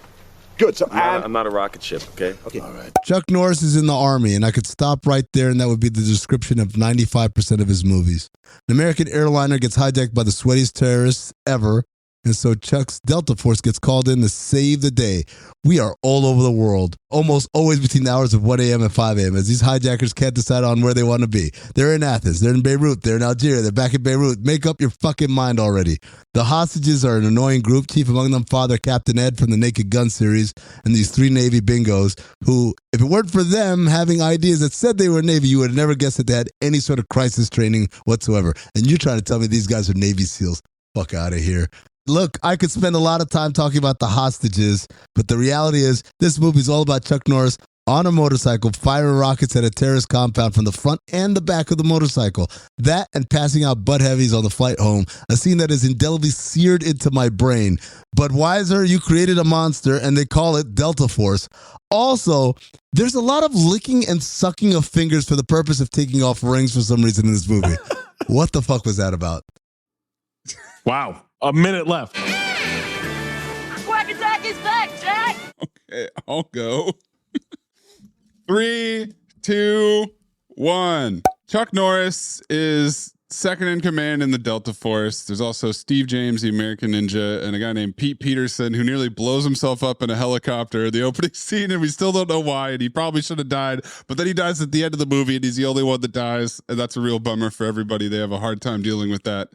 Good. So I'm not a rocket ship, okay? Okay. All right. Chuck Norris is in the Army, and I could stop right there, and that would be the description of 95% of his movies. An American airliner gets hijacked by the sweatiest terrorists ever, and so Chuck's Delta Force gets called in to save the day. We are all over the world, almost always between the hours of 1 a.m. and 5 a.m., as these hijackers can't decide on where they want to be. They're in Athens, they're in Beirut, they're in Algeria, they're back in Beirut. Make up your fucking mind already. The hostages are an annoying group, chief among them Father Captain Ed from the Naked Gun series, and these 3 Navy bingos who, if it weren't for them having ideas that said they were Navy, you would have never guessed that they had any sort of crisis training whatsoever. And you're trying to tell me these guys are Navy SEALs. Fuck out of here. Look, I could spend a lot of time talking about the hostages, but the reality is this movie is all about Chuck Norris on a motorcycle firing rockets at a terrorist compound from the front and the back of the motorcycle. That and passing out butt heavies on the flight home, a scene that is indelibly seared into my brain. Budweiser, you created a monster, and they call it Delta Force. Also, there's a lot of licking and sucking of fingers for the purpose of taking off rings for some reason in this movie. What the fuck was that about? Wow. A minute left. Quack Attack is back, Jack! Okay, I'll go. 3, 2, 1. Chuck Norris is second in command in the Delta Force. There's also Steve James, the American Ninja, and a guy named Pete Peterson who nearly blows himself up in a helicopter. The opening scene, and we still don't know why, and he probably should have died, but then he dies at the end of the movie, and he's the only one that dies, and that's a real bummer for everybody. They have a hard time dealing with that.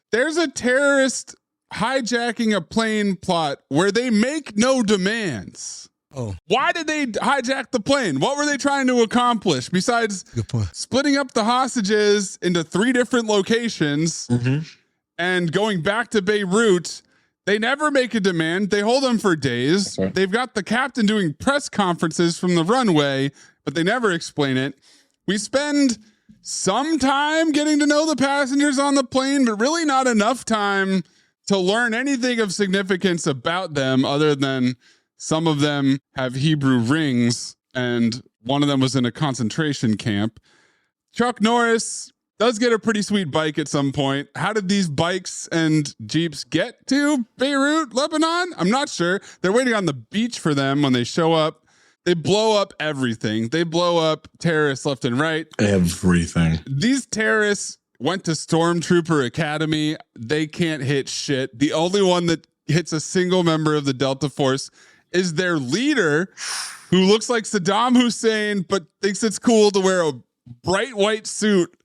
There's a terrorist hijacking a plane plot where they make no demands. Oh. Why did they hijack the plane? What were they trying to accomplish besides splitting up the hostages into 3 different locations and going back to Beirut? They never make a demand. They hold them for days. Right. They've got the captain doing press conferences from the runway, but they never explain it. We spend some time getting to know the passengers on the plane, but really not enough time to learn anything of significance about them other than some of them have Hebrew rings and one of them was in a concentration camp. Chuck Norris does get a pretty sweet bike at some point. How did these bikes and Jeeps get to Beirut, Lebanon? I'm not sure. They're waiting on the beach for them when they show up. They blow up everything. They blow up terrorists left and right. Everything. These terrorists went to Stormtrooper Academy. They can't hit shit. The only one that hits a single member of the Delta Force is their leader, who looks like Saddam Hussein, but thinks it's cool to wear a bright white suit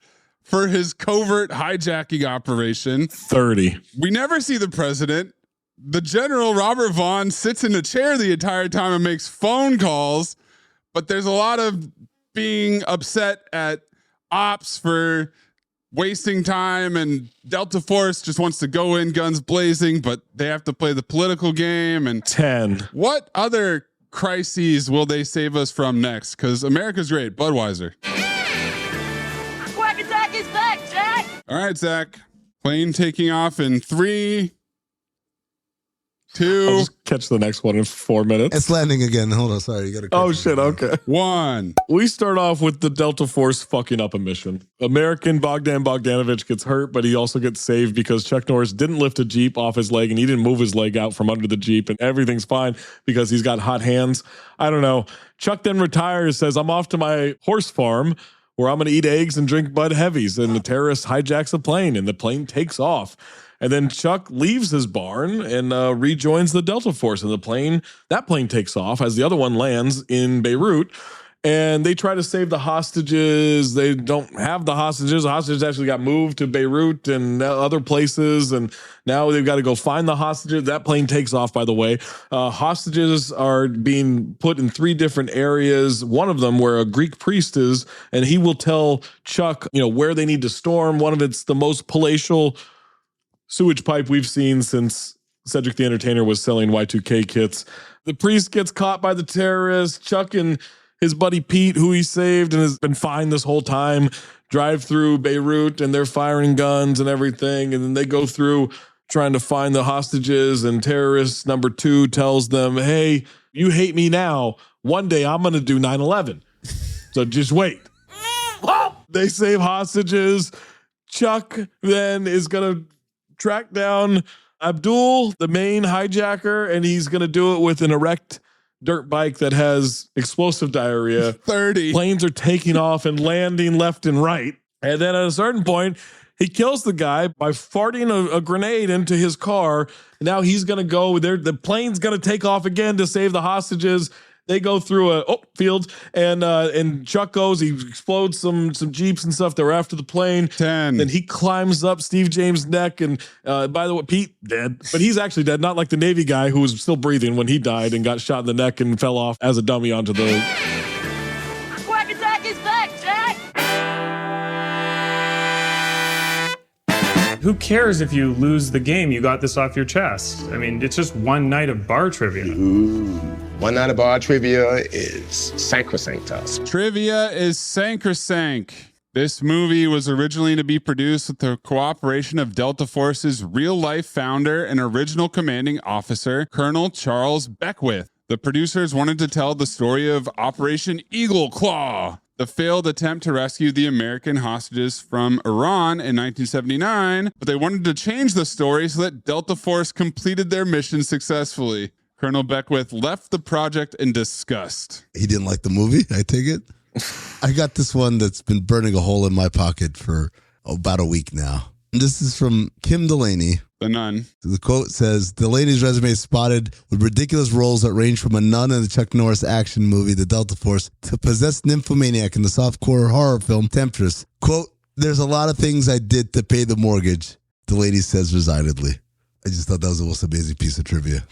for his covert hijacking operation. 30. We never see the president. The General Robert Vaughn sits in a chair the entire time and makes phone calls, but there's a lot of being upset at ops for wasting time, and Delta Force just wants to go in guns blazing, but they have to play the political game. And 10. What other crises will they save us from next? Because America's great. Budweiser. Quack Attack is back, Jack! All right, Zach. Plane taking off in 3, 2. I'll just catch the next one in 4 minutes. It's landing again. Hold on. Sorry. You got to. Oh, shit. Okay. 1. We start off with the Delta Force fucking up a mission. American Bogdan Bogdanovich gets hurt, but he also gets saved because Chuck Norris didn't lift a Jeep off his leg and he didn't move his leg out from under the Jeep, and everything's fine because he's got hot hands. I don't know. Chuck then retires, says, I'm off to my horse farm where I'm going to eat eggs and drink Bud Heavies. And the terrorist hijacks a plane and the plane takes off. And then Chuck leaves his barn and rejoins the Delta Force. And that plane takes off as the other one lands in Beirut. and they try to save the hostages. They don't have the hostages. The hostages actually got moved to Beirut and other places, and now they've got to go find the hostages. That plane takes off, by the way. Hostages are being put in 3 different areas. One of them where a Greek priest is, and he will tell Chuck, where they need to storm. One of it's the most palatial sewage pipe we've seen since Cedric the Entertainer was selling Y2K kits. The priest gets caught by the terrorists. Chuck and his buddy Pete, who he saved and has been fine this whole time, drive through Beirut, and they're firing guns and everything. And then they go through trying to find the hostages, and terrorist number 2 tells them, hey, you hate me now. One day I'm going to do 9/11. So just wait. They save hostages. Chuck then is going to track down Abdul, the main hijacker, and he's going to do it with an erect dirt bike that has explosive diarrhea. 30. Planes are taking off and landing left and right. And then at a certain point, he kills the guy by farting a grenade into his car. Now he's going to go there. The plane's going to take off again to save the hostages. They go through a field, and Chuck goes. He explodes some Jeeps and stuff that were after the plane. 10. Then he climbs up Steve James' neck, and by the way, Pete dead, but he's actually dead, not like the Navy guy who was still breathing when he died and got shot in the neck and fell off as a dummy onto the. Quack attack is back, Jack! Who cares if you lose the game? You got this off your chest. I mean, it's just one night of bar trivia. Ooh. One night of bar trivia is sacrosanct to us. Trivia is sacrosanct. This movie was originally to be produced with the cooperation of Delta Force's real-life founder and original commanding officer, Colonel Charles Beckwith. The producers wanted to tell the story of Operation Eagle Claw, the failed attempt to rescue the American hostages from Iran in 1979, but they wanted to change the story so that Delta Force completed their mission successfully. Colonel Beckwith left the project in disgust. He didn't like the movie, I take it? I got this one that's been burning a hole in my pocket for about a week now. And this is from Kim Delaney. The nun. The quote says, Delaney's resume is spotted with ridiculous roles that range from a nun in the Chuck Norris action movie, The Delta Force, to possessed nymphomaniac in the softcore horror film, Temptress. Quote, there's a lot of things I did to pay the mortgage, Delaney says resignedly. I just thought that was the most amazing piece of trivia.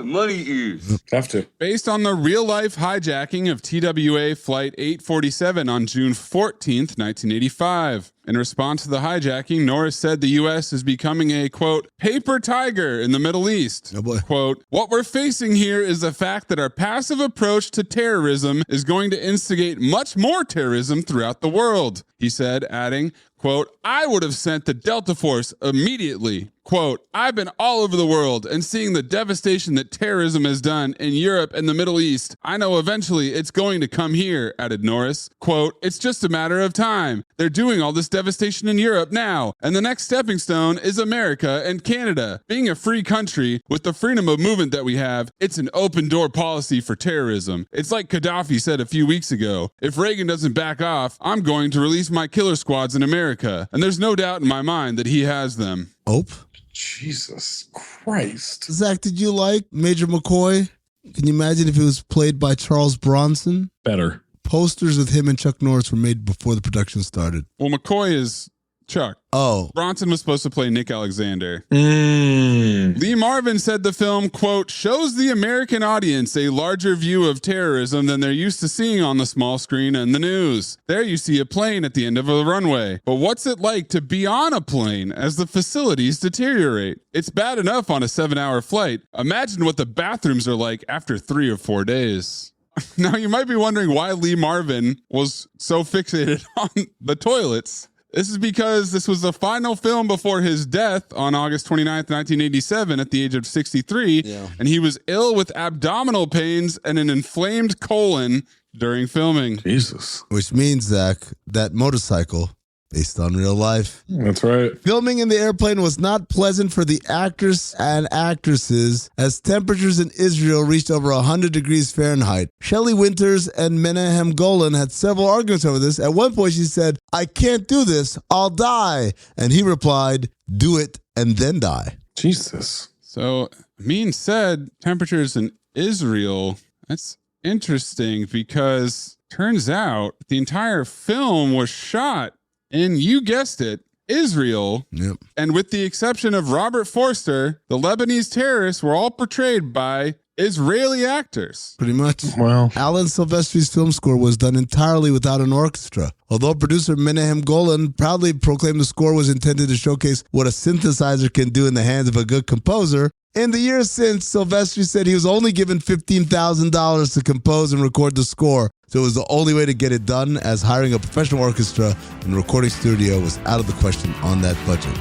Money ears. Have to. Based on the real-life hijacking of TWA Flight 847 on June 14th, 1985. In response to the hijacking, Norris said the U.S. is becoming a, quote, paper tiger in the Middle East. Oh boy. Quote, what we're facing here is the fact that our passive approach to terrorism is going to instigate much more terrorism throughout the world, he said, adding, quote, I would have sent the Delta Force immediately. Quote, I've been all over the world and seeing the devastation that terrorism has done in Europe and the Middle East. I know eventually it's going to come here, added Norris. Quote, it's just a matter of time. They're doing all this devastation in Europe now, and the next stepping stone is America and Canada. Being a free country with the freedom of movement that we have, it's an open door policy for terrorism. It's like Gaddafi said a few weeks ago, if Reagan doesn't back off, I'm going to release my killer squads in America. And there's no doubt in my mind that he has them. Hope? Jesus Christ. Zach, did you like Major McCoy? Can you imagine if it was played by Charles Bronson? Better. Posters with him and Chuck Norris were made before the production started. Well, McCoy is Chuck. Oh. Bronson was supposed to play Nick Alexander. Lee Marvin said the film, quote, shows the American audience a larger view of terrorism than they're used to seeing on the small screen and the news. There you see a plane at the end of a runway. But what's it like to be on a plane as the facilities deteriorate? It's bad enough on a 7-hour flight. Imagine what the bathrooms are like after 3 or 4 days. Now, you might be wondering why Lee Marvin was so fixated on the toilets. This is because this was the final film before his death on August 29th, 1987 at the age of 63. Yeah. And he was ill with abdominal pains and an inflamed colon during filming. Jesus. Which means, Zach, that motorcycle, based on real life. That's right. Filming in the airplane was not pleasant for the actors and actresses as temperatures in Israel reached over 100 degrees Fahrenheit. Shelley Winters and Menahem Golan had several arguments over this. At one point she said, I can't do this, I'll die. And he replied, do it and then die. Jesus. So Amin said temperatures in Israel, that's interesting because turns out the entire film was shot in, you guessed it, Israel. Yep. And with the exception of Robert Forster, the Lebanese terrorists were all portrayed by Israeli actors. Pretty much. Wow. Alan Silvestri's film score was done entirely without an orchestra. Although producer Menahem Golan proudly proclaimed the score was intended to showcase what a synthesizer can do in the hands of a good composer, in the years since, Silvestri said he was only given $15,000 to compose and record the score. So it was the only way to get it done, as hiring a professional orchestra and recording studio was out of the question on that budget.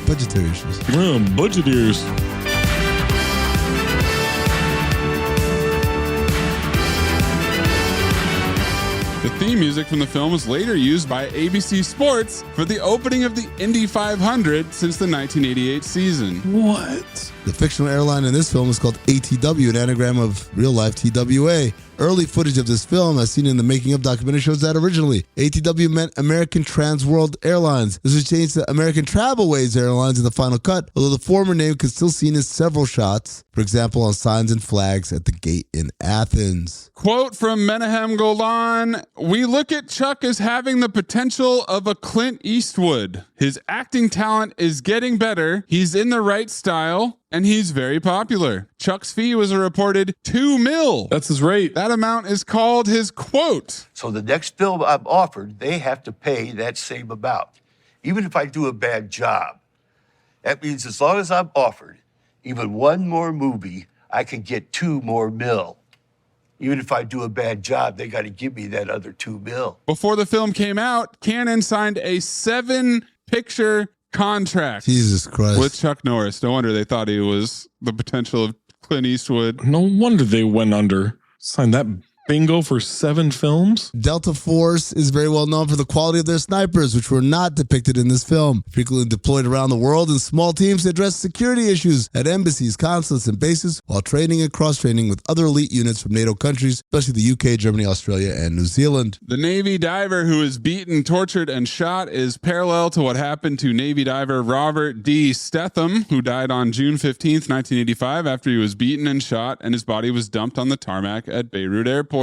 Budgetary issues. Budget ears. The theme music from the film was later used by ABC Sports for the opening of the Indy 500 since the 1988 season. What? The fictional airline in this film is called ATW, an anagram of real-life TWA. Early footage of this film, as seen in the making of documentary, shows that originally ATW meant American Trans World Airlines. This was changed to American Travelways Airlines in the final cut, although the former name could still seen in several shots, for example, on signs and flags at the gate in Athens. Quote from Menahem Golan, "We look at Chuck as having the potential of a Clint Eastwood. His acting talent is getting better. He's in the right style. And he's very popular. Chuck's fee was a reported $2 million. That's his rate. That amount is called his quote. So the next film I'm offered, they have to pay that same amount, even if I do a bad job. That means as long as I'm offered even one more movie, I can get $2 million. Even if I do a bad job, they got to give me that other $2 million. Before the film came out, Cannon signed a 7-picture contract. Jesus Christ. With Chuck Norris. No wonder they thought he was the potential of Clint Eastwood. No wonder they went under. Signed that bingo for 7 films. Delta Force is very well known for the quality of their snipers, which were not depicted in this film. Frequently deployed around the world in small teams to address security issues at embassies, consulates, and bases, while training and cross-training with other elite units from NATO countries, especially the UK, Germany, Australia, and New Zealand. The Navy diver who was beaten, tortured, and shot is parallel to what happened to Navy diver Robert D. Stetham, who died on June 15th, 1985, after he was beaten and shot, and his body was dumped on the tarmac at Beirut Airport.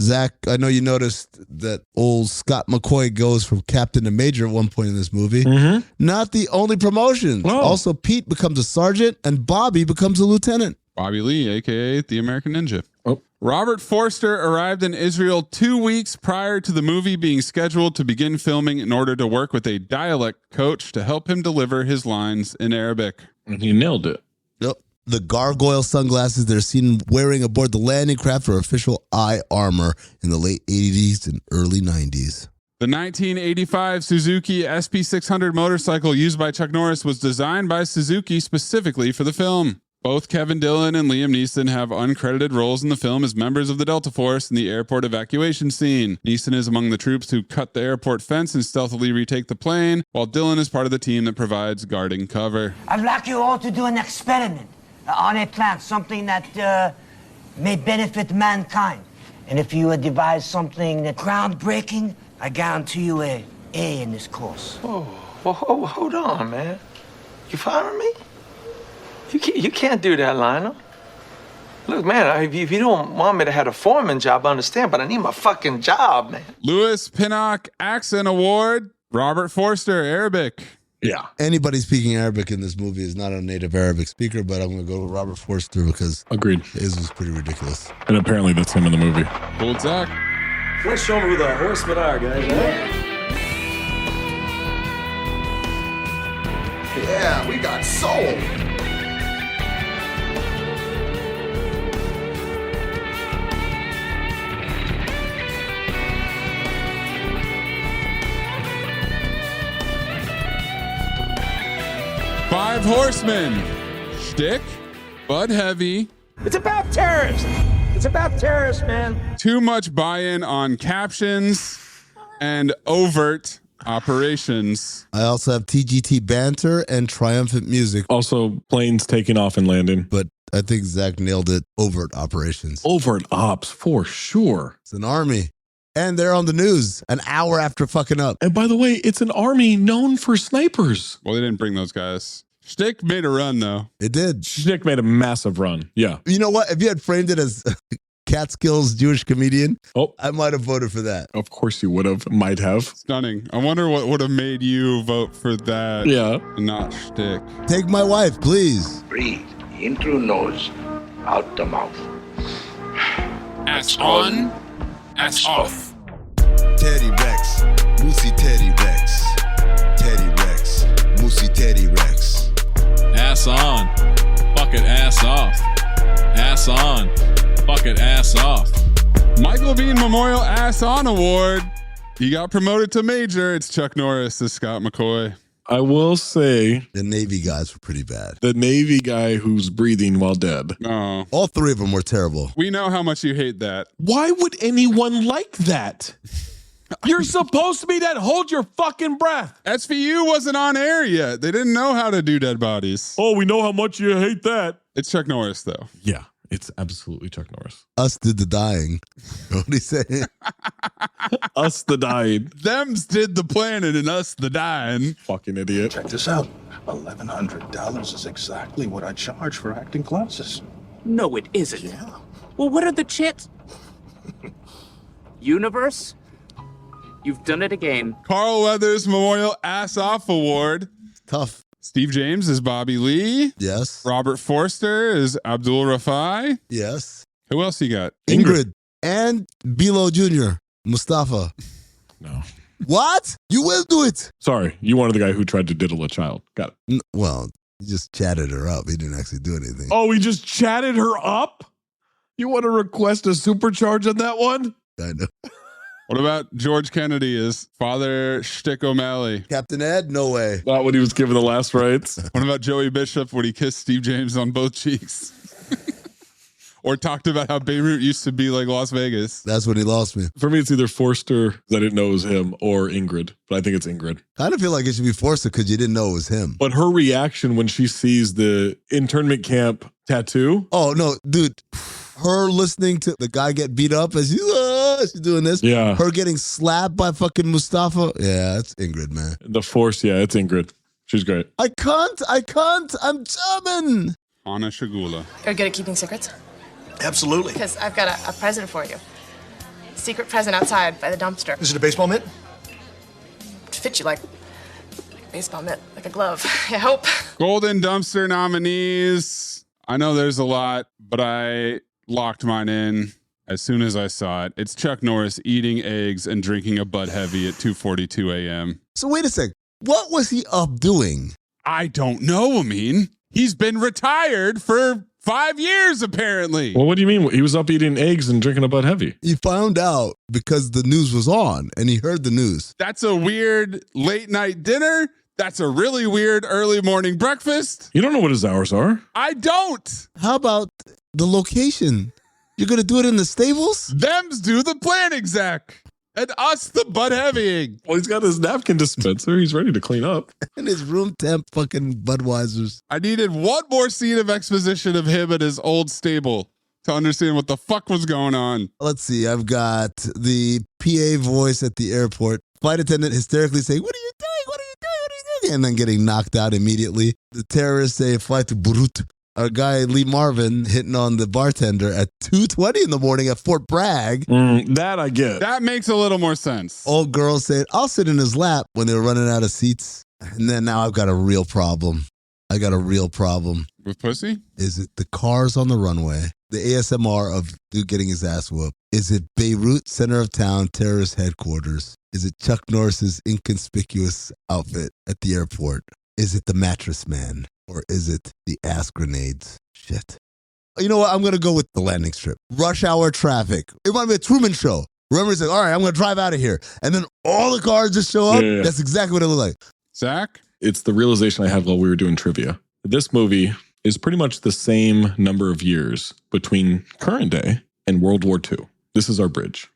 Zach, I know you noticed that old Scott McCoy goes from captain to major at one point in this movie. Mm-hmm. Not the only promotion. Oh. Also, Pete becomes a sergeant and Bobby becomes a lieutenant. Bobby Lee, a.k.a. the American Ninja. Oh. Robert Forster arrived in Israel 2 weeks prior to the movie being scheduled to begin filming in order to work with a dialect coach to help him deliver his lines in Arabic. And he nailed it. Yep. The gargoyle sunglasses they're seen wearing aboard the landing craft are official eye armor in the late 80s and early 90s. The 1985 Suzuki SP600 motorcycle used by Chuck Norris was designed by Suzuki specifically for the film. Both Kevin Dillon and Liam Neeson have uncredited roles in the film as members of the Delta Force in the airport evacuation scene. Neeson is among the troops who cut the airport fence and stealthily retake the plane, while Dillon is part of the team that provides guarding cover. I'd like you all to do an experiment on a plant, something that may benefit mankind. And if you devise something that's groundbreaking, I guarantee you a A in this course. Oh, well, hold on, man. You following me? You can't do that, Lionel. Look, man, if you don't want me to have a foreman job, I understand, but I need my fucking job, man. Louis Pinnock Accent Award, Robert Forster, Arabic. Yeah. Anybody speaking Arabic in this movie is not a native Arabic speaker, but I'm going to go with Robert Forster because agreed. His was pretty ridiculous. And apparently that's him in the movie. Cool, Zach. Let's show me who the horsemen are, guys. Yeah, we got soul. Five Horsemen. Shtick, Bud Heavy. It's about terrorists. It's about terrorists, man. Too much buy-in on captions and overt operations. I also have TGT banter and triumphant music. Also, planes taking off and landing. But I think Zach nailed it. Overt operations. Overt ops, for sure. It's an army. And they're on the news an hour after fucking up. And by the way, it's an army known for snipers. Well, they didn't bring those guys. Shtick made a run, though. It did. Shtick made a massive run. Yeah. You know what? If you had framed it as Catskills Jewish comedian. I might have voted for that. Of course you would have. Might have. Stunning. I wonder what would have made you vote for that. Yeah. Not shtick. Take my wife, please. Breathe in through nose, out the mouth. Ass on, ass off. Teddy Rex, Moosey Teddy Rex. Teddy Rex, Moosey Teddy Rex. Ass on. Fuck it, ass off. Ass on. Fuck it, ass off. Michael Bean Memorial Ass On Award. He got promoted to major. It's Chuck Norris as Scott McCoy. I will say the Navy guys were pretty bad. The Navy guy who's breathing while dead. Oh. All three of them were terrible. We know how much you hate that. Why would anyone like that? You're supposed to be that. Hold your fucking breath. SVU wasn't on air yet. They didn't know how to do dead bodies. Oh, we know how much you hate that. It's Chuck Norris, though. Yeah, it's absolutely Chuck Norris. Us did the dying. What he say? Us the dying. Thems did the planning and us the dying. Fucking idiot. Check this out. $1,100 is exactly what I charge for acting classes. No, it isn't. Yeah. Well, what are the chits? Universe? You've done it again. Carl Weathers Memorial Ass Off Award. Tough. Steve James is Bobby Lee. Yes. Robert Forster is Abdul Rafai. Yes. Who else you got? Ingrid. And Bilo Jr. Mustafa. No. What? You will do it. Sorry, you wanted the guy who tried to diddle a child. Got it. Well, he just chatted her up. He didn't actually do anything. Oh, he just chatted her up? You want to request a supercharge on that one? I know. What about George Kennedy as Father Shtick O'Malley? Captain Ed? No way. Not when he was given the last rites. What about Joey Bishop when he kissed Steve James on both cheeks? Or talked about how Beirut used to be like Las Vegas. That's when he lost me. For me, it's either Forster, because I didn't know it was him, or Ingrid. But I think it's Ingrid. I don't feel like it should be Forster because you didn't know it was him. But her reaction when she sees the internment camp tattoo. Oh, no, dude. Her listening to the guy get beat up as she's doing this. Yeah. Her getting slapped by fucking Mustafa. Yeah, that's Ingrid, man. The Force, yeah, it's Ingrid. She's great. I can't. I'm German. Anna Shagula. You're good at keeping secrets? Absolutely. Because I've got a present for you. Secret present outside by the dumpster. Is it a baseball mitt? It fits you like a baseball mitt, like a glove. I hope. Golden Dumpster nominees. I know there's a lot, but I locked mine in as soon as I saw it. It's Chuck Norris eating eggs and drinking a Bud Heavy at 2:42 a.m. So wait a sec. What was he up doing? I don't know, Amin. He's been retired for 5 years, apparently. Well, what do you mean? He was up eating eggs and drinking a Bud Heavy. He found out because the news was on and he heard the news. That's a weird late night dinner. That's a really weird early morning breakfast. You don't know what his hours are. I don't. How about the location? You're going to do it in the stables? Thems do the planning, Zach. And us the Bud Heavying. Well, he's got his napkin dispenser. He's ready to clean up. And his room temp fucking Budweisers. I needed one more scene of exposition of him at his old stable to understand what the fuck was going on. Let's see. I've got the PA voice at the airport. Flight attendant hysterically saying, "What are you doing? What are you doing? What are you doing?" And then getting knocked out immediately. The terrorists say, "Flight to Beirut." Our guy Lee Marvin hitting on the bartender at 2:20 in the morning at Fort Bragg. That I get. That makes a little more sense. Old girl said, "I'll sit in his lap" when they were running out of seats. And then now I've got a real problem. I got a real problem. With pussy? Is it the cars on the runway? The ASMR of dude getting his ass whooped? Is it Beirut, center of town, terrorist headquarters? Is it Chuck Norris's inconspicuous outfit at the airport? Is it the mattress man? Or is it the ass grenades? Shit. You know what? I'm going to go with the landing strip. Rush hour traffic. It might be a Truman Show. Remember, he's like, all right, I'm going to drive out of here. And then all the cars just show up. Yeah. That's exactly what it looked like. Zach? It's the realization I had while we were doing trivia. This movie is pretty much the same number of years between current day and World War II. This is our bridge.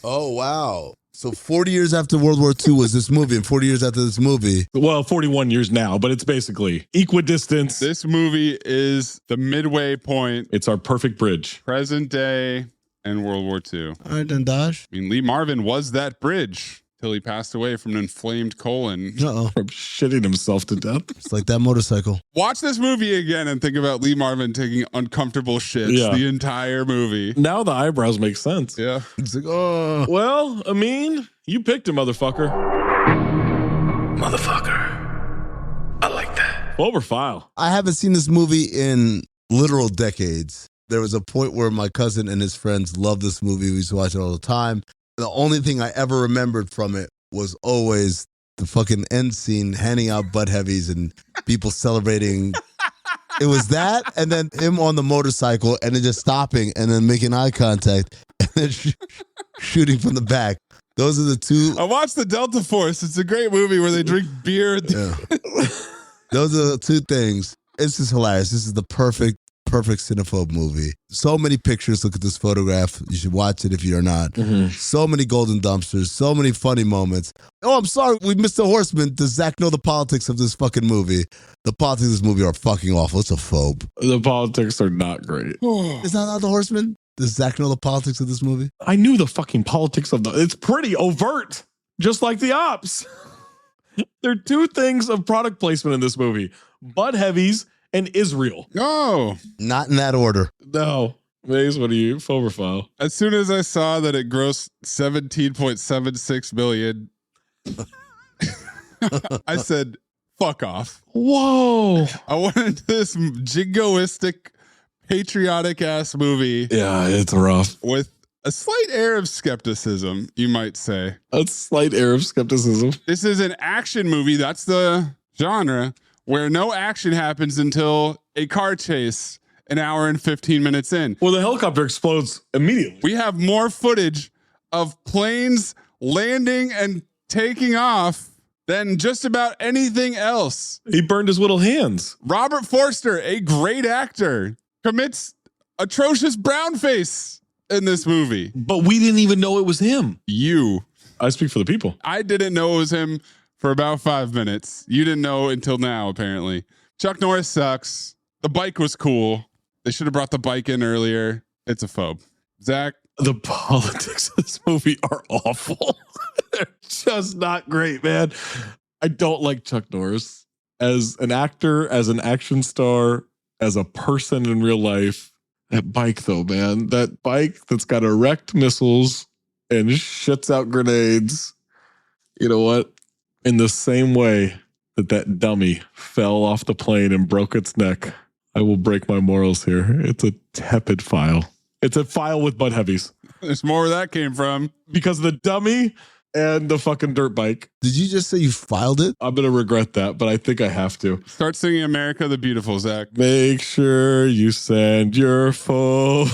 Oh, wow. So 40 years after World War II was this movie, and 40 years after this movie. Well, 41 years now, but it's basically equidistance. This movie is the midway point. It's our perfect bridge. Present day and World War II. All right, then, Dash. I mean, Lee Marvin was that bridge. till he passed away from an inflamed colon. Uh-oh. From shitting himself to death. It's like that motorcycle. Watch this movie again and think about Lee Marvin taking uncomfortable shits the entire movie. Now the eyebrows make sense. Yeah. It's like, oh. Well, Amin, you picked him, motherfucker. Motherfucker. I like that. Over file. I haven't seen this movie in literal decades. There was a point where my cousin and his friends loved this movie. We used to watch it all the time. The only thing I ever remembered from it was always the fucking end scene, handing out butt heavies and people celebrating. It was that, and then him on the motorcycle, and then just stopping, and then making eye contact, and then shooting from the back. Those are the two. I watched the Delta Force. It's a great movie where they drink beer. Yeah. Those are the two things. It's just hilarious. This is the perfect Cinephobe movie. So many pictures. Look at this photograph. You should watch it if you're not. Mm-hmm. So many golden dumpsters. So many funny moments. Oh, I'm sorry. We missed the Horseman. Does Zach know the politics of this fucking movie? The politics of this movie are fucking awful. It's a phobe. The politics are not great. Is that not the Horseman? Does Zach know the politics of this movie? I knew the fucking politics of it's pretty overt. Just like the ops. There are two things of product placement in this movie. Butt heavies and Israel. No. Not in that order. No. Maze, what are you? Phobe or file? As soon as I saw that it grossed $17.76 million, I said, fuck off. Whoa. I wanted this jingoistic, patriotic ass movie. Yeah, it's rough. With a slight air of skepticism, you might say. A slight air of skepticism. This is an action movie. That's the genre where no action happens until a car chase an hour and 15 minutes in. Well, the helicopter explodes immediately. We have more footage of planes landing and taking off than just about anything else. He burned his little hands. Robert Forster, a great actor, commits atrocious brownface in this movie. But we didn't even know it was him. You. I speak for the people. I didn't know it was him for about 5 minutes. You didn't know until now, apparently. Chuck Norris sucks. The bike was cool. They should have brought the bike in earlier. It's a phobe. Zach? The politics of this movie are awful. They're just not great, man. I don't like Chuck Norris. As an actor, as an action star, as a person in real life. That bike, though, man. That bike that's got erect missiles and shits out grenades. You know what? In the same way that dummy fell off the plane and broke its neck, I will break my morals here. It's a tepid file. It's a file with butt heavies. There's more where that came from. Because of the dummy and the fucking dirt bike. Did you just say you filed it? I'm going to regret that, but I think I have to. Start singing America the Beautiful, Zach. Make sure you send your phone.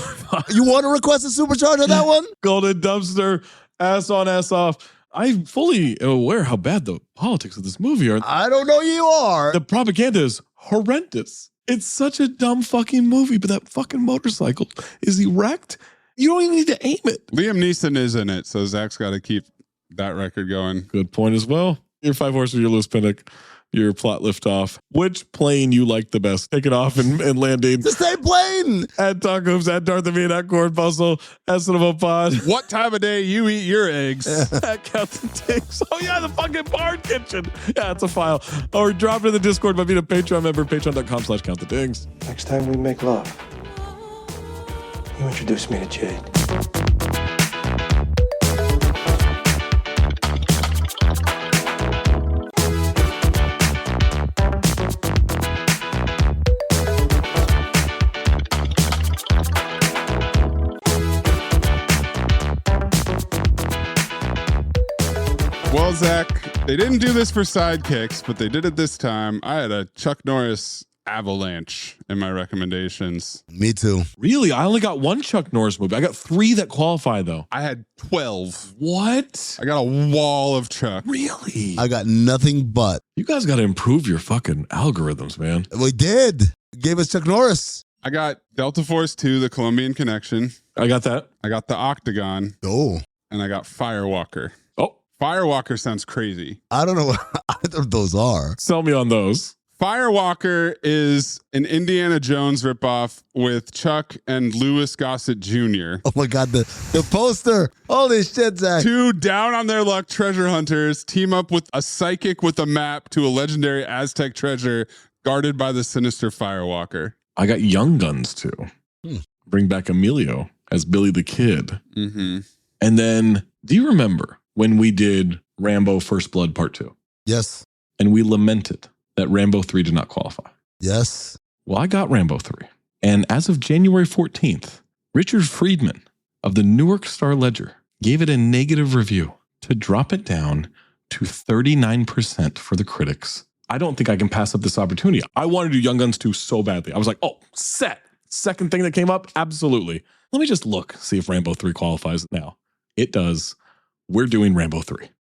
You want to request a supercharge on that one? Golden dumpster, ass on, ass off. I'm fully aware how bad the politics of this movie are. I don't know you are. The propaganda is horrendous. It's such a dumb fucking movie, but that fucking motorcycle is erect. You don't even need to aim it. Liam Neeson is in it, so Zach's got to keep that record going. Good point as well. Your 5 horses, your loose pinnock, your plot liftoff. Which plane you like the best? Taking off and landing. The same plane. At Tacos, at Darth Amin, at Cornpuzzle, at Cinephobe Pod. What time of day you eat your eggs? At Captain Ticks. Oh yeah, the fucking barn kitchen. Yeah, it's a file. Or drop it in the Discord by being a Patreon member, patreon.com/countthedings. Next time we make love, you introduce me to Jade. Well, Zach, they didn't do this for sidekicks, but they did it this time. I had a Chuck Norris avalanche in my recommendations. Me too. Really? I only got one Chuck Norris movie. I got 3 that qualify, though. I had 12. What? I got a wall of Chuck. Really? I got nothing but. You guys got to improve your fucking algorithms, man. We did. Gave us Chuck Norris. I got Delta Force 2, The Colombian Connection. I got that. I got The Octagon. Oh. And I got Firewalker. Oh. Firewalker sounds crazy. I don't know what either of those are. Sell me on those. Firewalker is an Indiana Jones ripoff with Chuck and Louis Gossett Jr. Oh my God, the poster. Holy shit, Zach. Two down on their luck treasure hunters team up with a psychic with a map to a legendary Aztec treasure guarded by the sinister Firewalker. I got Young Guns too. Bring back Emilio as Billy the Kid. Mm-hmm. And then, do you remember when we did Rambo First Blood Part 2? Yes. And we lamented that Rambo 3 did not qualify. Yes. Well, I got Rambo 3. And as of January 14th, Richard Friedman of the Newark Star Ledger gave it a negative review to drop it down to 39% for the critics. I don't think I can pass up this opportunity. I want to do Young Guns 2 so badly. I was like, oh, set. Second thing that came up, absolutely. Let me just look, see if Rambo 3 qualifies now. It does. We're doing Rambo 3.